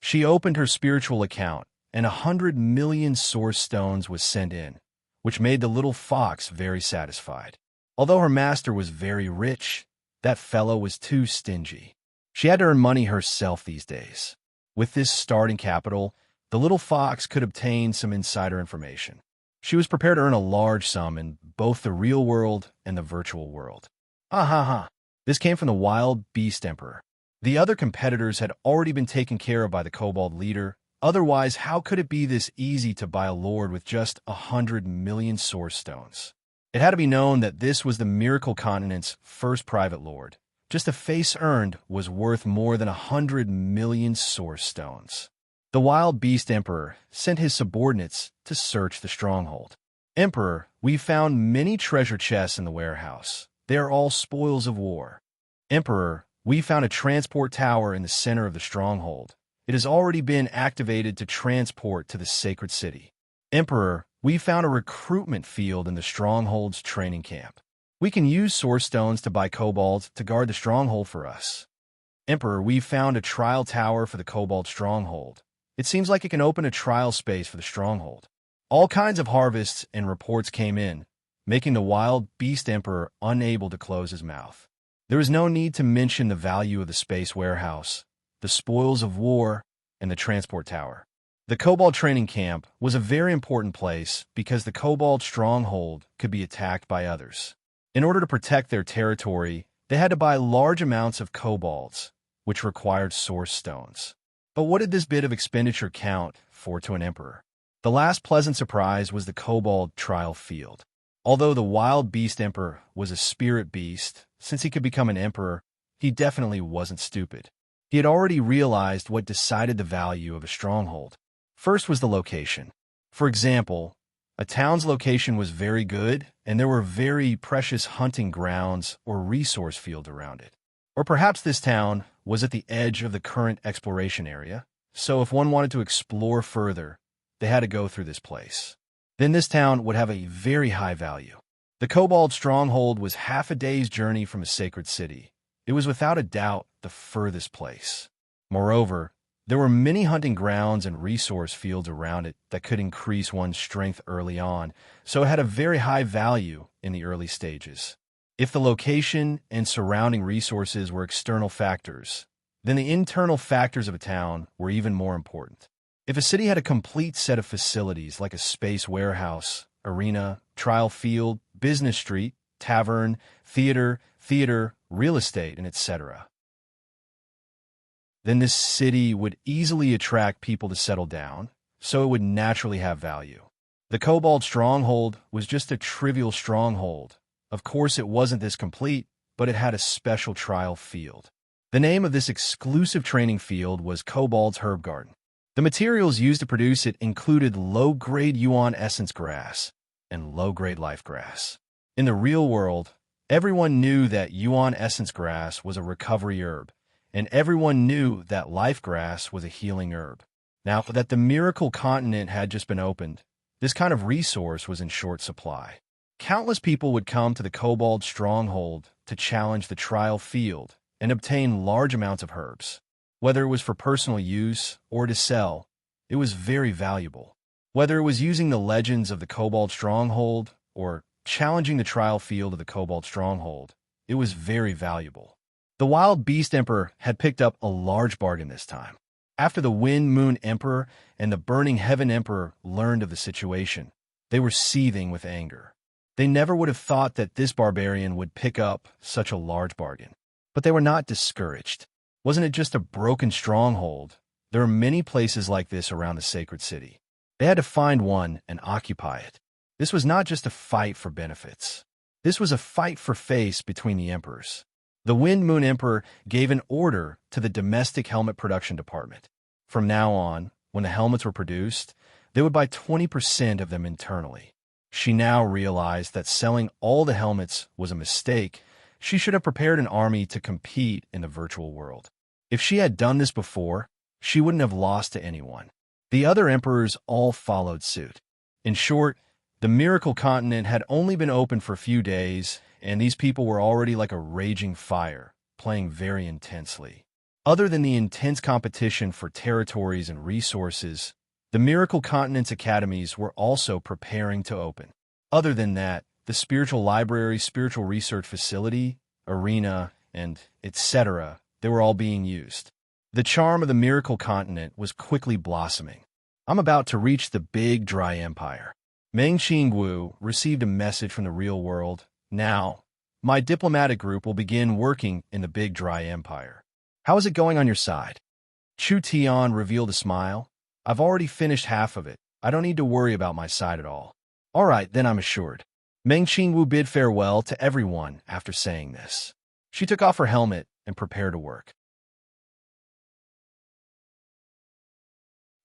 She opened her spiritual account, and 100 million source stones was sent in, which made the little fox very satisfied. Although her master was very rich, that fellow was too stingy. She had to earn money herself these days. With this starting capital, the little fox could obtain some insider information. She was prepared to earn a large sum in both the real world and the virtual world. This came from the Wild Beast Emperor. The other competitors had already been taken care of by the Kobold leader Otherwise, how could it be this easy to buy a lord with just 100 million source stones? It had to be known that this was the Miracle Continent's first private lord. Just a face earned was worth more than 100 million source stones. The wild beast emperor sent his subordinates to search the stronghold. Emperor, we found many treasure chests in the warehouse. They are all spoils of war. Emperor, we found a transport tower in the center of the stronghold. It has already been activated to transport to the sacred city. Emperor, we found a recruitment field in the stronghold's training camp. We can use source stones to buy kobolds to guard the stronghold for us. Emperor, we found a trial tower for the kobold stronghold. It seems like it can open a trial space for the stronghold. All kinds of harvests and reports came in, making the wild beast emperor unable to close his mouth. There is no need to mention the value of the space warehouse, the spoils of war, and the transport tower. The kobold training camp was a very important place because the kobold stronghold could be attacked by others. In order to protect their territory, they had to buy large amounts of kobolds, which required source stones. But what did this bit of expenditure count for to an emperor? The last pleasant surprise was the kobold trial field. Although the wild beast emperor was a spirit beast, since he could become an emperor, he definitely wasn't stupid. He had already realized what decided the value of a stronghold. First was the location. For example, a town's location was very good, and there were very precious hunting grounds or resource fields around it. Or perhaps this town was at the edge of the current exploration area, so if one wanted to explore further, they had to go through this place. Then this town would have a very high value. The kobold stronghold was half a day's journey from a sacred city. It was without a doubt the furthest place. Moreover, there were many hunting grounds and resource fields around it that could increase one's strength early on, so it had a very high value in the early stages. If the location and surrounding resources were external factors, then the internal factors of a town were even more important. If a city had a complete set of facilities like a space warehouse, arena, trial field, business street, tavern, theater, real estate, and etc., then this city would easily attract people to settle down, so it would naturally have value. The kobold stronghold was just a trivial stronghold. Of course, it wasn't this complete, but it had a special trial field. The name of this exclusive training field was Kobold's Herb Garden. The materials used to produce it included low-grade yuan essence grass and low-grade life grass. In the real world, everyone knew that yuan essence grass was a recovery herb, and everyone knew that life grass was a healing herb. Now that the Miracle Continent had just been opened, this kind of resource was in short supply. Countless people would come to the Kobold Stronghold to challenge the trial field and obtain large amounts of herbs. Whether it was for personal use or to sell, it was very valuable. Whether it was using the legends of the Kobold Stronghold or challenging the trial field of the Kobold Stronghold, it was very valuable. The Wild Beast Emperor had picked up a large bargain this time. After the Wind Moon Emperor and the Burning Heaven Emperor learned of the situation, they were seething with anger. They never would have thought that this barbarian would pick up such a large bargain. But they were not discouraged. Wasn't it just a broken stronghold? There are many places like this around the sacred city. They had to find one and occupy it. This was not just a fight for benefits. This was a fight for face between the emperors. The Wind Moon Emperor gave an order to the domestic helmet production department. From now on, when the helmets were produced, they would buy 20% of them internally. She now realized that selling all the helmets was a mistake. She should have prepared an army to compete in the virtual world. If she had done this before, she wouldn't have lost to anyone. The other emperors all followed suit. In short, the Miracle Continent had only been open for a few days, and these people were already like a raging fire, playing very intensely. Other than the intense competition for territories and resources, the Miracle Continent's academies were also preparing to open. Other than that, the spiritual library, spiritual research facility, arena, and etc., they were all being used. The charm of the Miracle Continent was quickly blossoming. I'm about to reach the Big Dry Empire. Meng Qingwu received a message from the real world. Now, my diplomatic group will begin working in the Big Dry Empire. How is it going on your side? Chu Tian revealed a smile. I've already finished half of it. I don't need to worry about my side at all. All right, then I'm assured. Meng Qingwu bid farewell to everyone after saying this. She took off her helmet and prepared to work.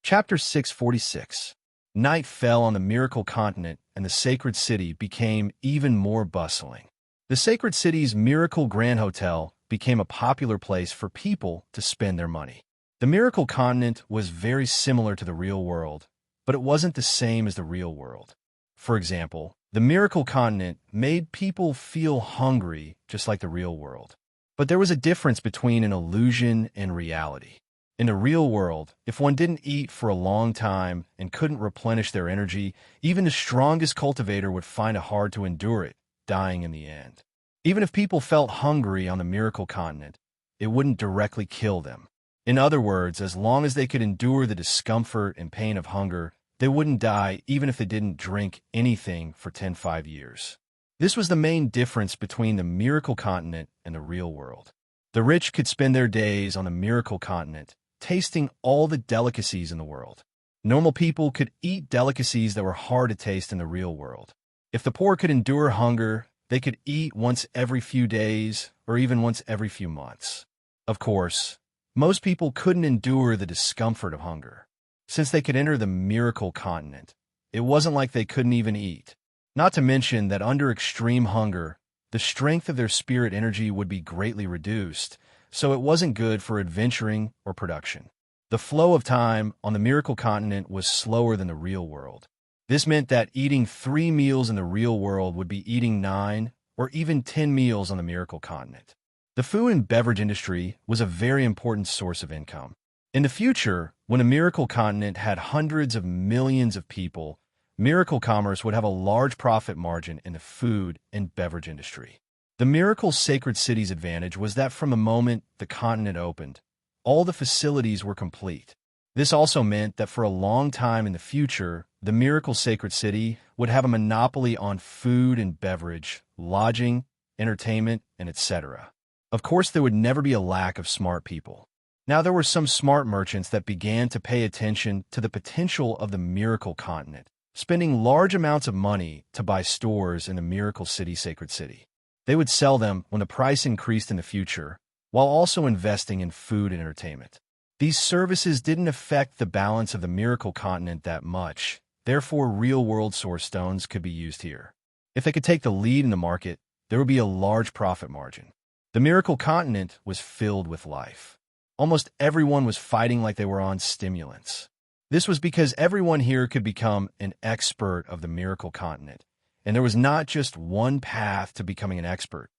Chapter 646. Night fell on the miracle continent, and the sacred city became even more bustling. The sacred city's Miracle Grand Hotel became a popular place for people to spend their money. The miracle continent was very similar to the real world, but it wasn't the same as the real world. For example, the miracle continent made people feel hungry just like the real world. But there was a difference between an illusion and reality. In the real world, if one didn't eat for a long time and couldn't replenish their energy, even the strongest cultivator would find it hard to endure it, dying in the end. Even if people felt hungry on the miracle continent, it wouldn't directly kill them. In other words, as long as they could endure the discomfort and pain of hunger, they wouldn't die even if they didn't drink anything for 10 years. This was the main difference between the miracle continent and the real world. The rich could spend their days on the miracle continent, tasting all the delicacies in the world. Normal people could eat delicacies that were hard to taste in the real world. If the poor could endure hunger, they could eat once every few days or even once every few months. Of course, most people couldn't endure the discomfort of hunger. Since they could enter the miracle continent, it wasn't like they couldn't even eat. Not to mention that under extreme hunger, the strength of their spirit energy would be greatly reduced, so it wasn't good for adventuring or production. The flow of time on the miracle continent was slower than the real world. This meant that eating 3 meals in the real world would be eating 9 or even 10 meals on the miracle continent. The food and beverage industry was a very important source of income. In the future, when a miracle continent had hundreds of millions of people, miracle commerce would have a large profit margin in the food and beverage industry. The miracle sacred city's advantage was that from the moment the continent opened, all the facilities were complete. This also meant that for a long time in the future, the miracle sacred city would have a monopoly on food and beverage, lodging, entertainment, and etc. Of course, there would never be a lack of smart people. Now, there were some smart merchants that began to pay attention to the potential of the miracle continent, spending large amounts of money to buy stores in the miracle city sacred city. They would sell them when the price increased in the future, while also investing in food and entertainment. These services didn't affect the balance of the miracle continent that much, therefore real-world source stones could be used here. If they could take the lead in the market, there would be a large profit margin. The miracle continent was filled with life. Almost everyone was fighting like they were on stimulants. This was because everyone here could become an expert of the miracle continent, and there was not just one path to becoming an expert.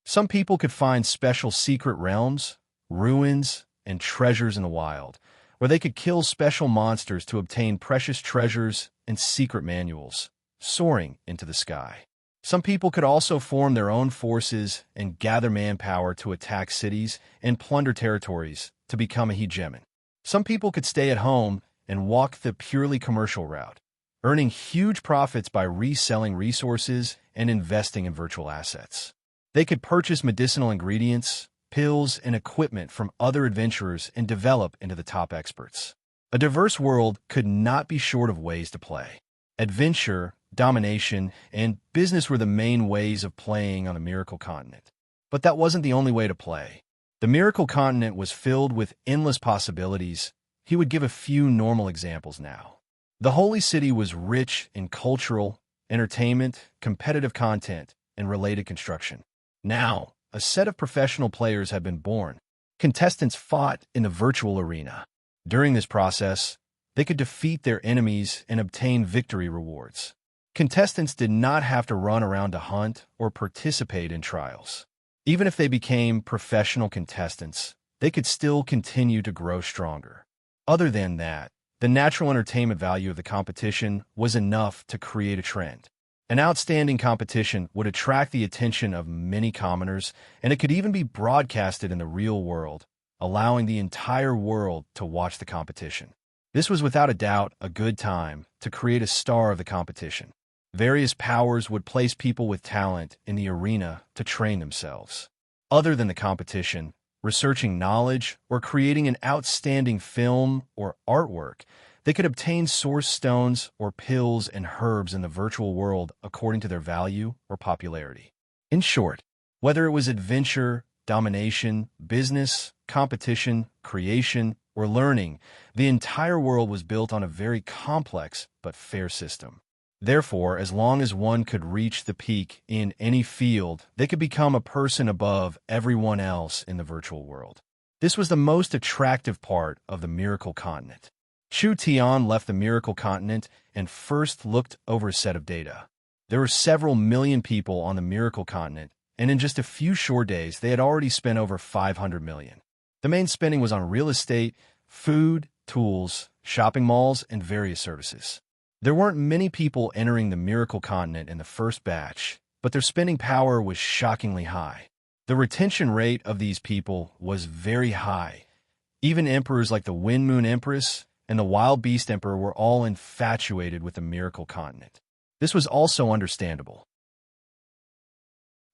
Some people could find special secret realms, ruins, and treasures in the wild, where they could kill special monsters to obtain precious treasures and secret manuals, soaring into the sky. Some people could also form their own forces and gather manpower to attack cities and plunder territories to become a hegemon. Some people could stay at home and walk the purely commercial route, earning huge profits by reselling resources and investing in virtual assets. They could purchase medicinal ingredients, pills, and equipment from other adventurers and develop into the top experts. A diverse world could not be short of ways to play. Adventure, domination, and business were the main ways of playing on the miracle continent. But that wasn't the only way to play. The miracle continent was filled with endless possibilities. He would give a few normal examples now. The holy city was rich in cultural, entertainment, competitive content, and related construction. Now, a set of professional players had been born. Contestants fought in the virtual arena. During this process, they could defeat their enemies and obtain victory rewards. Contestants did not have to run around to hunt or participate in trials. Even if they became professional contestants, they could still continue to grow stronger. Other than that, the natural entertainment value of the competition was enough to create a trend. An outstanding competition would attract the attention of many commoners, and it could even be broadcasted in the real world, allowing the entire world to watch the competition. This was without a doubt a good time to create a star of the competition. Various powers would place people with talent in the arena to train themselves. Other than the competition, researching knowledge, or creating an outstanding film or artwork, they could obtain source stones or pills and herbs in the virtual world according to their value or popularity. In short, whether it was adventure, domination, business, competition, creation, or learning, the entire world was built on a very complex but fair system. Therefore, as long as one could reach the peak in any field, they could become a person above everyone else in the virtual world. This was the most attractive part of the Miracle Continent. Chu Tian left the Miracle Continent and first looked over a set of data. There were several million people on the Miracle Continent, and in just a few short days, they had already spent over 500 million. The main spending was on real estate, food, tools, shopping malls, and various services. There weren't many people entering the Miracle Continent in the first batch, but their spending power was shockingly high. The retention rate of these people was very high. Even emperors like the Wind Moon Empress and the Wild Beast Emperor were all infatuated with the Miracle Continent. This was also understandable.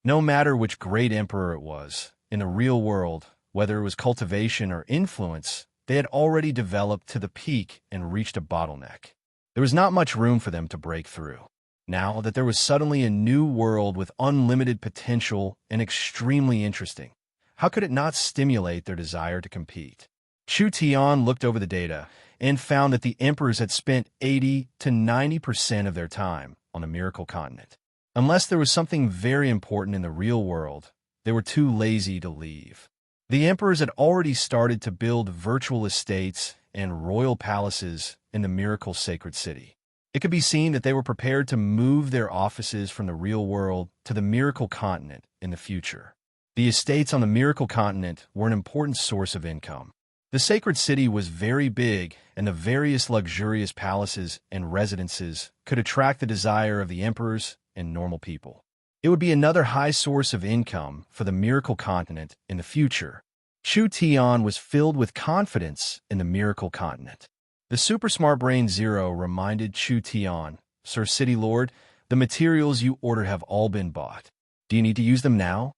No matter which great emperor it was, in the real world, whether it was cultivation or influence, they had already developed to the peak and reached a bottleneck. There was not much room for them to break through. Now that there was suddenly a new world with unlimited potential and extremely interesting, how could it not stimulate their desire to compete? Chu Tian looked over the data and found that the emperors had spent 80 to 90% of their time on the Miracle Continent. Unless there was something very important in the real world, they were too lazy to leave. The emperors had already started to build virtual estates and royal palaces in the Miracle Sacred City. It could be seen that they were prepared to move their offices from the real world to the Miracle Continent in the future. The estates on the Miracle Continent were an important source of income. The Sacred City was very big, and the various luxurious palaces and residences could attract the desire of the emperors and normal people. It would be another high source of income for the Miracle Continent in the future. Chu Tian was filled with confidence in the Miracle Continent. The Super Smart Brain Zero reminded Chu Tian, "Sir City Lord, the materials you ordered have all been bought. Do you need to use them now?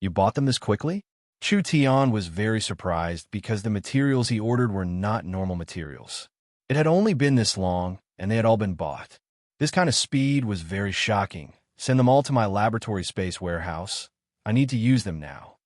You bought them this quickly?" Chu Tian was very surprised because the materials he ordered were not normal materials. It had only been this long, and they had all been bought. This kind of speed was very shocking. "Send them all to my laboratory space warehouse. I need to use them now."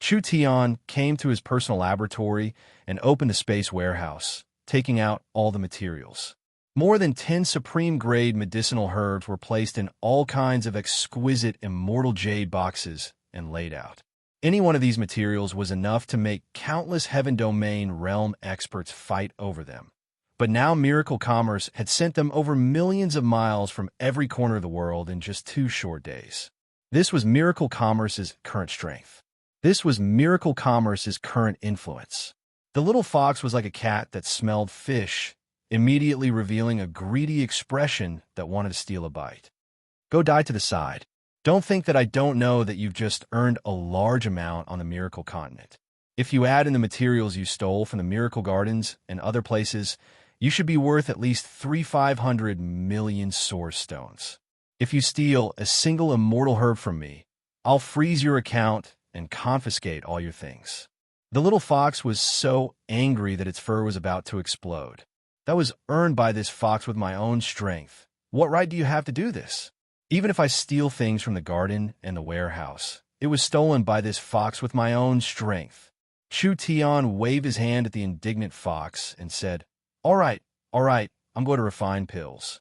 Chu Tian came to his personal laboratory and opened the space warehouse, taking out all the materials. More than 10 supreme-grade medicinal herbs were placed in all kinds of exquisite immortal jade boxes and laid out. Any one of these materials was enough to make countless Heaven Domain realm experts fight over them. But now Miracle Commerce had sent them over millions of miles from every corner of the world in just 2 short days. This was Miracle Commerce's current strength. This was Miracle Commerce's current influence. The little fox was like a cat that smelled fish, immediately revealing a greedy expression that wanted to steal a bite. Go die to the side. Don't think that I don't know that you've just earned a large amount on the Miracle Continent. If you add in the materials you stole from the Miracle Gardens and other places, you should be worth at least 3,500 million source stones. If you steal a single immortal herb from me, I'll freeze your account and confiscate all your things. The little fox was so angry that its fur was about to explode. That was earned by this fox with my own strength. What right do you have to do this? Even if I steal things from the garden and the warehouse, it was stolen by this fox with my own strength. Chu Tian waved his hand at the indignant fox and said, all right, I'm going to refine pills.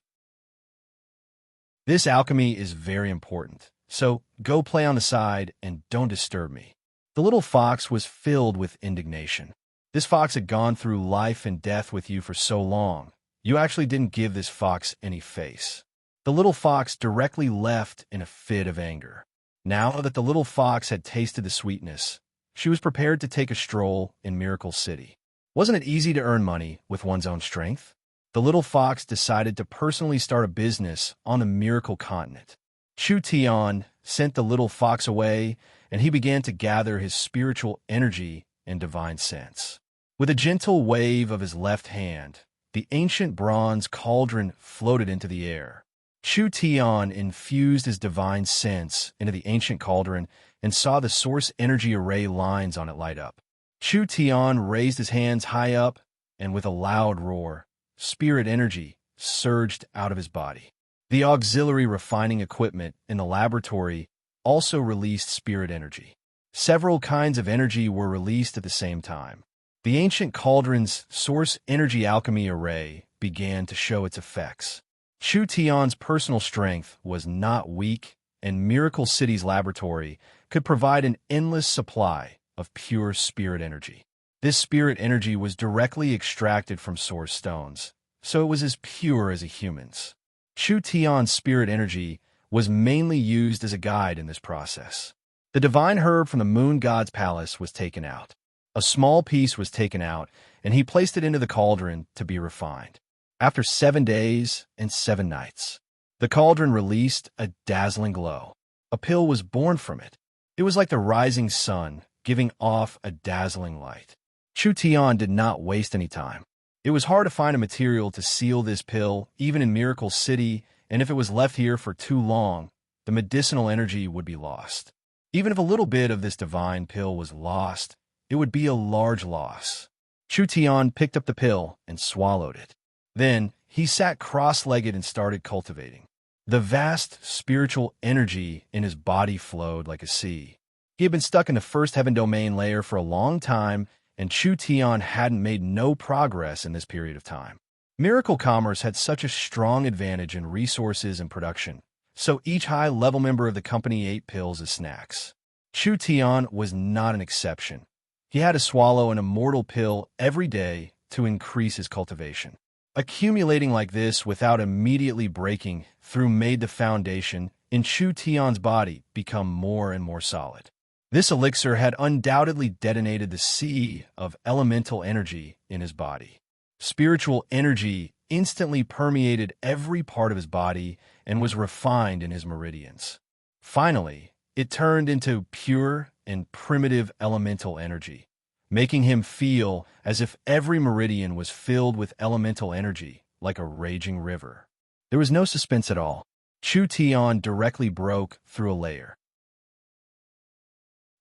This alchemy is very important, so go play on the side and don't disturb me." The little fox was filled with indignation. This fox had gone through life and death with you for so long. You actually didn't give this fox any face. The little fox directly left in a fit of anger. Now that the little fox had tasted the sweetness, she was prepared to take a stroll in Miracle City. Wasn't it easy to earn money with one's own strength? The little fox decided to personally start a business on the Miracle Continent. Chu Tian sent the little fox away, and he began to gather his spiritual energy and divine sense. With a gentle wave of his left hand, the ancient bronze cauldron floated into the air. Chu Tian infused his divine sense into the ancient cauldron and saw the source energy array lines on it light up. Chu Tian raised his hands high up, and with a loud roar, spirit energy surged out of his body. The auxiliary refining equipment in the laboratory also released spirit energy. Several kinds of energy were released at the same time. The ancient cauldron's source energy alchemy array began to show its effects. Chu Tian's personal strength was not weak, and Miracle City's laboratory could provide an endless supply of pure spirit energy. This spirit energy was directly extracted from source stones, so it was as pure as a human's. Chu Tian's spirit energy was mainly used as a guide in this process. The divine herb from the moon god's palace was taken out. A small piece was taken out, and he placed it into the cauldron to be refined. After 7 days and 7 nights, the cauldron released a dazzling glow. A pill was born from it. It was like the rising sun, giving off a dazzling light. Chu Tian did not waste any time. It was hard to find a material to seal this pill, even in Miracle City, and if it was left here for too long, the medicinal energy would be lost. Even if a little bit of this divine pill was lost, it would be a large loss. Chu Tian picked up the pill and swallowed it. Then, he sat cross-legged and started cultivating. The vast spiritual energy in his body flowed like a sea. He had been stuck in the first heaven domain layer for a long time, and Chu Tian hadn't made no progress in this period of time. Miracle Commerce had such a strong advantage in resources and production, so each high-level member of the company ate pills as snacks. Chu Tian was not an exception. He had to swallow an immortal pill every day to increase his cultivation. Accumulating like this without immediately breaking through made the foundation in Chu Tian's body become more and more solid. This elixir had undoubtedly detonated the sea of elemental energy in his body. Spiritual energy instantly permeated every part of his body and was refined in his meridians. Finally, it turned into pure and primitive elemental energy, making him feel as if every meridian was filled with elemental energy, like a raging river. There was no suspense at all. Chu Tian directly broke through a layer.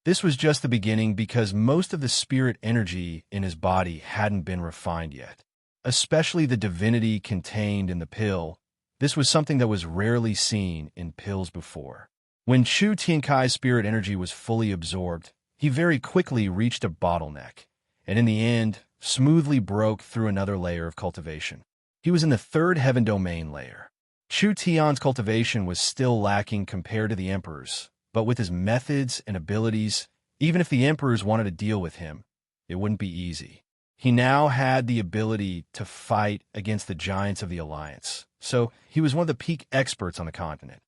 This was just the beginning because most of the spirit energy in his body hadn't been refined yet, especially the divinity contained in the pill. This was something that was rarely seen in pills before. When Chu Tiankai's spirit energy was fully absorbed, he very quickly reached a bottleneck, and in the end, smoothly broke through another layer of cultivation. He was in the third heaven domain layer. Chu Tian's cultivation was still lacking compared to the Emperor's, but with his methods and abilities, even if the Emperors wanted to deal with him, it wouldn't be easy. He now had the ability to fight against the giants of the Alliance, so he was one of the peak experts on the continent.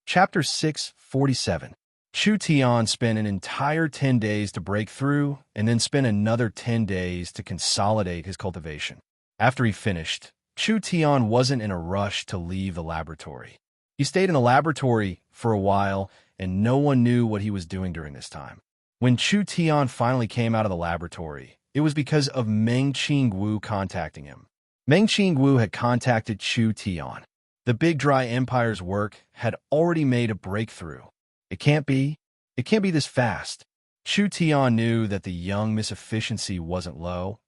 Chapter 647. Chu Tian spent an entire 10 days to break through, and then spent another 10 days to consolidate his cultivation. After he finished, Chu Tian wasn't in a rush to leave the laboratory. He stayed in the laboratory for a while, and no one knew what he was doing during this time. When Chu Tian finally came out of the laboratory, it was because of Meng Qingwu contacting him. Meng Qingwu had contacted Chu Tian. The Big Dry Empire's work had already made a breakthrough. It can't be this fast. Chu Tian knew that the young Miss Efficiency wasn't low,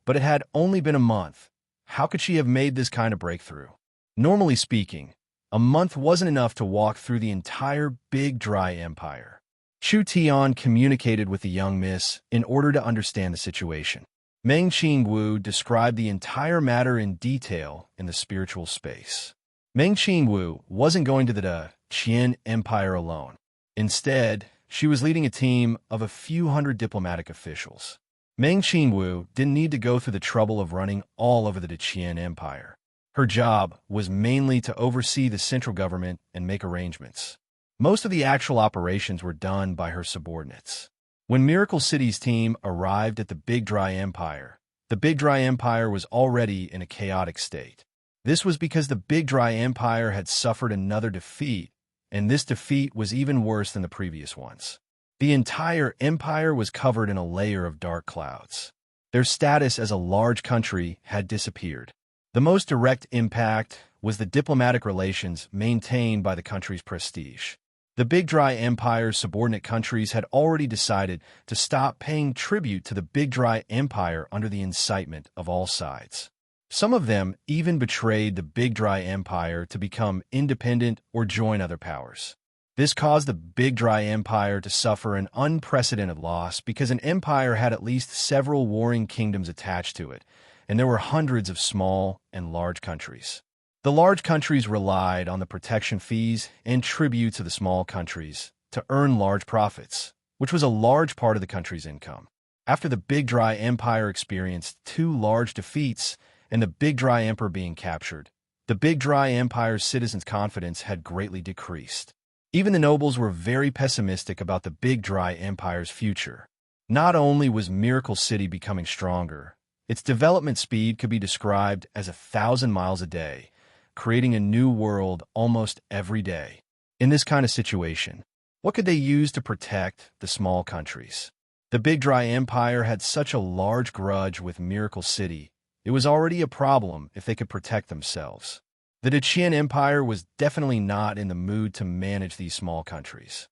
but it had only been a month. How could she have made this kind of breakthrough? Normally speaking, a month wasn't enough to walk through the entire Big Dry Empire. Chu Tian communicated with the young miss in order to understand the situation. Meng Qingwu described the entire matter in detail in the spiritual space. Meng Qingwu wasn't going to the Qian Empire alone. Instead, she was leading a team of a few hundred diplomatic officials. Meng Qingwu didn't need to go through the trouble of running all over the Qian Empire. Her job was mainly to oversee the central government and make arrangements. Most of the actual operations were done by her subordinates. When Miracle City's team arrived at the Big Dry Empire, the Big Dry Empire was already in a chaotic state. This was because the Big Dry Empire had suffered another defeat, and this defeat was even worse than the previous ones. The entire empire was covered in a layer of dark clouds. Their status as a large country had disappeared. The most direct impact was the diplomatic relations maintained by the country's prestige. The Big Dry Empire's subordinate countries had already decided to stop paying tribute to the Big Dry Empire under the incitement of all sides. Some of them even betrayed the Big Dry Empire to become independent or join other powers. This caused the Big Dry Empire to suffer an unprecedented loss because an empire had at least several warring kingdoms attached to it, and there were hundreds of small and large countries. The large countries relied on the protection fees and tributes of the small countries to earn large profits, which was a large part of the country's income. After the Big Dry Empire experienced two large defeats and the Big Dry Emperor being captured, the Big Dry Empire's citizens' confidence had greatly decreased. Even the nobles were very pessimistic about the Big Dry Empire's future. Not only was Miracle City becoming stronger, its development speed could be described as 1,000 miles a day, creating a new world almost every day. In this kind of situation, what could they use to protect the small countries? The Big Dry Empire had such a large grudge with Miracle City, it was already a problem if they could protect themselves. The Dacian Empire was definitely not in the mood to manage these small countries.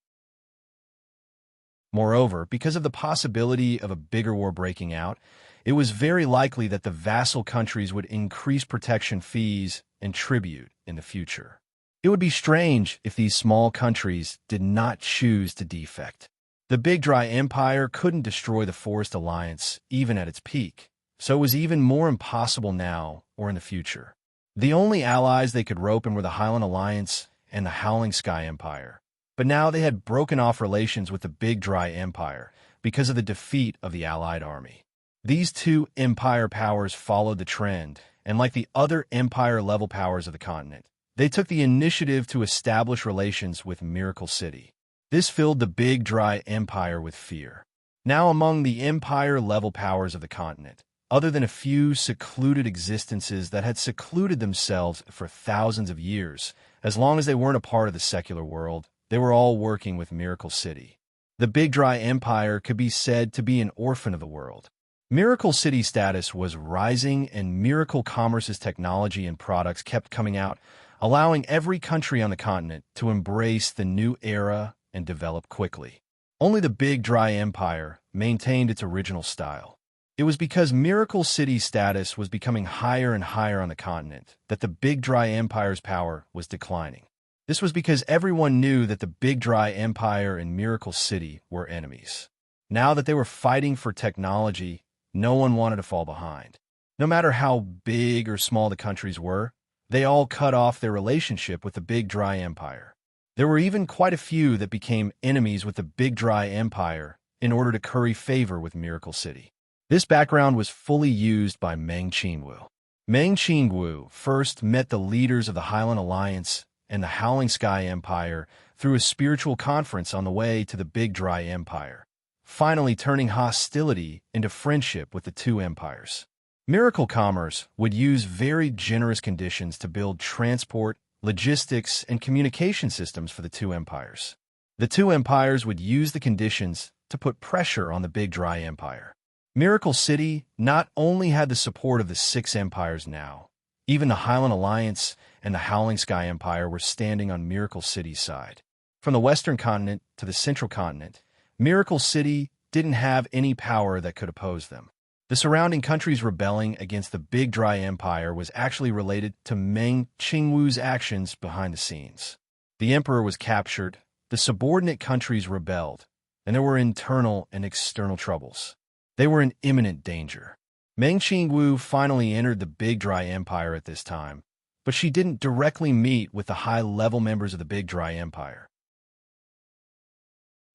Moreover, because of the possibility of a bigger war breaking out, it was very likely that the vassal countries would increase protection fees and tribute in the future. It would be strange if these small countries did not choose to defect. The Big Dry Empire couldn't destroy the Forest Alliance even at its peak, so it was even more impossible now or in the future. The only allies they could rope in were the Highland Alliance and the Howling Sky Empire, but now they had broken off relations with the Big Dry Empire because of the defeat of the Allied army. These two empire powers followed the trend, and like the other empire-level powers of the continent, they took the initiative to establish relations with Miracle City. This filled the Big Dry Empire with fear. Now among the empire-level powers of the continent, other than a few secluded existences that had secluded themselves for thousands of years, as long as they weren't a part of the secular world, they were all working with Miracle City. The Big Dry Empire could be said to be an orphan of the world. Miracle City's status was rising, and Miracle Commerce's technology and products kept coming out, allowing every country on the continent to embrace the new era and develop quickly. Only the Big Dry Empire maintained its original style. It was because Miracle City's status was becoming higher and higher on the continent that the Big Dry Empire's power was declining. This was because everyone knew that the Big Dry Empire and Miracle City were enemies. Now that they were fighting for technology, no one wanted to fall behind. No matter how big or small the countries were, they all cut off their relationship with the Big Dry Empire. There were even quite a few that became enemies with the Big Dry Empire in order to curry favor with Miracle City. This background was fully used by Meng Qingwu. Meng Qingwu first met the leaders of the Highland Alliance and the Howling Sky Empire through a spiritual conference on the way to the Big Dry Empire, finally turning hostility into friendship with the two empires. Miracle Commerce would use very generous conditions to build transport, logistics, and communication systems for the two empires. The two empires would use the conditions to put pressure on the Big Dry Empire. Miracle City not only had the support of the six empires now, even the Highland Alliance and the Howling Sky Empire were standing on Miracle City's side. From the Western continent to the Central continent, Miracle City didn't have any power that could oppose them. The surrounding countries rebelling against the Big Dry Empire was actually related to Meng Qingwu's actions behind the scenes. The emperor was captured, the subordinate countries rebelled, and there were internal and external troubles. They were in imminent danger. Meng Qingwu finally entered the Big Dry Empire at this time, but she didn't directly meet with the high-level members of the Big Dry Empire.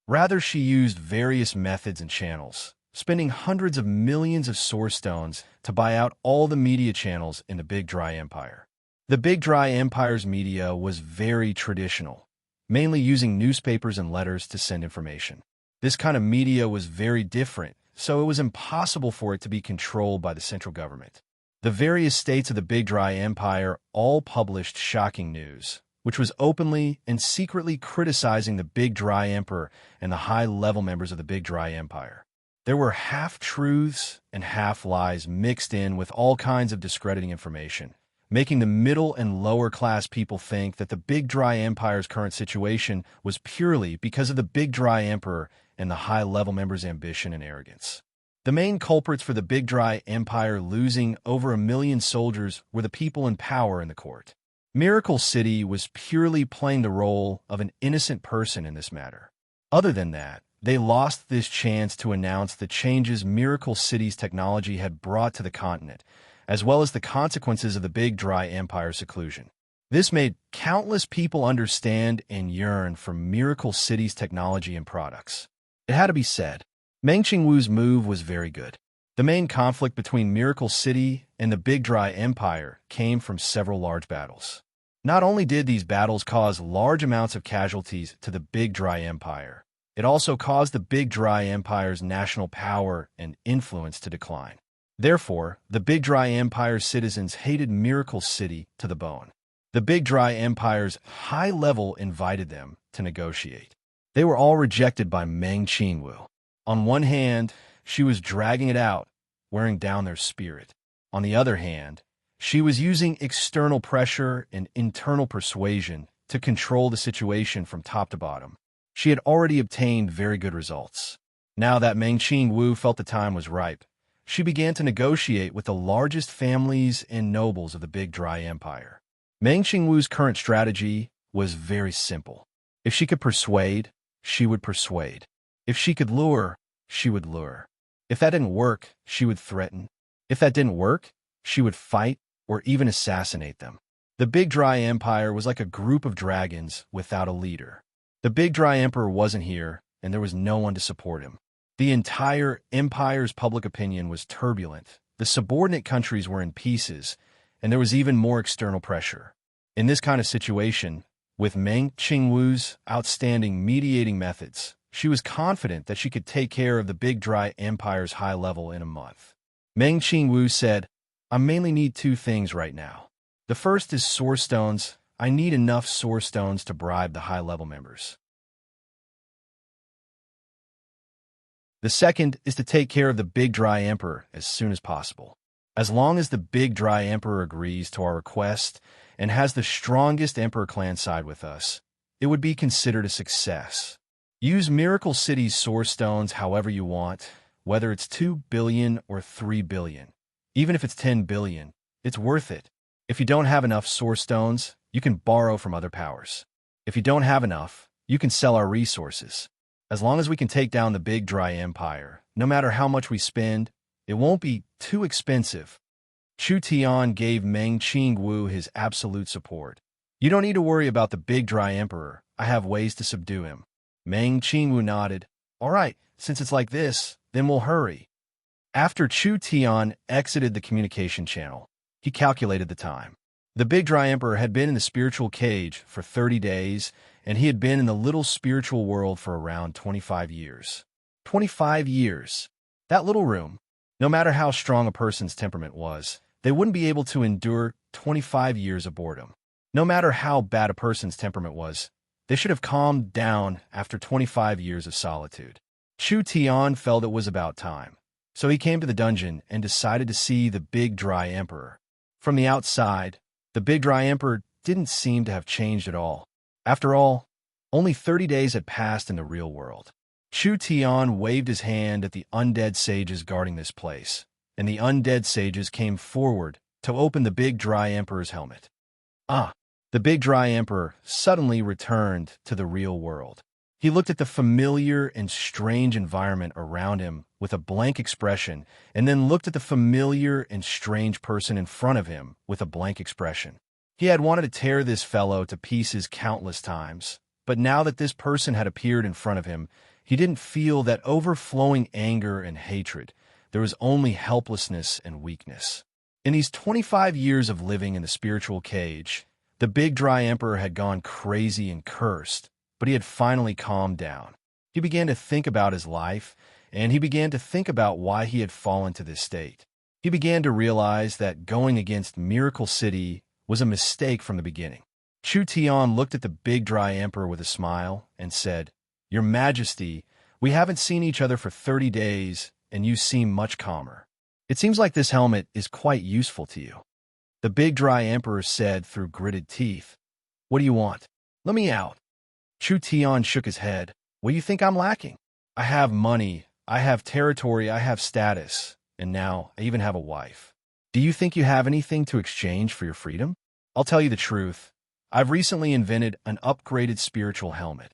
Rather, she used various methods and channels, spending hundreds of millions of source stones to buy out all the media channels in the Big Dry Empire. The Big Dry Empire's media was very traditional, mainly using newspapers and letters to send information. This kind of media was very different, so it was impossible for it to be controlled by the central government. The various states of the Big Dry Empire all published shocking news, which was openly and secretly criticizing the Big Dry Emperor and the high-level members of the Big Dry Empire. There were half-truths and half-lies mixed in with all kinds of discrediting information, making the middle and lower-class people think that the Big Dry Empire's current situation was purely because of the Big Dry Emperor and the high-level members' ambition and arrogance. The main culprits for the Big Dry Empire losing over 1 million soldiers were the people in power in the court. Miracle City was purely playing the role of an innocent person in this matter. Other than that, they lost this chance to announce the changes Miracle City's technology had brought to the continent, as well as the consequences of the Big Dry Empire's seclusion. This made countless people understand and yearn for Miracle City's technology and products. It had to be said, Meng Qingwu's move was very good. The main conflict between Miracle City and the Big Dry Empire came from several large battles. Not only did these battles cause large amounts of casualties to the Big Dry Empire, it also caused the Big Dry Empire's national power and influence to decline. Therefore, the Big Dry Empire's citizens hated Miracle City to the bone. The Big Dry Empire's high level invited them to negotiate. They were all rejected by Meng Qingwu. On one hand, she was dragging it out, wearing down their spirit. On the other hand, she was using external pressure and internal persuasion to control the situation from top to bottom. She had already obtained very good results. Now that Meng Qingwu felt the time was ripe, she began to negotiate with the largest families and nobles of the Big Dry Empire. Meng Qingwu's current strategy was very simple. If she could persuade, she would persuade. If she could lure, she would lure. If that didn't work, she would threaten. If that didn't work, she would fight or even assassinate them. The Big Dry Empire was like a group of dragons without a leader. The Big Dry Emperor wasn't here, and there was no one to support him. The entire empire's public opinion was turbulent. The subordinate countries were in pieces, and there was even more external pressure. In this kind of situation, with Meng Qingwu's outstanding mediating methods, she was confident that she could take care of the Big Dry Empire's high level in a month. Meng Qingwu said, "I mainly need 2 things right now. The first is source stones. I need enough source stones to bribe the high-level members. The second is to take care of the Big Dry Emperor as soon as possible. As long as the Big Dry Emperor agrees to our request and has the strongest Emperor clan side with us, it would be considered a success. Use Miracle City's source stones however you want, whether it's 2 billion or 3 billion. Even if it's 10 billion, it's worth it. If you don't have enough source stones, you can borrow from other powers. If you don't have enough, you can sell our resources. As long as we can take down the Big Dry Empire, no matter how much we spend, it won't be too expensive." Chu Tian gave Meng Qingwu his absolute support. "You don't need to worry about the Big Dry Emperor. I have ways to subdue him." Meng Qingwu nodded. "All right, since it's like this, then we'll hurry." After Chu Tian exited the communication channel, he calculated the time. The Big Dry Emperor had been in the spiritual cage for 30 days, and he had been in the little spiritual world for around 25 years. 25 years. That little room, no matter how strong a person's temperament was, they wouldn't be able to endure 25 years of boredom. No matter how bad a person's temperament was, they should have calmed down after 25 years of solitude. Chu Tian felt it was about time, so he came to the dungeon and decided to see the Big Dry Emperor. From the outside, the Big Dry Emperor didn't seem to have changed at all. After all, only 30 days had passed in the real world. Chu Tian waved his hand at the undead sages guarding this place, and the undead sages came forward to open the Big Dry Emperor's helmet. The Big Dry Emperor suddenly returned to the real world. He looked at the familiar and strange environment around him with a blank expression, and then looked at the familiar and strange person in front of him with a blank expression. He had wanted to tear this fellow to pieces countless times, but now that this person had appeared in front of him, he didn't feel that overflowing anger and hatred. There was only helplessness and weakness. In these 25 years of living in the spiritual cage, the Big Dry Emperor had gone crazy and cursed, but he had finally calmed down. He began to think about his life, and he began to think about why he had fallen to this state. He began to realize that going against Miracle City was a mistake from the beginning. Chu Tian looked at the Big Dry Emperor with a smile and said, "Your Majesty, we haven't seen each other for 30 days, and you seem much calmer. It seems like this helmet is quite useful to you. The big dry emperor said through gritted teeth. What do you want? Let me out. Chu Tian shook his head. What do you think I'm lacking? I have money, I have territory, I have status, and now I even have a wife. Do you think you have anything to exchange for your freedom? I'll tell you the truth. I've recently invented an upgraded spiritual helmet.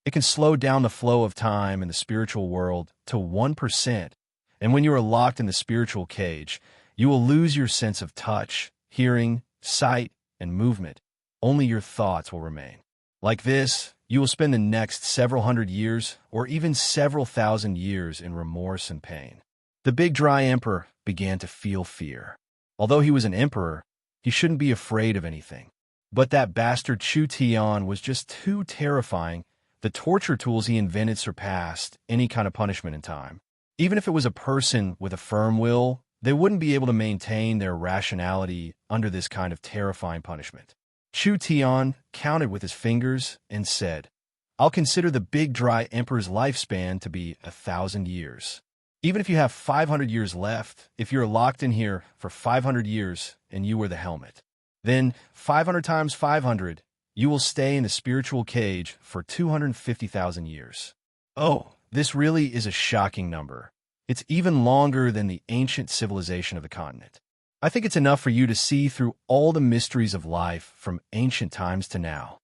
It can slow down the flow of time in the spiritual world to 1%, and when you are locked in the spiritual cage, you will lose your sense of touch, hearing, sight, and movement. Only your thoughts will remain. Like this, you will spend the next several hundred years or even several thousand years in remorse and pain. The big dry emperor began to feel fear. Although he was an emperor, he shouldn't be afraid of anything. But that bastard Chu Tian was just too terrifying. The torture tools he invented surpassed any kind of punishment in time. Even if it was a person with a firm will, they wouldn't be able to maintain their rationality under this kind of terrifying punishment. Chu Tian counted with his fingers and said, I'll consider the big dry emperor's lifespan to be 1,000 years. Even if you have 500 years left, if you're locked in here for 500 years and you were the helmet, then 500 times 500, you will stay in the spiritual cage for 250,000 years. Oh, this really is a shocking number. It's even longer than the ancient civilization of the continent. I think it's enough for you to see through all the mysteries of life from ancient times to now.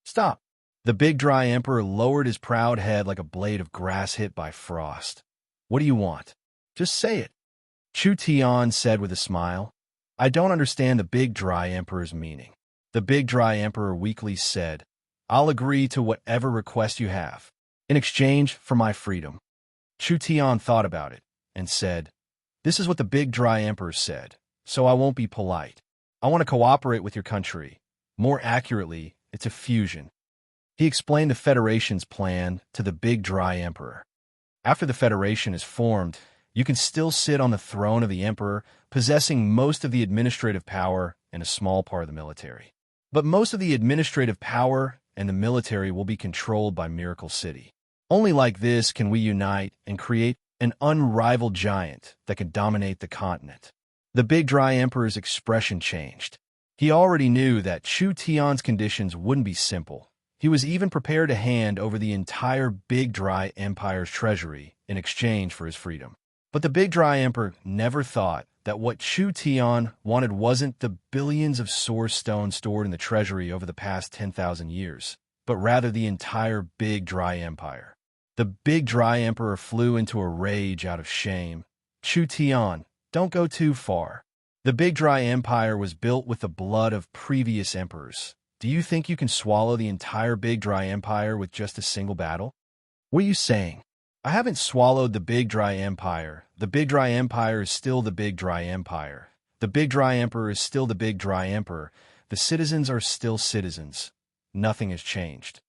Stop. The big dry emperor lowered his proud head like a blade of grass hit by frost. What do you want? Just say it. Chu Tian said with a smile. I don't understand the big dry emperor's meaning. The big dry emperor weakly said, I'll agree to whatever request you have, in exchange for my freedom. Chu Tian thought about it and said, This is what the big dry emperor said, so I won't be polite. I want to cooperate with your country. More accurately, it's a fusion. He explained the Federation's plan to the big dry emperor. After the Federation is formed, you can still sit on the throne of the emperor, possessing most of the administrative power and a small part of the military. But most of the administrative power and the military will be controlled by Miracle City. Only like this can we unite and create an unrivaled giant that can dominate the continent. The big dry emperor's expression changed. He already knew that Chu Tian's conditions wouldn't be simple. He was even prepared to hand over the entire big dry empire's treasury in exchange for his freedom. But the big dry emperor never thought that what Chu Tian wanted wasn't the billions of source stone stored in the treasury over the past 10,000 years, but rather the entire big dry empire. The big dry emperor flew into a rage out of shame. Chu Tian, don't go too far. The big dry empire was built with the blood of previous emperors. Do you think you can swallow the entire big dry empire with just a single battle? What are you saying? I haven't swallowed the big dry empire. The big dry empire is still the big dry empire. The big dry emperor is still the big dry emperor. The citizens are still citizens. Nothing has changed.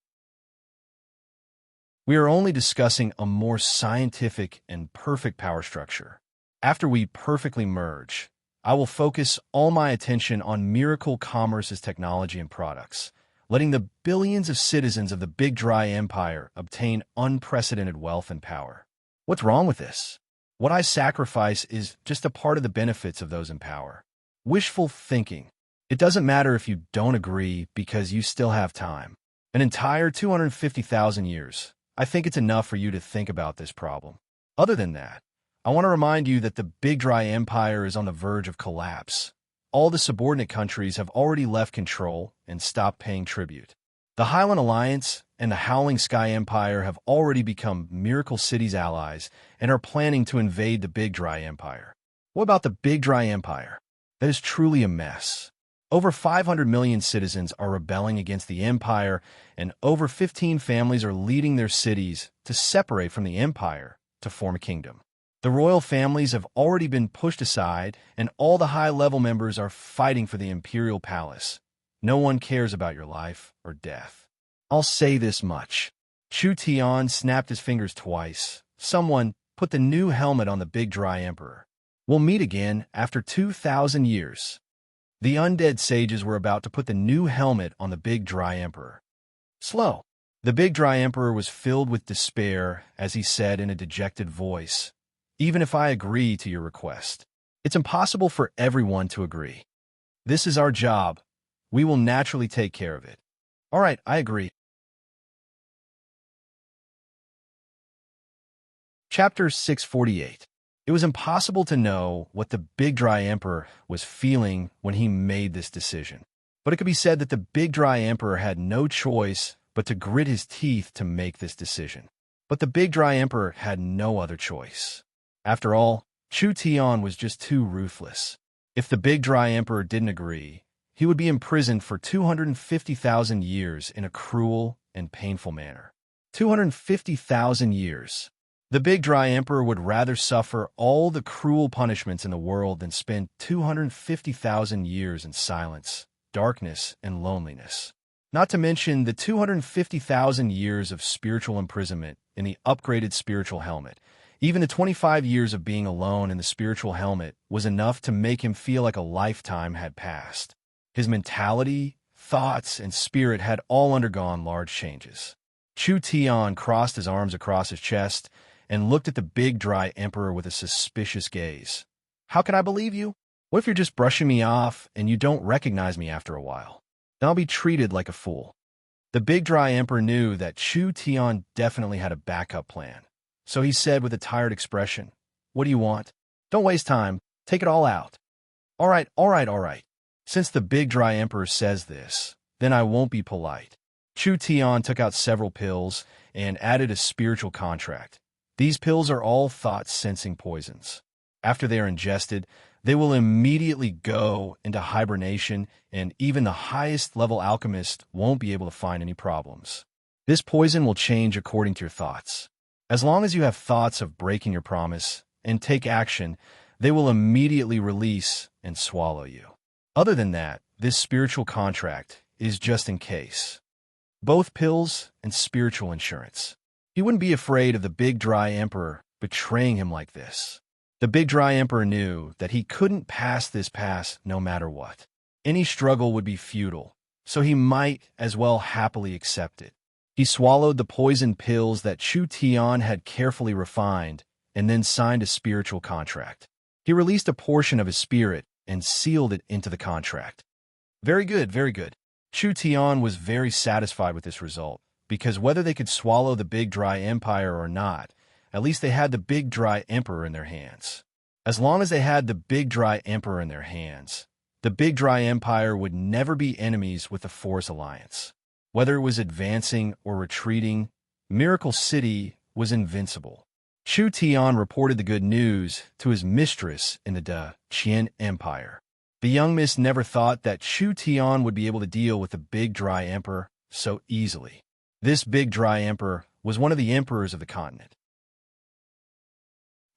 We are only discussing a more scientific and perfect power structure. After we perfectly merge, I will focus all my attention on Miracle Commerce's technology and products, letting the billions of citizens of the big dry empire obtain unprecedented wealth and power. What's wrong with this? What I sacrifice is just a part of the benefits of those in power. Wishful thinking. It doesn't matter if you don't agree because you still have time. An entire 250,000 years. I think it's enough for you to think about this problem. Other than that, I want to remind you that the big dry empire is on the verge of collapse. All the subordinate countries have already left control and stopped paying tribute. The Highland Alliance and the Howling Sky Empire have already become Miracle City's allies and are planning to invade the big dry empire. What about the big dry empire? That is truly a mess. Over 500 million citizens are rebelling against the empire, and over 15 families are leading their cities to separate from the empire to form a kingdom. The royal families have already been pushed aside, and all the high-level members are fighting for the imperial palace. No one cares about your life or death. I'll say this much. Chu Tian snapped his fingers twice. Someone put the new helmet on the big dry emperor. We'll meet again after 2,000 years. The undead sages were about to put the new helmet on the big dry emperor. Slow. The big dry emperor was filled with despair as he said in a dejected voice, "Even if I agree to your request, it's impossible for everyone to agree. This is our job. We will naturally take care of it." "All right, I agree." Chapter 648. It was impossible to know what the big dry emperor was feeling when he made this decision. But it could be said that the big dry emperor had no choice but to grit his teeth to make this decision. But the big dry emperor had no other choice. After all, Chu Tian was just too ruthless. If the big dry emperor didn't agree, he would be imprisoned for 250,000 years in a cruel and painful manner. 250,000 years. The big dry emperor would rather suffer all the cruel punishments in the world than spend 250,000 years in silence, darkness, and loneliness. Not to mention the 250,000 years of spiritual imprisonment in the upgraded spiritual helmet. Even the 25 years of being alone in the spiritual helmet was enough to make him feel like a lifetime had passed. His mentality, thoughts, and spirit had all undergone large changes. Chu Tian crossed his arms across his chest and looked at the big dry emperor with a suspicious gaze. "How can I believe you? What if you're just brushing me off and you don't recognize me after a while? Then I'll be treated like a fool." The big dry emperor knew that Chu Tian definitely had a backup plan. So he said with a tired expression, "What do you want? Don't waste time. Take it all out." "All right, all right, all right. Since the big dry emperor says this, then I won't be polite." Chu Tian took out several pills and added a spiritual contract. These pills are all thought-sensing poisons. After they are ingested, they will immediately go into hibernation, and even the highest-level alchemist won't be able to find any problems. This poison will change according to your thoughts. As long as you have thoughts of breaking your promise and take action, they will immediately release and swallow you. Other than that, this spiritual contract is just in case. Both pills and spiritual insurance. He wouldn't be afraid of the big dry emperor betraying him like this. The big dry emperor knew that he couldn't pass this pass no matter what. Any struggle would be futile, so he might as well happily accept it. He swallowed the poison pills that Chu Tian had carefully refined and then signed a spiritual contract. He released a portion of his spirit and sealed it into the contract. Very good, very good. Chu Tian was very satisfied with this result, because whether they could swallow the big dry empire or not, at least they had the big dry emperor in their hands. As long as they had the big dry emperor in their hands, the big dry empire would never be enemies with the Force Alliance. Whether it was advancing or retreating, Miracle City was invincible. Chu Tian reported the good news to his mistress in the Qian Empire. The young miss never thought that Chu Tian would be able to deal with the big dry emperor so easily. This big dry emperor was one of the emperors of the continent.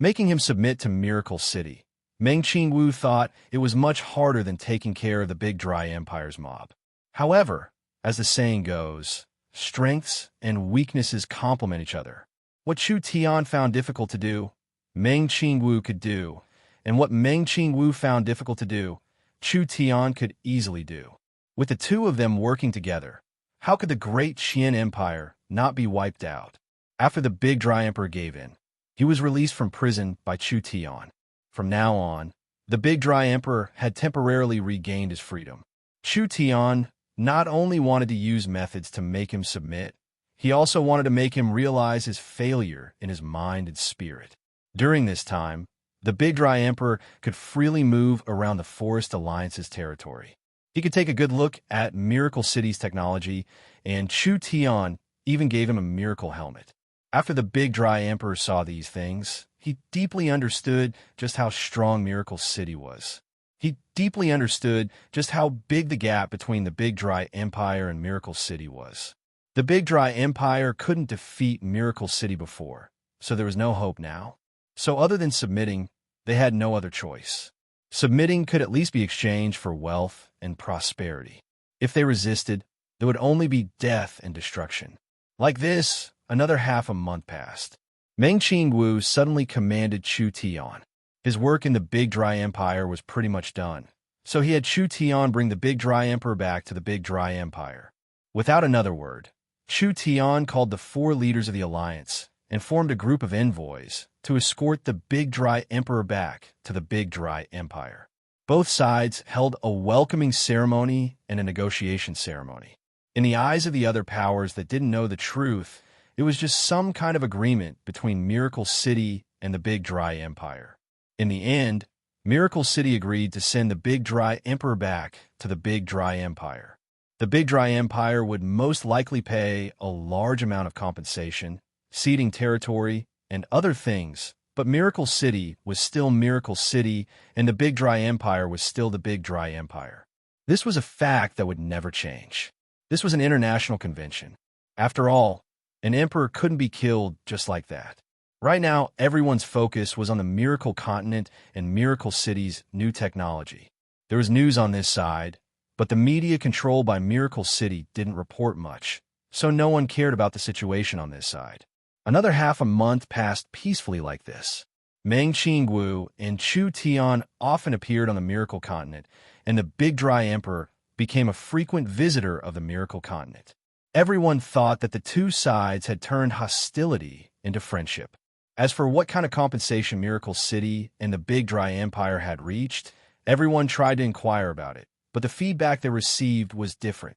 Making him submit to Miracle City, Meng Qingwu thought it was much harder than taking care of the big dry empire's mob. However, as the saying goes, strengths and weaknesses complement each other. What Chu Tian found difficult to do, Meng Qingwu could do, and what Meng Qingwu found difficult to do, Chu Tian could easily do. With the two of them working together, how could the great Qian Empire not be wiped out? After the big dry emperor gave in, he was released from prison by Chu Tian. From now on, the big dry emperor had temporarily regained his freedom. Chu Tian not only wanted to use methods to make him submit, he also wanted to make him realize his failure in his mind and spirit. During this time, the big dry emperor could freely move around the Forest Alliance's territory. He could take a good look at Miracle City's technology, and Chu Tian even gave him a miracle helmet. After the big dry emperor saw these things, he deeply understood just how strong Miracle City was. He deeply understood just how big the gap between the big dry empire and Miracle City was. The big dry empire couldn't defeat Miracle City before, so there was no hope now. So other than submitting, they had no other choice. Submitting could at least be exchanged for wealth and prosperity. If they resisted, there would only be death and destruction. Like this, another half a month passed. Meng Qingwu suddenly commanded Chu Tian. His work in the big dry empire was pretty much done, so he had Chu Tian bring the big dry emperor back to the big dry empire. Without another word, Chu Tian called the 4 leaders of the alliance and formed a group of envoys to escort the Big Dry Emperor back to the Big Dry Empire. Both sides held a welcoming ceremony and a negotiation ceremony. In the eyes of the other powers that didn't know the truth, it was just some kind of agreement between Miracle City and the Big Dry Empire. In the end, Miracle City agreed to send the Big Dry Emperor back to the Big Dry Empire. The Big Dry Empire would most likely pay a large amount of compensation, ceding territory, and other things, but Miracle City was still Miracle City, and the Big Dry Empire was still the Big Dry Empire. This was a fact that would never change. This was an international convention. After all, an emperor couldn't be killed just like that. Right now, everyone's focus was on the Miracle Continent and Miracle City's new technology. There was news on this side, but the media controlled by Miracle City didn't report much, so no one cared about the situation on this side. Another half a month passed peacefully like this. Meng Qingwu and Chu Tian often appeared on the Miracle Continent, and the Big Dry Emperor became a frequent visitor of the Miracle Continent. Everyone thought that the two sides had turned hostility into friendship. As for what kind of compensation Miracle City and the Big Dry Empire had reached, everyone tried to inquire about it, but the feedback they received was different.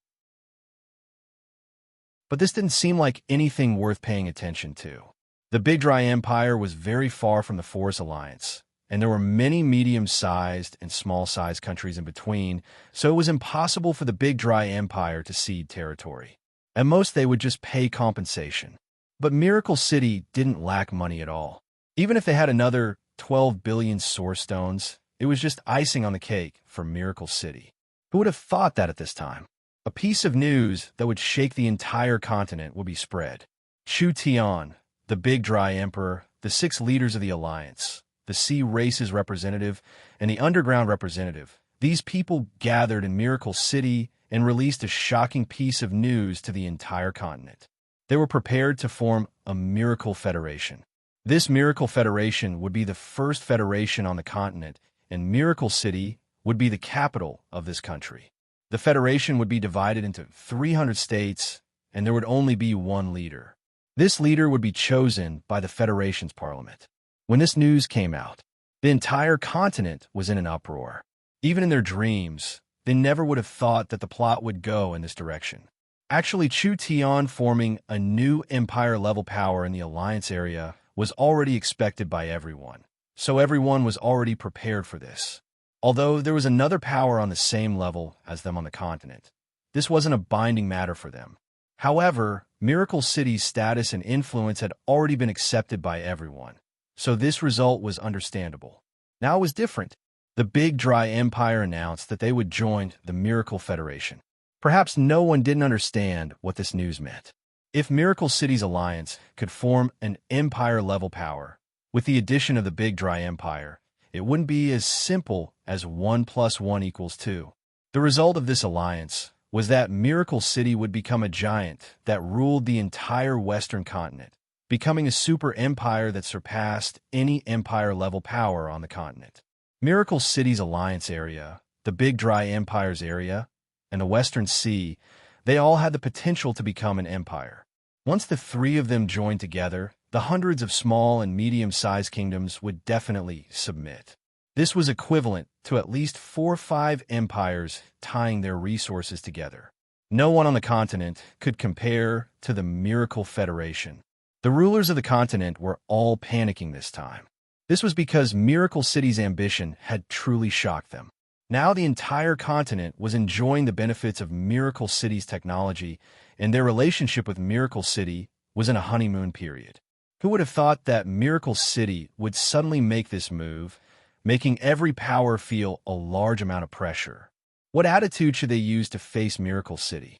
But this didn't seem like anything worth paying attention to. The Big Dry Empire was very far from the Forest Alliance, and there were many medium-sized and small-sized countries in between, so it was impossible for the Big Dry Empire to cede territory. At most, they would just pay compensation. But Miracle City didn't lack money at all. Even if they had another 12 billion source stones, it was just icing on the cake for Miracle City. Who would have thought that at this time? A piece of news that would shake the entire continent would be spread. Chu Tian, the Big Dry Emperor, the 6 leaders of the alliance, the sea races representative, and the underground representative, these people gathered in Miracle City and released a shocking piece of news to the entire continent. They were prepared to form a Miracle Federation. This Miracle Federation would be the first federation on the continent, and Miracle City would be the capital of this country. The federation would be divided into 300 states, and there would only be one leader. This leader would be chosen by the federation's parliament. When this news came out, the entire continent was in an uproar. Even in their dreams, they never would have thought that the plot would go in this direction. Actually, Chu Tian forming a new empire-level power in the alliance area was already expected by everyone, so everyone was already prepared for this. Although there was another power on the same level as them on the continent, this wasn't a binding matter for them. However, Miracle City's status and influence had already been accepted by everyone, so this result was understandable. Now it was different. The Big Dry Empire announced that they would join the Miracle Federation. Perhaps no one didn't understand what this news meant. If Miracle City's alliance could form an empire-level power, with the addition of the Big Dry Empire, it wouldn't be as simple as 1 + 1 = 2. The result of this alliance was that Miracle City would become a giant that ruled the entire Western continent, becoming a super empire that surpassed any empire-level power on the continent. Miracle City's alliance area, the Big Dry Empire's area, and the Western Sea, they all had the potential to become an empire. Once the 3 of them joined together, the hundreds of small and medium-sized kingdoms would definitely submit. This was equivalent to at least 4 or 5 empires tying their resources together. No one on the continent could compare to the Miracle Federation. The rulers of the continent were all panicking this time. This was because Miracle City's ambition had truly shocked them. Now the entire continent was enjoying the benefits of Miracle City's technology, and their relationship with Miracle City was in a honeymoon period. Who would have thought that Miracle City would suddenly make this move, making every power feel a large amount of pressure? What attitude should they use to face Miracle City?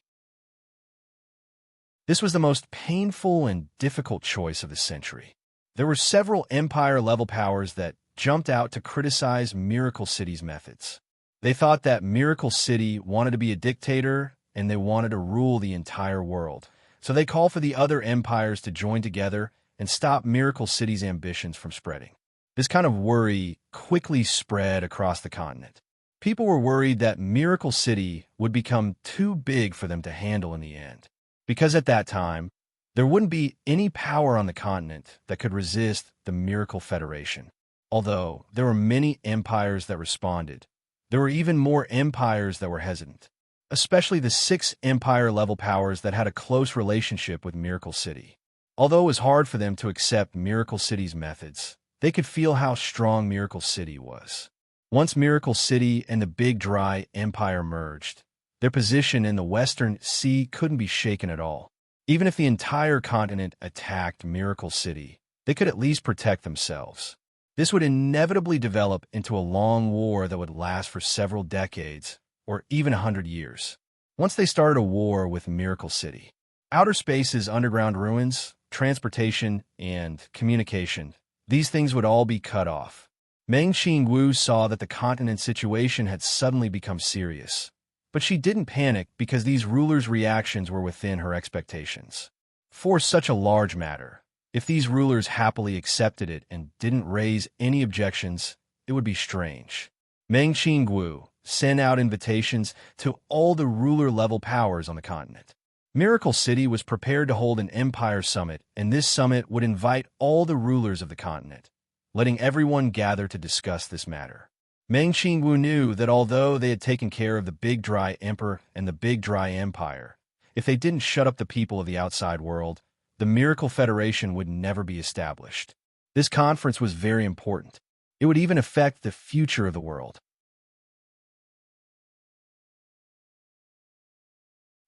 This was the most painful and difficult choice of the century. There were several empire-level powers that jumped out to criticize Miracle City's methods. They thought that Miracle City wanted to be a dictator and they wanted to rule the entire world. So they called for the other empires to join together and stop Miracle City's ambitions from spreading. This kind of worry quickly spread across the continent. People were worried that Miracle City would become too big for them to handle in the end. because at that time, there wouldn't be any power on the continent that could resist the Miracle Federation. Although there were many empires that responded, there were even more empires that were hesitant, especially the 6 empire-level powers that had a close relationship with Miracle City. Although it was hard for them to accept Miracle City's methods, they could feel how strong Miracle City was. Once Miracle City and the Big Dry Empire merged, their position in the Western Sea couldn't be shaken at all. Even if the entire continent attacked Miracle City, they could at least protect themselves. This would inevitably develop into a long war that would last for several decades, or even 100 years. Once they started a war with Miracle City, outer space's underground ruins, transportation, and communication, these things would all be cut off. Meng Qingwu saw that the continent's situation had suddenly become serious. But she didn't panic because these rulers' reactions were within her expectations. For such a large matter, if these rulers happily accepted it and didn't raise any objections, it would be strange. Meng Qingwu sent out invitations to all the ruler-level powers on the continent. Miracle City was prepared to hold an empire summit, and this summit would invite all the rulers of the continent, letting everyone gather to discuss this matter. Meng Qingwu knew that although they had taken care of the Big Dry Emperor and the Big Dry Empire, if they didn't shut up the people of the outside world, the Miracle Federation would never be established. This conference was very important. It would even affect the future of the world.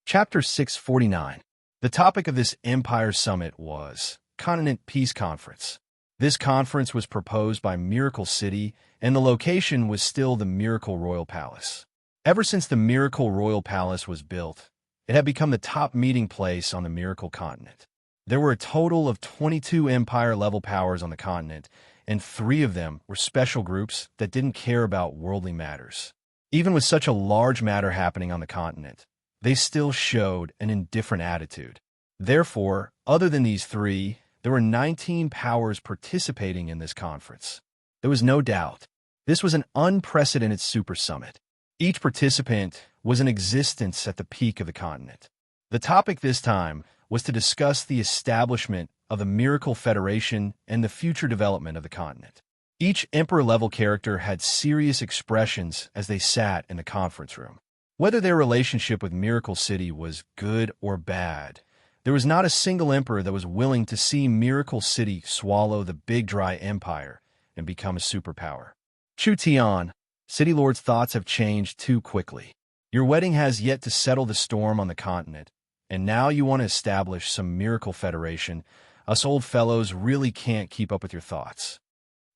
Chapter 649. The topic of this Empire Summit was Continent Peace Conference. This conference was proposed by Miracle City, and the location was still the Miracle Royal Palace. Ever since the Miracle Royal Palace was built, it had become the top meeting place on the Miracle Continent. There were a total of 22 Empire-level powers on the continent, and 3 of them were special groups that didn't care about worldly matters. Even with such a large matter happening on the continent, they still showed an indifferent attitude. Therefore, other than these 3, there were 19 powers participating in this conference. There was no doubt. This was an unprecedented super summit. Each participant was in existence at the peak of the continent. The topic this time was to discuss the establishment of the Miracle Federation and the future development of the continent. Each Emperor-level character had serious expressions as they sat in the conference room. Whether their relationship with Miracle City was good or bad, there was not a single emperor that was willing to see Miracle City swallow the Big Dry Empire and become a superpower. Chu Tian, City Lord's thoughts have changed too quickly. Your wedding has yet to settle the storm on the continent, and now you want to establish some Miracle Federation. Us old fellows really can't keep up with your thoughts.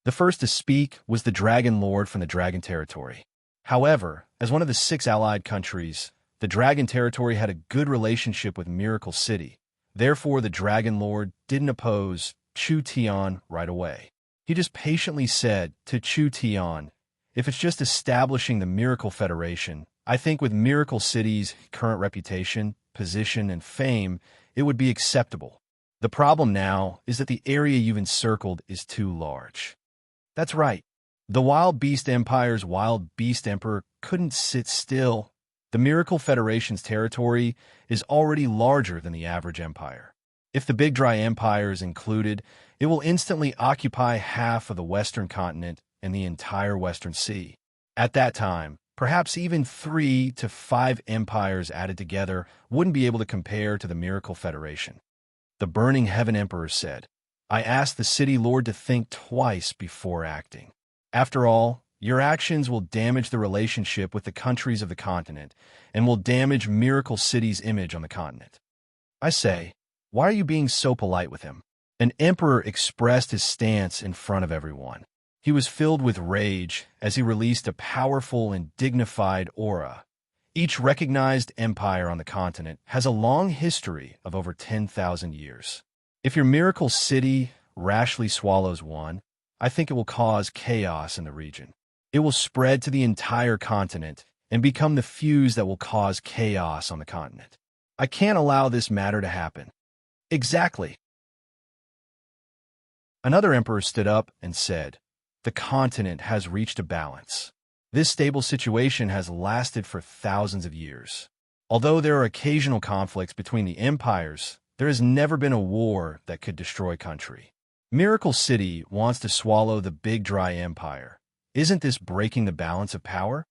The first to speak was the Dragon Lord from the Dragon Territory. However, as one of the 6 allied countries, the Dragon Territory had a good relationship with Miracle City. Therefore, the Dragon Lord didn't oppose Chu Tian right away. He just patiently said to Chu Tian, if it's just establishing the Miracle Federation, I think with Miracle City's current reputation, position, and fame, it would be acceptable. The problem now is that the area you've encircled is too large. That's right. The Wild Beast Empire's Wild Beast Emperor couldn't sit still. The Miracle Federation's territory is already larger than the average empire. If the Big Dry Empire is included, it will instantly occupy half of the Western continent and the entire Western Sea. At that time, perhaps even 3 to 5 empires added together wouldn't be able to compare to the Miracle Federation. The Burning Heaven Emperor said, I asked the City Lord to think twice before acting. After all, your actions will damage the relationship with the countries of the continent and will damage Miracle City's image on the continent. I say, why are you being so polite with him? An emperor expressed his stance in front of everyone. He was filled with rage as he released a powerful and dignified aura. Each recognized empire on the continent has a long history of over 10,000 years. If your Miracle City rashly swallows one, I think it will cause chaos in the region. It will spread to the entire continent and become the fuse that will cause chaos on the continent. I can't allow this matter to happen. Exactly. Another emperor stood up and said, the continent has reached a balance. This stable situation has lasted for thousands of years. Although there are occasional conflicts between the empires, there has never been a war that could destroy country. Miracle City wants to swallow the big dry empire. Isn't this breaking the balance of power?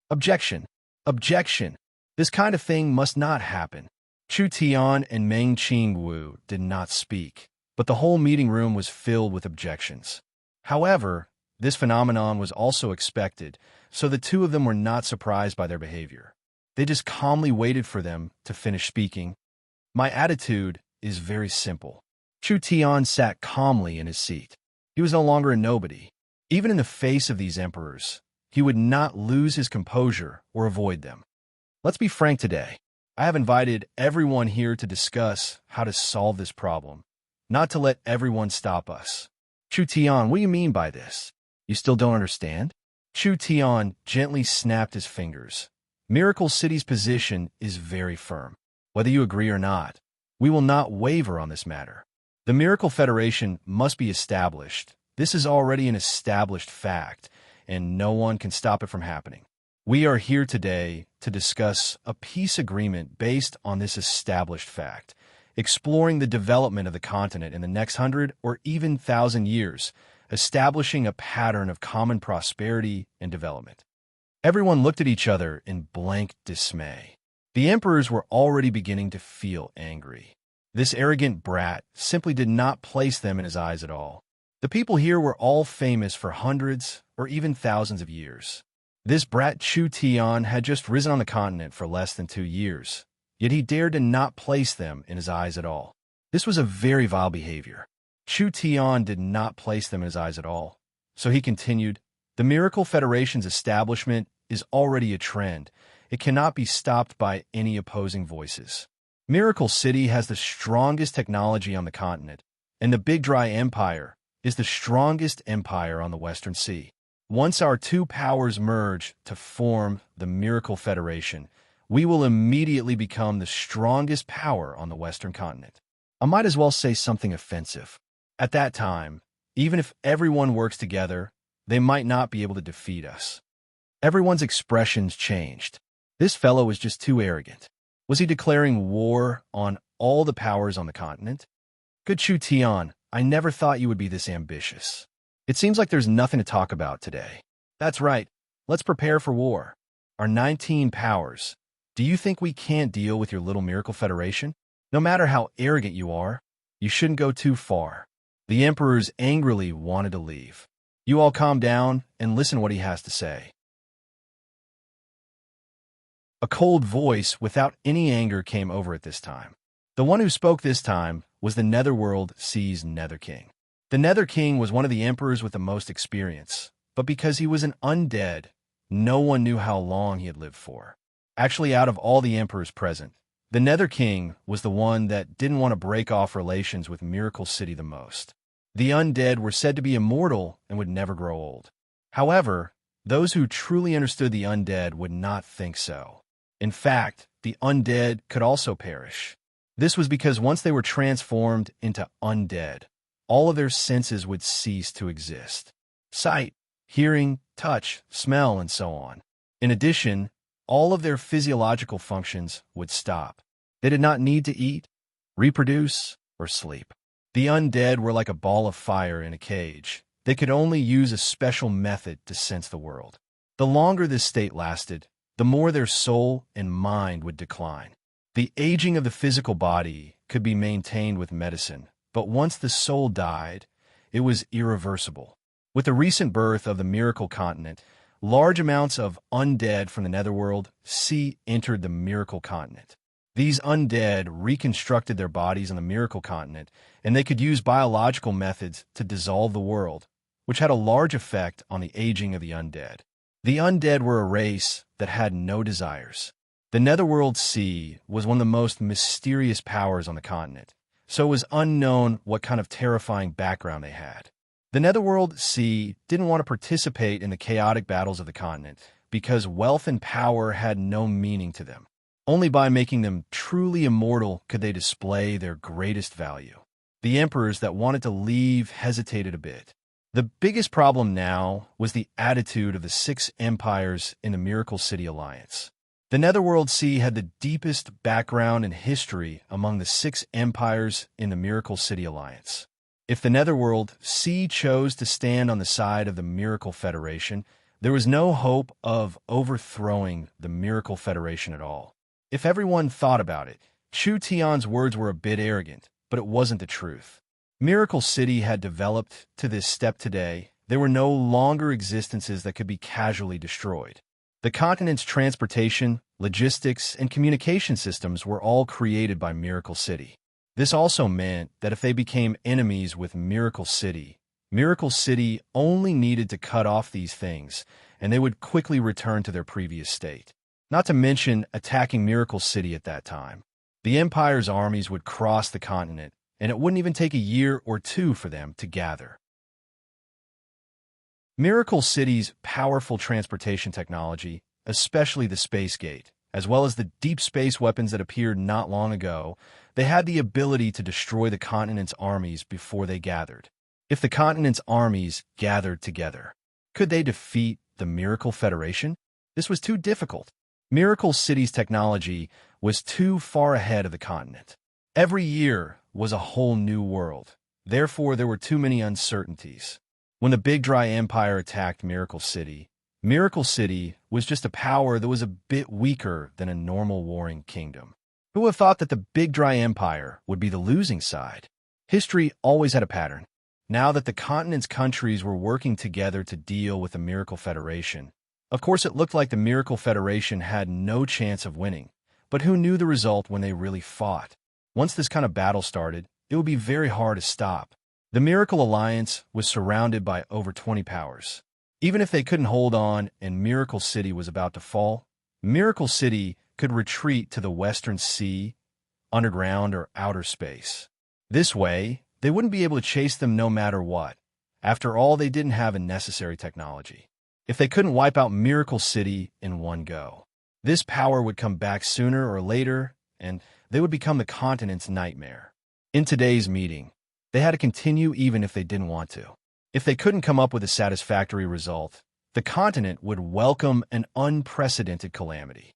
Objection. Objection. This kind of thing must not happen. Chu Tian and Meng Qingwu did not speak, but the whole meeting room was filled with objections. However, this phenomenon was also expected, so the two of them were not surprised by their behavior. They just calmly waited for them to finish speaking. My attitude is very simple. Chu Tian sat calmly in his seat. He was no longer a nobody. Even in the face of these emperors, he would not lose his composure or avoid them. Let's be frank today. I have invited everyone here to discuss how to solve this problem, not to let everyone stop us. Chu Tian, what do you mean by this? You still don't understand? Chu Tian gently snapped his fingers. Miracle City's position is very firm. Whether you agree or not, we will not waver on this matter. The Miracle Federation must be established. This is already an established fact, and no one can stop it from happening. We are here today to discuss a peace agreement based on this established fact, exploring the development of the continent in the next 100 or even 1,000 years, establishing a pattern of common prosperity and development. Everyone looked at each other in blank dismay. The emperors were already beginning to feel angry. This arrogant brat simply did not place them in his eyes at all. The people here were all famous for hundreds or even thousands of years. This brat Chu Tian had just risen on the continent for less than 2 years, yet he dared to not place them in his eyes at all. This was a very vile behavior. Chu Tian did not place them in his eyes at all, so he continued, "The Miracle Federation's establishment is already a trend. It cannot be stopped by any opposing voices. Miracle City has the strongest technology on the continent, and the Big Dry Empire is the strongest empire on the Western Sea. Once our two powers merge to form the Miracle Federation, we will immediately become the strongest power on the Western continent." I might as well say something offensive. At that time, even if everyone works together, they might not be able to defeat us. Everyone's expressions changed. This fellow was just too arrogant. Was he declaring war on all the powers on the continent? Good Chu Tian, I never thought you would be this ambitious. It seems like there's nothing to talk about today. That's right. Let's prepare for war. Our 19 powers. Do you think we can't deal with your little Miracle Federation? No matter how arrogant you are, you shouldn't go too far. The emperors angrily wanted to leave. You all calm down and listen to what he has to say. A cold voice without any anger came over at this time. The one who spoke this time was the Netherworld Sea's Nether King. The Nether King was one of the emperors with the most experience, but because he was an undead, no one knew how long he had lived for. Actually, out of all the emperors present, the Nether King was the one that didn't want to break off relations with Miracle City the most. The undead were said to be immortal and would never grow old. However, those who truly understood the undead would not think so. In fact, the undead could also perish. This was because once they were transformed into undead, all of their senses would cease to exist. Sight, hearing, touch, smell, and so on. In addition, all of their physiological functions would stop. They did not need to eat, reproduce, or sleep. The undead were like a ball of fire in a cage. They could only use a special method to sense the world. The longer this state lasted, the more their soul and mind would decline. The aging of the physical body could be maintained with medicine, but once the soul died, it was irreversible. With the recent birth of the Miracle Continent, large amounts of undead from the Netherworld Sea entered the Miracle Continent. These undead reconstructed their bodies on the Miracle Continent, and they could use biological methods to dissolve the world, which had a large effect on the aging of the undead. The undead were a race that had no desires. The Netherworld Sea was one of the most mysterious powers on the continent, so it was unknown what kind of terrifying background they had. The Netherworld Sea didn't want to participate in the chaotic battles of the continent because wealth and power had no meaning to them. Only by making them truly immortal could they display their greatest value. The emperors that wanted to leave hesitated a bit. The biggest problem now was the attitude of the 6 empires in the Miracle City Alliance. The Netherworld Sea had the deepest background and history among the 6 empires in the Miracle City Alliance. If the Netherworld Sea chose to stand on the side of the Miracle Federation, there was no hope of overthrowing the Miracle Federation at all. If everyone thought about it, Chu Tian's words were a bit arrogant, but it wasn't the truth. Miracle City had developed to this step today. There were no longer existences that could be casually destroyed. The continent's transportation, logistics, and communication systems were all created by Miracle City. This also meant that if they became enemies with Miracle City only needed to cut off these things, and they would quickly return to their previous state. Not to mention attacking Miracle City at that time. The Empire's armies would cross the continent, and it wouldn't even take a year or 2 for them to gather. Miracle City's powerful transportation technology, especially the space gate, as well as the deep space weapons that appeared not long ago, they had the ability to destroy the continent's armies before they gathered. If the continent's armies gathered together, could they defeat the Miracle Federation? This was too difficult. Miracle City's technology was too far ahead of the continent. Every year was a whole new world. Therefore, there were too many uncertainties. When the Big Dry Empire attacked Miracle City was just a power that was a bit weaker than a normal warring kingdom. Who would have thought that the Big Dry Empire would be the losing side? History always had a pattern. Now that the continent's countries were working together to deal with the Miracle Federation, of course it looked like the Miracle Federation had no chance of winning. But who knew the result when they really fought? Once this kind of battle started, it would be very hard to stop. The Miracle Alliance was surrounded by over 20 powers. Even if they couldn't hold on and Miracle City was about to fall, Miracle City could retreat to the Western Sea, underground, or outer space. This way, they wouldn't be able to chase them no matter what. After all, they didn't have a necessary technology. If they couldn't wipe out Miracle City in one go, this power would come back sooner or later, and they would become the continent's nightmare. In today's meeting, they had to continue even if they didn't want to. If they couldn't come up with a satisfactory result, the continent would welcome an unprecedented calamity.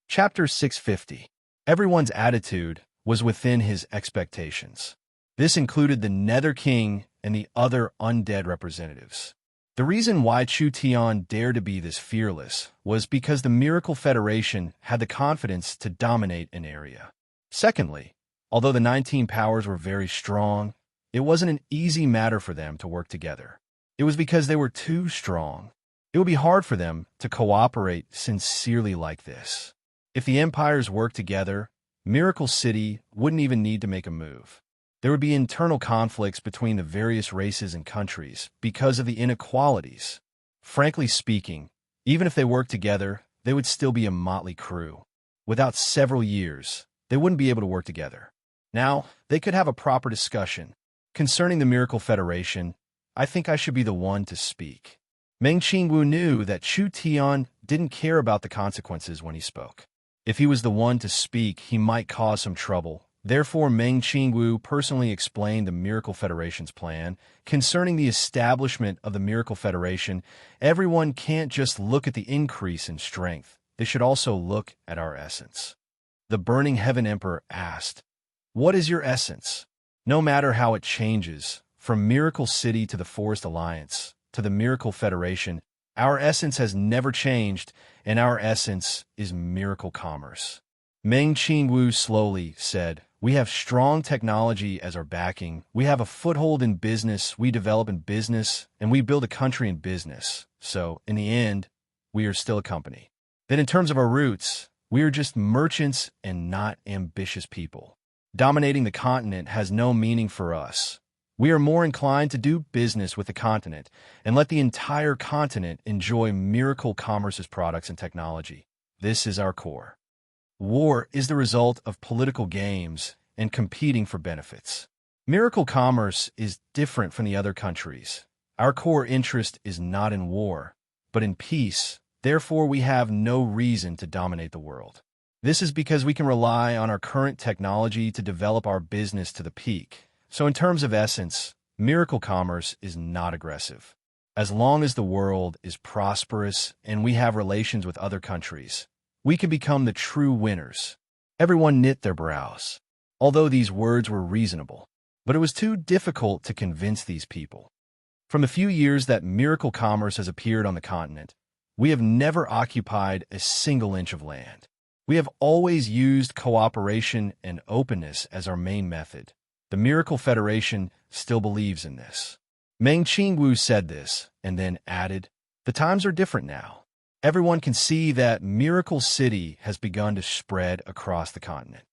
Chapter 650. Everyone's attitude was within his expectations. This included the Nether King and the other undead representatives. The reason why Chu Tian dared to be this fearless was because the Miracle Federation had the confidence to dominate an area. Secondly, although the 19 powers were very strong, it wasn't an easy matter for them to work together. It was because they were too strong. It would be hard for them to cooperate sincerely like this. If the empires worked together, Miracle City wouldn't even need to make a move. There would be internal conflicts between the various races and countries because of the inequalities. Frankly speaking, even if they worked together, they would still be a motley crew. Without several years, they wouldn't be able to work together. Now, they could have a proper discussion. Concerning the Miracle Federation, I think I should be the one to speak. Meng Qingwu knew that Chu Tian didn't care about the consequences when he spoke. If he was the one to speak, he might cause some trouble. Therefore, Meng Qingwu personally explained the Miracle Federation's plan. Concerning the establishment of the Miracle Federation, everyone can't just look at the increase in strength. They should also look at our essence. The Burning Heaven Emperor asked, "What is your essence?" No matter how it changes, from Miracle City to the Forest Alliance, to the Miracle Federation, our essence has never changed, and our essence is miracle commerce. Meng Qingwu slowly said, "We have strong technology as our backing. We have a foothold in business. We develop in business, and we build a country in business. So, in the end, we are still a company. Then in terms of our roots, we are just merchants and not ambitious people. Dominating the continent has no meaning for us. We are more inclined to do business with the continent and let the entire continent enjoy Miracle Commerce's products and technology. This is our core. War is the result of political games and competing for benefits. Miracle Commerce is different from the other countries. Our core interest is not in war, but in peace. Therefore, we have no reason to dominate the world. This is because we can rely on our current technology to develop our business to the peak. So in terms of essence, Miracle Commerce is not aggressive. As long as the world is prosperous and we have relations with other countries, we can become the true winners. Everyone knit their brows, although these words were reasonable. But it was too difficult to convince these people. From the few years that miracle commerce has appeared on the continent, we have never occupied a single inch of land. We have always used cooperation and openness as our main method. The Miracle Federation still believes in this. Meng Qingwu said this, and then added, "The times are different now. Everyone can see that Miracle City has begun to spread across the continent.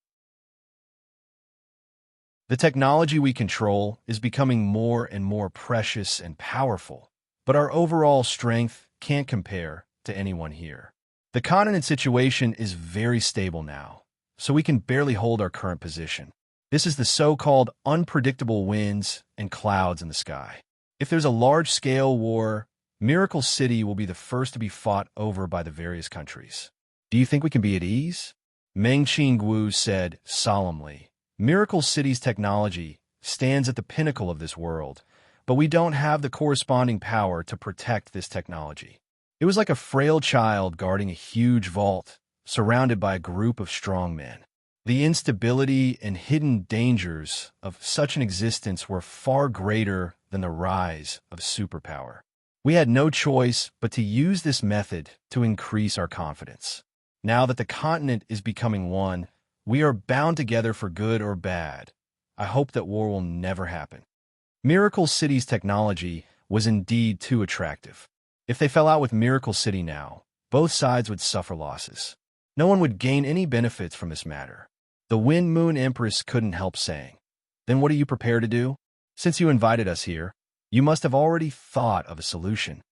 The technology we control is becoming more and more precious and powerful, but our overall strength can't compare to anyone here. The continent situation is very stable now, so we can barely hold our current position. This is the so-called unpredictable winds and clouds in the sky. If there's a large-scale war, Miracle City will be the first to be fought over by the various countries. Do you think we can be at ease?" Meng Qingwu said solemnly. "Miracle City's technology stands at the pinnacle of this world, but we don't have the corresponding power to protect this technology." It was like a frail child guarding a huge vault, surrounded by a group of strong men. The instability and hidden dangers of such an existence were far greater than the rise of superpower. We had no choice but to use this method to increase our confidence. Now that the continent is becoming one, we are bound together for good or bad. I hope that war will never happen. Miracle City's technology was indeed too attractive. If they fell out with Miracle City now, both sides would suffer losses. No one would gain any benefits from this matter. The Wind Moon Empress couldn't help saying, "Then what are you prepared to do? Since you invited us here, you must have already thought of a solution."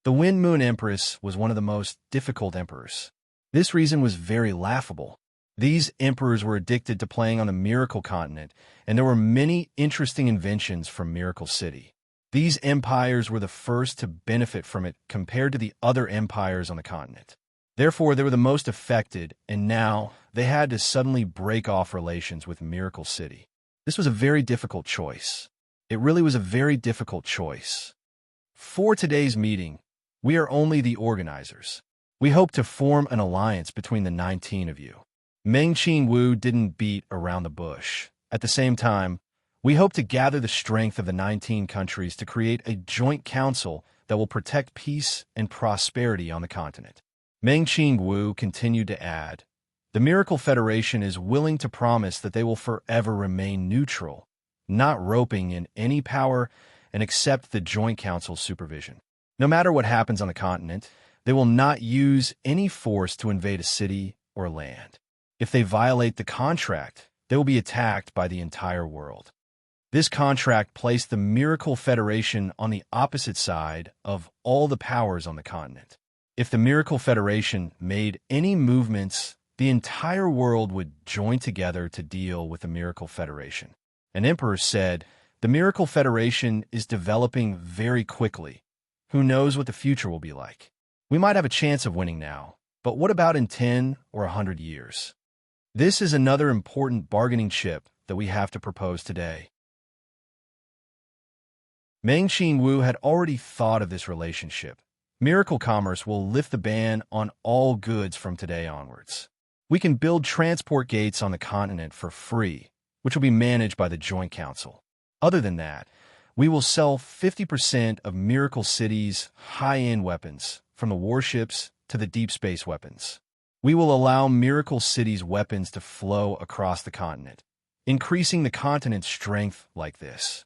The Wind Moon Empress was one of the most difficult emperors. This reason was very laughable. These emperors were addicted to playing on the Miracle Continent, and there were many interesting inventions from Miracle City. These empires were the first to benefit from it compared to the other empires on the continent. Therefore, they were the most affected, and now they had to suddenly break off relations with Miracle City. This was a very difficult choice. It really was a very difficult choice. For today's meeting, we are only the organizers. We hope to form an alliance between the 19 of you. Meng Qingwu didn't beat around the bush. At the same time, we hope to gather the strength of the 19 countries to create a joint council that will protect peace and prosperity on the continent. Meng Qingwu continued to add, "The Miracle Federation is willing to promise that they will forever remain neutral, not roping in any power, and accept the joint council's supervision. No matter what happens on the continent, they will not use any force to invade a city or land. If they violate the contract, they will be attacked by the entire world." This contract placed the Miracle Federation on the opposite side of all the powers on the continent. If the Miracle Federation made any movements, the entire world would join together to deal with the Miracle Federation. An emperor said, "The Miracle Federation is developing very quickly. Who knows what the future will be like? We might have a chance of winning now, but what about in 10 or 100 years? This is another important bargaining chip that we have to propose today." Meng Qingwu had already thought of this relationship. Miracle Commerce will lift the ban on all goods from today onwards. We can build transport gates on the continent for free, which will be managed by the Joint Council. Other than that, we will sell 50% of Miracle City's high-end weapons, from the warships to the deep space weapons. We will allow Miracle City's weapons to flow across the continent, increasing the continent's strength like this.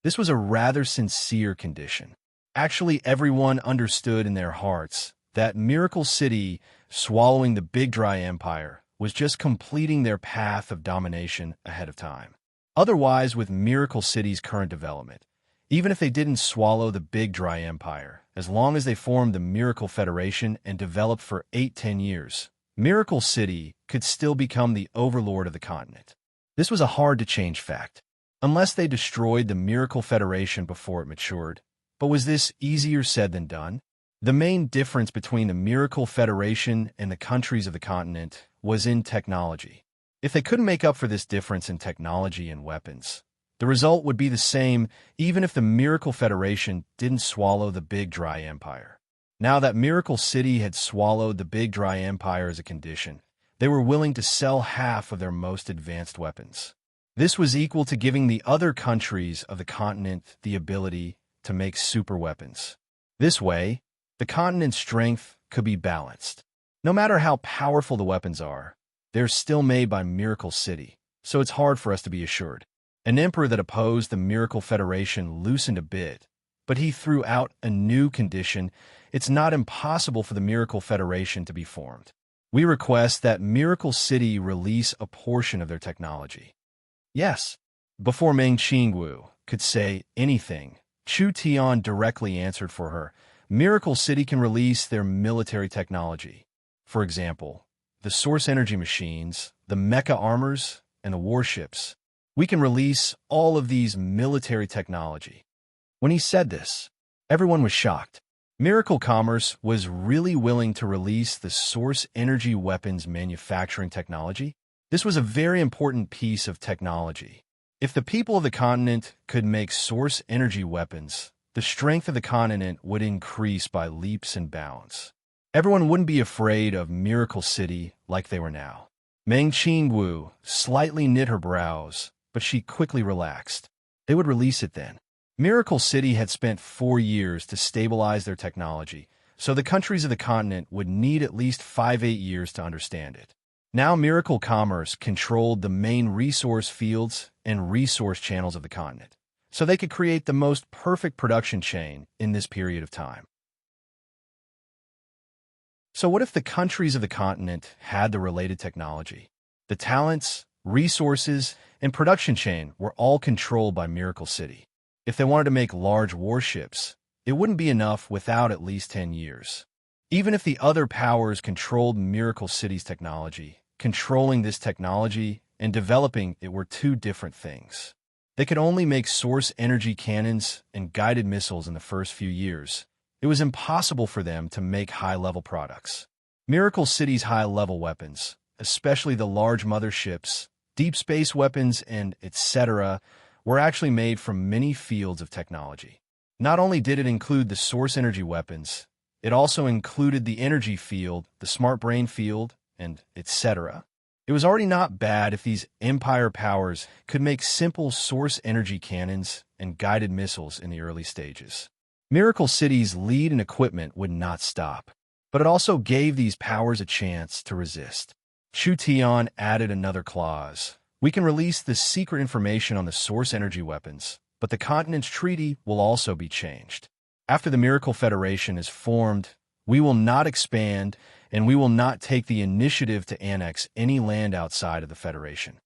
This was a rather sincere condition. Actually, everyone understood in their hearts that Miracle City, swallowing the Big Dry Empire, was just completing their path of domination ahead of time. Otherwise, with Miracle City's current development, even if they didn't swallow the Big Dry Empire, as long as they formed the Miracle Federation and developed for 8-10 years, Miracle City could still become the overlord of the continent. This was a hard-to-change fact, unless they destroyed the Miracle Federation before it matured. But was this easier said than done? The main difference between the Miracle Federation and the countries of the continent was in technology. If they couldn't make up for this difference in technology and weapons, The result would be the same even if the Miracle Federation didn't swallow the Big Dry Empire. Now that Miracle City had swallowed the Big Dry Empire as a condition, they were willing to sell half of their most advanced weapons. This was equal to giving the other countries of the continent the ability to make super weapons. This way, the continent's strength could be balanced. No matter how powerful the weapons are, they're still made by Miracle City, so it's hard for us to be assured. An emperor that opposed the Miracle Federation loosened a bit, but he threw out a new condition. It's not impossible for the Miracle Federation to be formed. We request that Miracle City release a portion of their technology. Yes. Before Meng Qingwu could say anything, Chu Tian directly answered for her. Miracle City can release their military technology. For example, the source energy machines, the mecha armors, and the warships. We can release all of these military technology. When he said this, everyone was shocked. Miracle Commerce was really willing to release the source energy weapons manufacturing technology. This was a very important piece of technology. If the people of the continent could make source energy weapons, the strength of the continent would increase by leaps and bounds. Everyone wouldn't be afraid of Miracle City like they were now. Meng Qingwu slightly knit her brows, but she quickly relaxed. They would release it then. Miracle City had spent 4 years to stabilize their technology, so the countries of the continent would need at least 5-8 years to understand it. Now Miracle Commerce controlled the main resource fields and resource channels of the continent, so they could create the most perfect production chain in this period of time. So what if the countries of the continent had the related technology? The talents, resources, and production chain were all controlled by Miracle City. If they wanted to make large warships, it wouldn't be enough without at least 10 years. Even if the other powers controlled Miracle City's technology, controlling this technology and developing it were two different things. They could only make source energy cannons and guided missiles in the first few years. It was impossible for them to make high-level products. Miracle City's high-level weapons, especially the large motherships, deep space weapons, and etc., were actually made from many fields of technology. Not only did it include the source energy weapons, it also included the energy field, the smart brain field, and etc. It was already not bad if these empire powers could make simple source energy cannons and guided missiles in the early stages. Miracle City's lead and equipment would not stop, but it also gave these powers a chance to resist. Chu Tian added another clause. We can release the secret information on the source energy weapons, but the continent's treaty will also be changed. After the Miracle Federation is formed, we will not expand, and we will not take the initiative to annex any land outside of the Federation.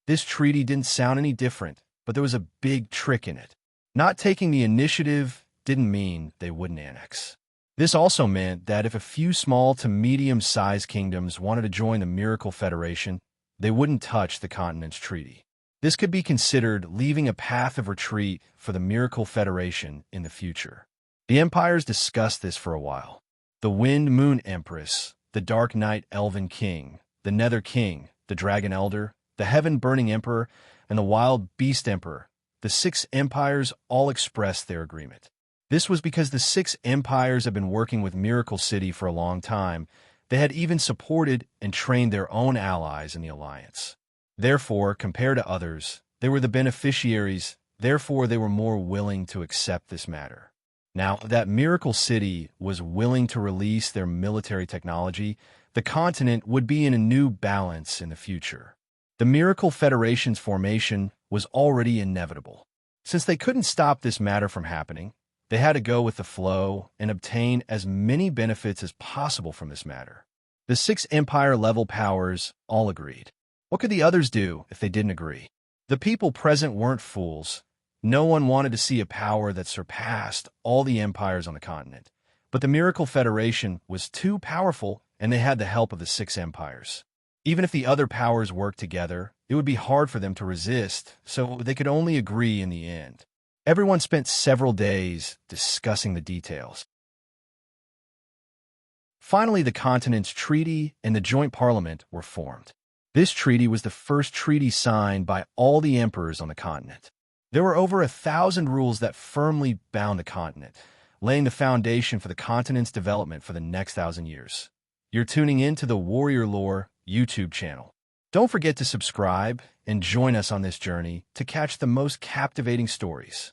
This treaty didn't sound any different, but there was a big trick in it. Not taking the initiative didn't mean they wouldn't annex. This also meant that if a few small to medium-sized kingdoms wanted to join the Miracle Federation, they wouldn't touch the continent's treaty. This could be considered leaving a path of retreat for the Miracle Federation in the future. The empires discussed this for a while. The Wind Moon Empress, the Dark Night Elven King, the Nether King, the Dragon Elder, the Heaven Burning Emperor, and the Wild Beast Emperor, the 6 empires all expressed their agreement. This was because the 6 empires had been working with Miracle City for a long time. They had even supported and trained their own allies in the alliance. Therefore, compared to others, they were the beneficiaries. Therefore, they were more willing to accept this matter. Now that Miracle City was willing to release their military technology, the continent would be in a new balance in the future. The Miracle Federation's formation was already inevitable. Since they couldn't stop this matter from happening, they had to go with the flow and obtain as many benefits as possible from this matter. The 6 empire-level powers all agreed. What could the others do if they didn't agree? The people present weren't fools. No one wanted to see a power that surpassed all the empires on the continent. But the Miracle Federation was too powerful, and they had the help of the 6 empires. Even if the other powers worked together, it would be hard for them to resist, so they could only agree in the end. Everyone spent several days discussing the details. Finally, the continent's treaty and the joint parliament were formed. This treaty was the first treaty signed by all the emperors on the continent. There were over 1,000 rules that firmly bound the continent, laying the foundation for the continent's development for the next 1,000 years. You're tuning in to the Warrior Lore YouTube channel. Don't forget to subscribe and join us on this journey to catch the most captivating stories.